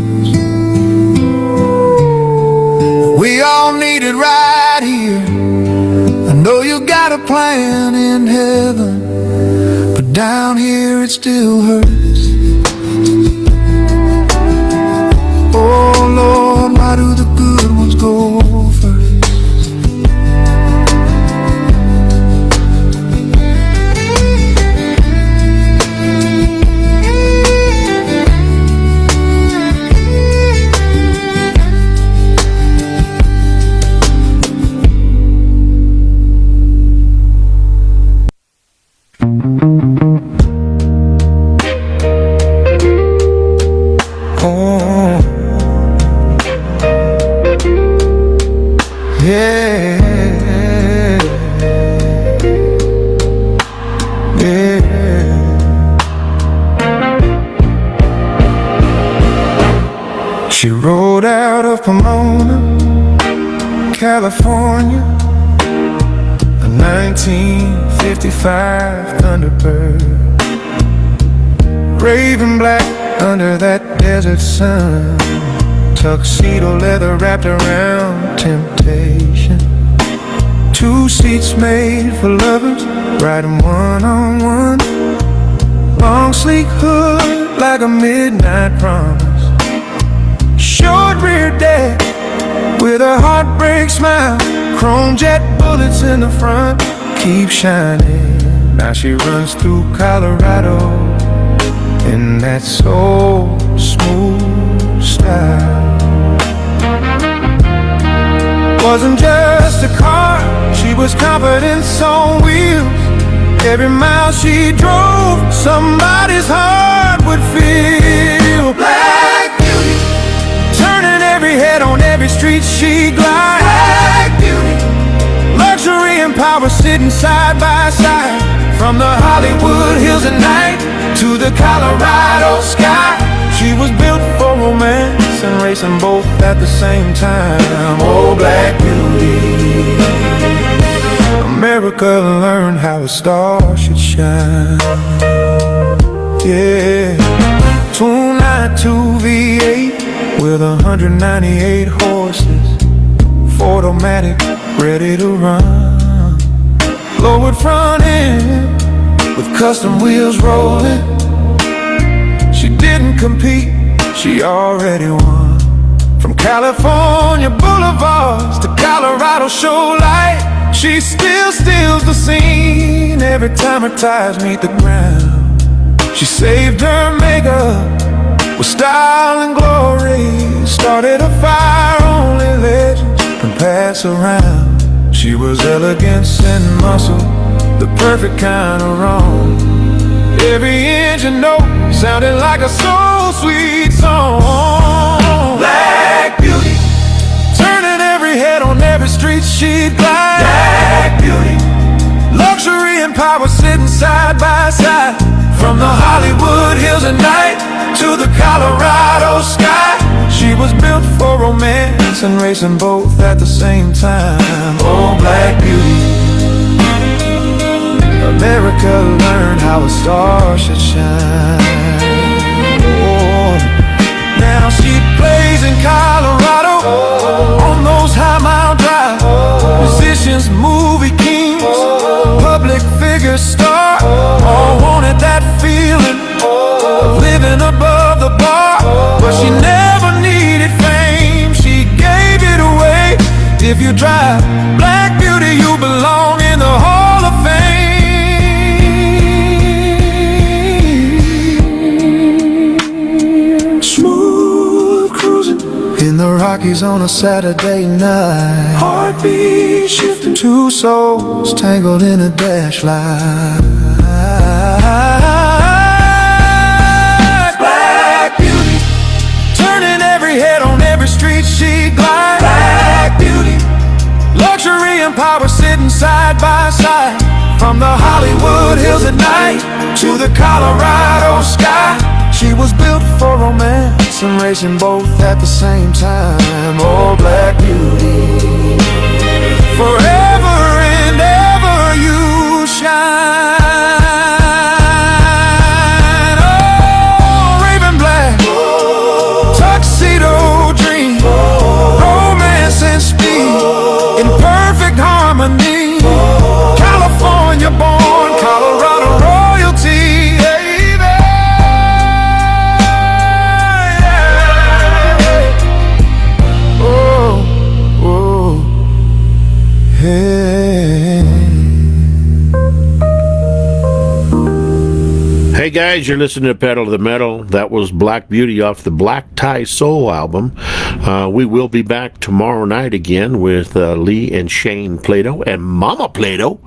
we all needed right here? I know you got a plan in heaven, but down here it still hurts. Oh Lord, why do the good ones go first? She rode out of Pomona, California, a 1955 Thunderbird, raven black under that desert sun, tuxedo leather wrapped around temptation, 2 seats made for lovers, riding one-on-one, long sleek hood like a midnight promise, short rear deck with a heartbreak smile, chrome jet bullets in the front keep shining. Now she runs through Colorado in that soul smooth style. Wasn't just a car, she was confidence on wheels. Every mile she drove, somebody's heart would feel. Black beauty, turning every head on every street she glides. Black beauty, luxury and power sitting side by side. From the Hollywood hills at night to the Colorado sky, she was built for romance and racing both at the same time. Oh, black beauty, America learned how a star should shine. Yeah, 292 V8 with 198 horses, Ford-O-Matic ready to run, lowered front end with custom wheels rolling. She didn't compete, she already won. From California boulevards to Colorado show-light, she still steals the scene every time her tires meet the ground. She saved her makeup with style and glory, started a fire only legends can pass around. She was elegance and muscle, the perfect kind of wrong. Every engine note sounded like a soul-sweet song. Black beauty, turning every head on every street she'd glide. Black beauty, luxury and power sitting side by side. From the Hollywood hills at night to the Colorado sky, she was built for romance and racing both at the same time. Oh, black beauty, America learned how a star should shine. Oh, now she plays in Colorado on those high-mile drives. Musicians, movie kings, public figure stars, all wanted that feeling of living above the bar. But she never needed fame, she gave it away. If you drive black beauty, you belong in the Hall of Fame. Smooth cruising in the Rockies on a Saturday night, heartbeat shifting, 2 souls tangled in a dash line. Black beauty, turning every head on every street she glides. Black beauty, and Pa were sitting side by side. From the Hollywood hills at night to the Colorado sky, she was built for romance and racing both at the same time. Oh, Black Beauty, forever and ever you shine. Oh, Raven Black, tuxedo dream, romance and speed in perfect harmony. California born, Colorado royalty. Hey there. Oh, oh, hey. Hey guys, you're listening to Pedal to the Metal. That was Black Beauty off the Black Tie Soul album. We will be back tomorrow night again with Lee and Shane Plato and Mama Plato.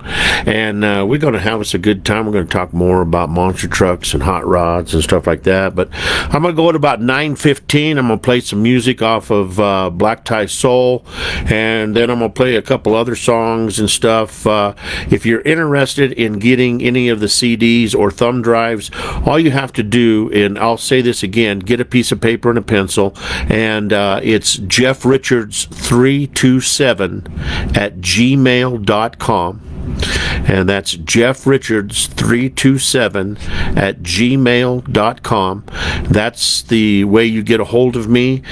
And we're going to have us a good time. We're going to talk more about monster trucks and hot rods and stuff like that. But I'm going to go at about 9:15. I'm going to play some music off of Black Tie Soul. And then I'm going to play a couple other songs and stuff. If you're interested in getting any of the CDs or thumb drives, all you have to do, and I'll say this again, get a piece of paper and a pencil, and it's Jeff Richards 327 at gmail.com. And that's Jeff Richards 327 at gmail.com. That's the way you get a hold of me.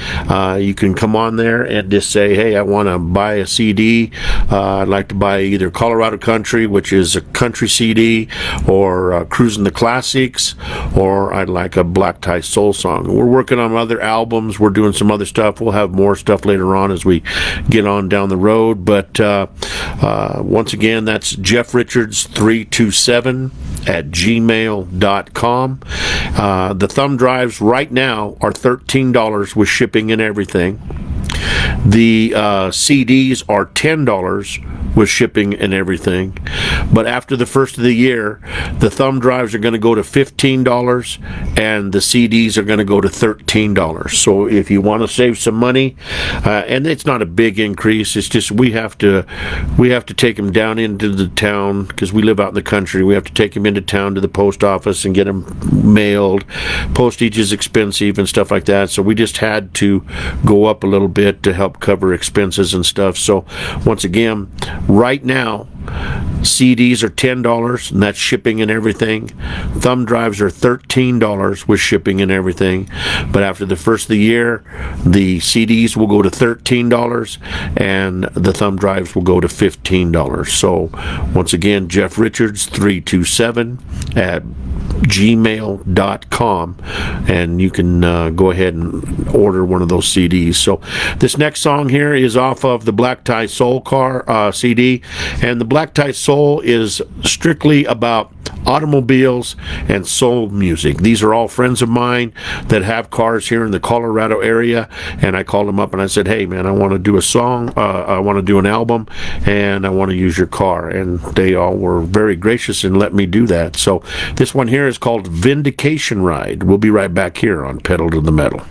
You can come on there and just say, hey, I want to buy a CD. I'd like to buy either Colorado Country, which is a country CD, or Cruising the Classics, or I'd like a Black Tie Soul song. We're working on other albums. We're doing some other stuff. We'll have more stuff later on as we get on down the road. But once again, that's Jeff Richards 327 at gmail.com. The thumb drives right now are $13 with shipping and everything. The CDs are $10 with shipping and everything. But after the first of the year, the thumb drives are going to go to $15 and the CDs are going to go to $13. So if you want to save some money, and it's not a big increase, it's just we have to take them down into the town because we live out in the country. We have to take them into town to the post office and get them mailed. Postage is expensive and stuff like that. So we just had to go up a little bit to help cover expenses and stuff. So once again, right now, CDs are $10 and that's shipping and everything. Thumb drives are $13 with shipping and everything. But after the first of the year, the CDs will go to $13 and the thumb drives will go to $15. So once again, Jeff Richards 327 at gmail.com, and you can go ahead and order one of those CDs. So this next song here is off of the Black Tie Soul CD, and the Black Tie Soul is strictly about automobiles and soul music. These are all friends of mine that have cars here in the Colorado area, and I called them up and I said, hey man, I want to do a song, I want to do an album, and I want to use your car, and they all were very gracious and let me do that. So this one here is called Vindication Ride. We'll be right back here on Pedal to the Metal.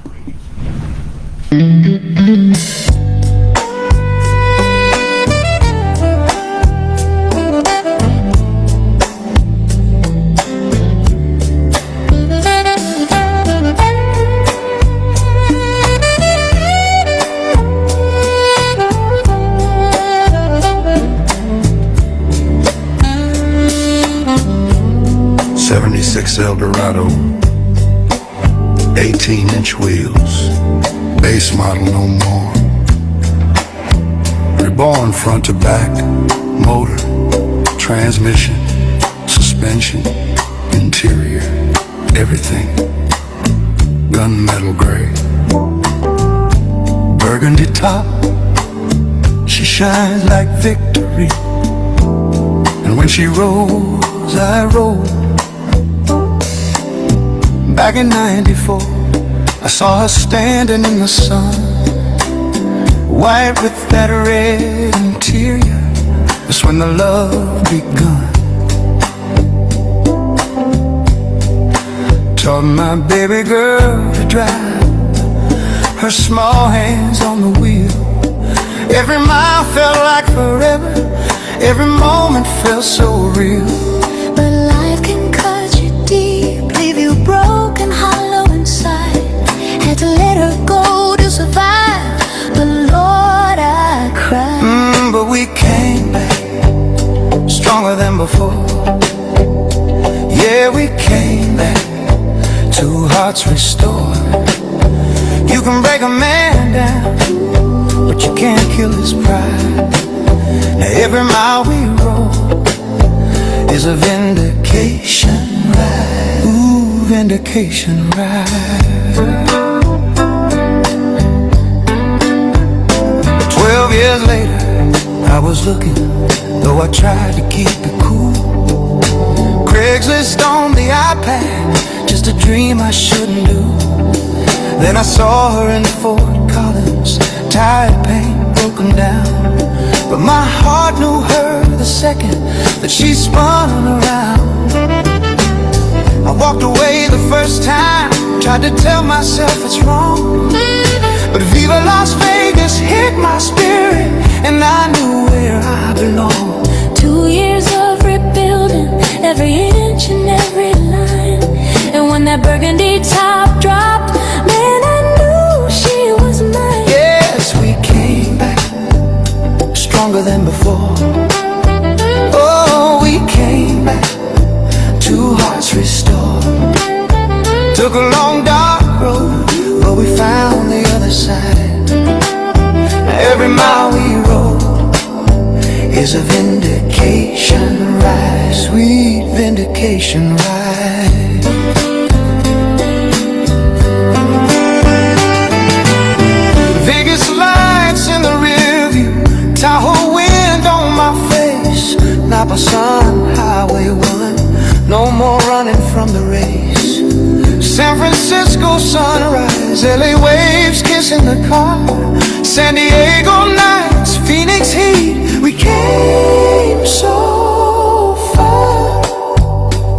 76 Eldorado, 18-inch wheels, base model no more. Reborn front to back, motor, transmission, suspension, interior, everything. Gunmetal gray, burgundy top, she shines like victory. And when she rolls, I roll. Back in '94, I saw her standing in the sun, white with that red interior. That's when the love begun. Taught my baby girl to drive, her small hands on the wheel. Every mile felt like forever, Every moment felt so real. But life can cut you deep, leave you broken, hollow inside. Had to let her go to survive, but Lord, I cried. But we came back stronger than before. Yeah, we came back, two hearts restored. You can break a man down, but you can't kill his pride. Now every mile we roll is a vindication ride. Ooh, vindication ride. 12 years later, I was looking, though I tried to keep it cool. Craigslist on the iPad, just a dream I shouldn't do. Then I saw her in Fort Collins, tired, pain, broken down. But my heart knew her the second that she spun around. I walked away the first time, tried to tell myself it's wrong. But Viva Las Vegas hit my spirit, and I knew where I belonged. 2 years of rebuilding, every inch and every line. And when that burgundy top dropped, man, I knew she was mine. Yes, we came back stronger than before. Oh, we came back, two hearts restored. Took a long dark road, but we found the other side. Every mile we roll is a vindication ride, sweet vindication ride. Vegas lights in the rear view, Tahoe wind on my face, Napa Sun, Highway 1, no more running from the race. San Francisco sunrise, LA waves kissing the car, San Diego nights, Phoenix heat. We came so far.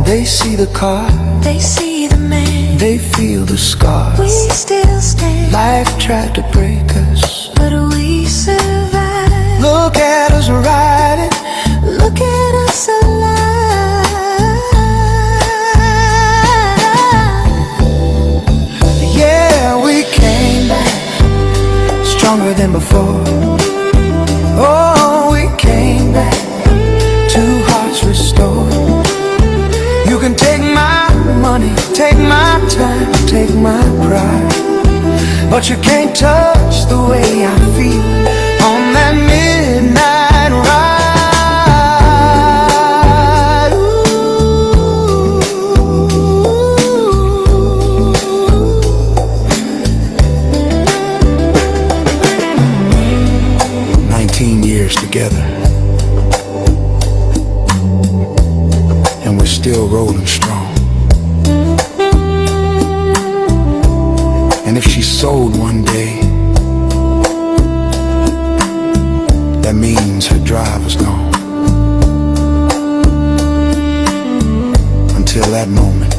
They see the car, They see the man, they feel the scars. we still stand, Life tried to break us. but we survived. Look at us riding. Look at us alive. Yeah, we came back stronger than before. Oh, we came back, two hearts restored. You can take my money, take my time, take my pride, but you can't touch the way I feel on that midnight ride. Ooh. 19 years together, and we're still rolling strong. And if she sold one day, that means her drive was gone. Until that moment,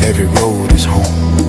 every road is home.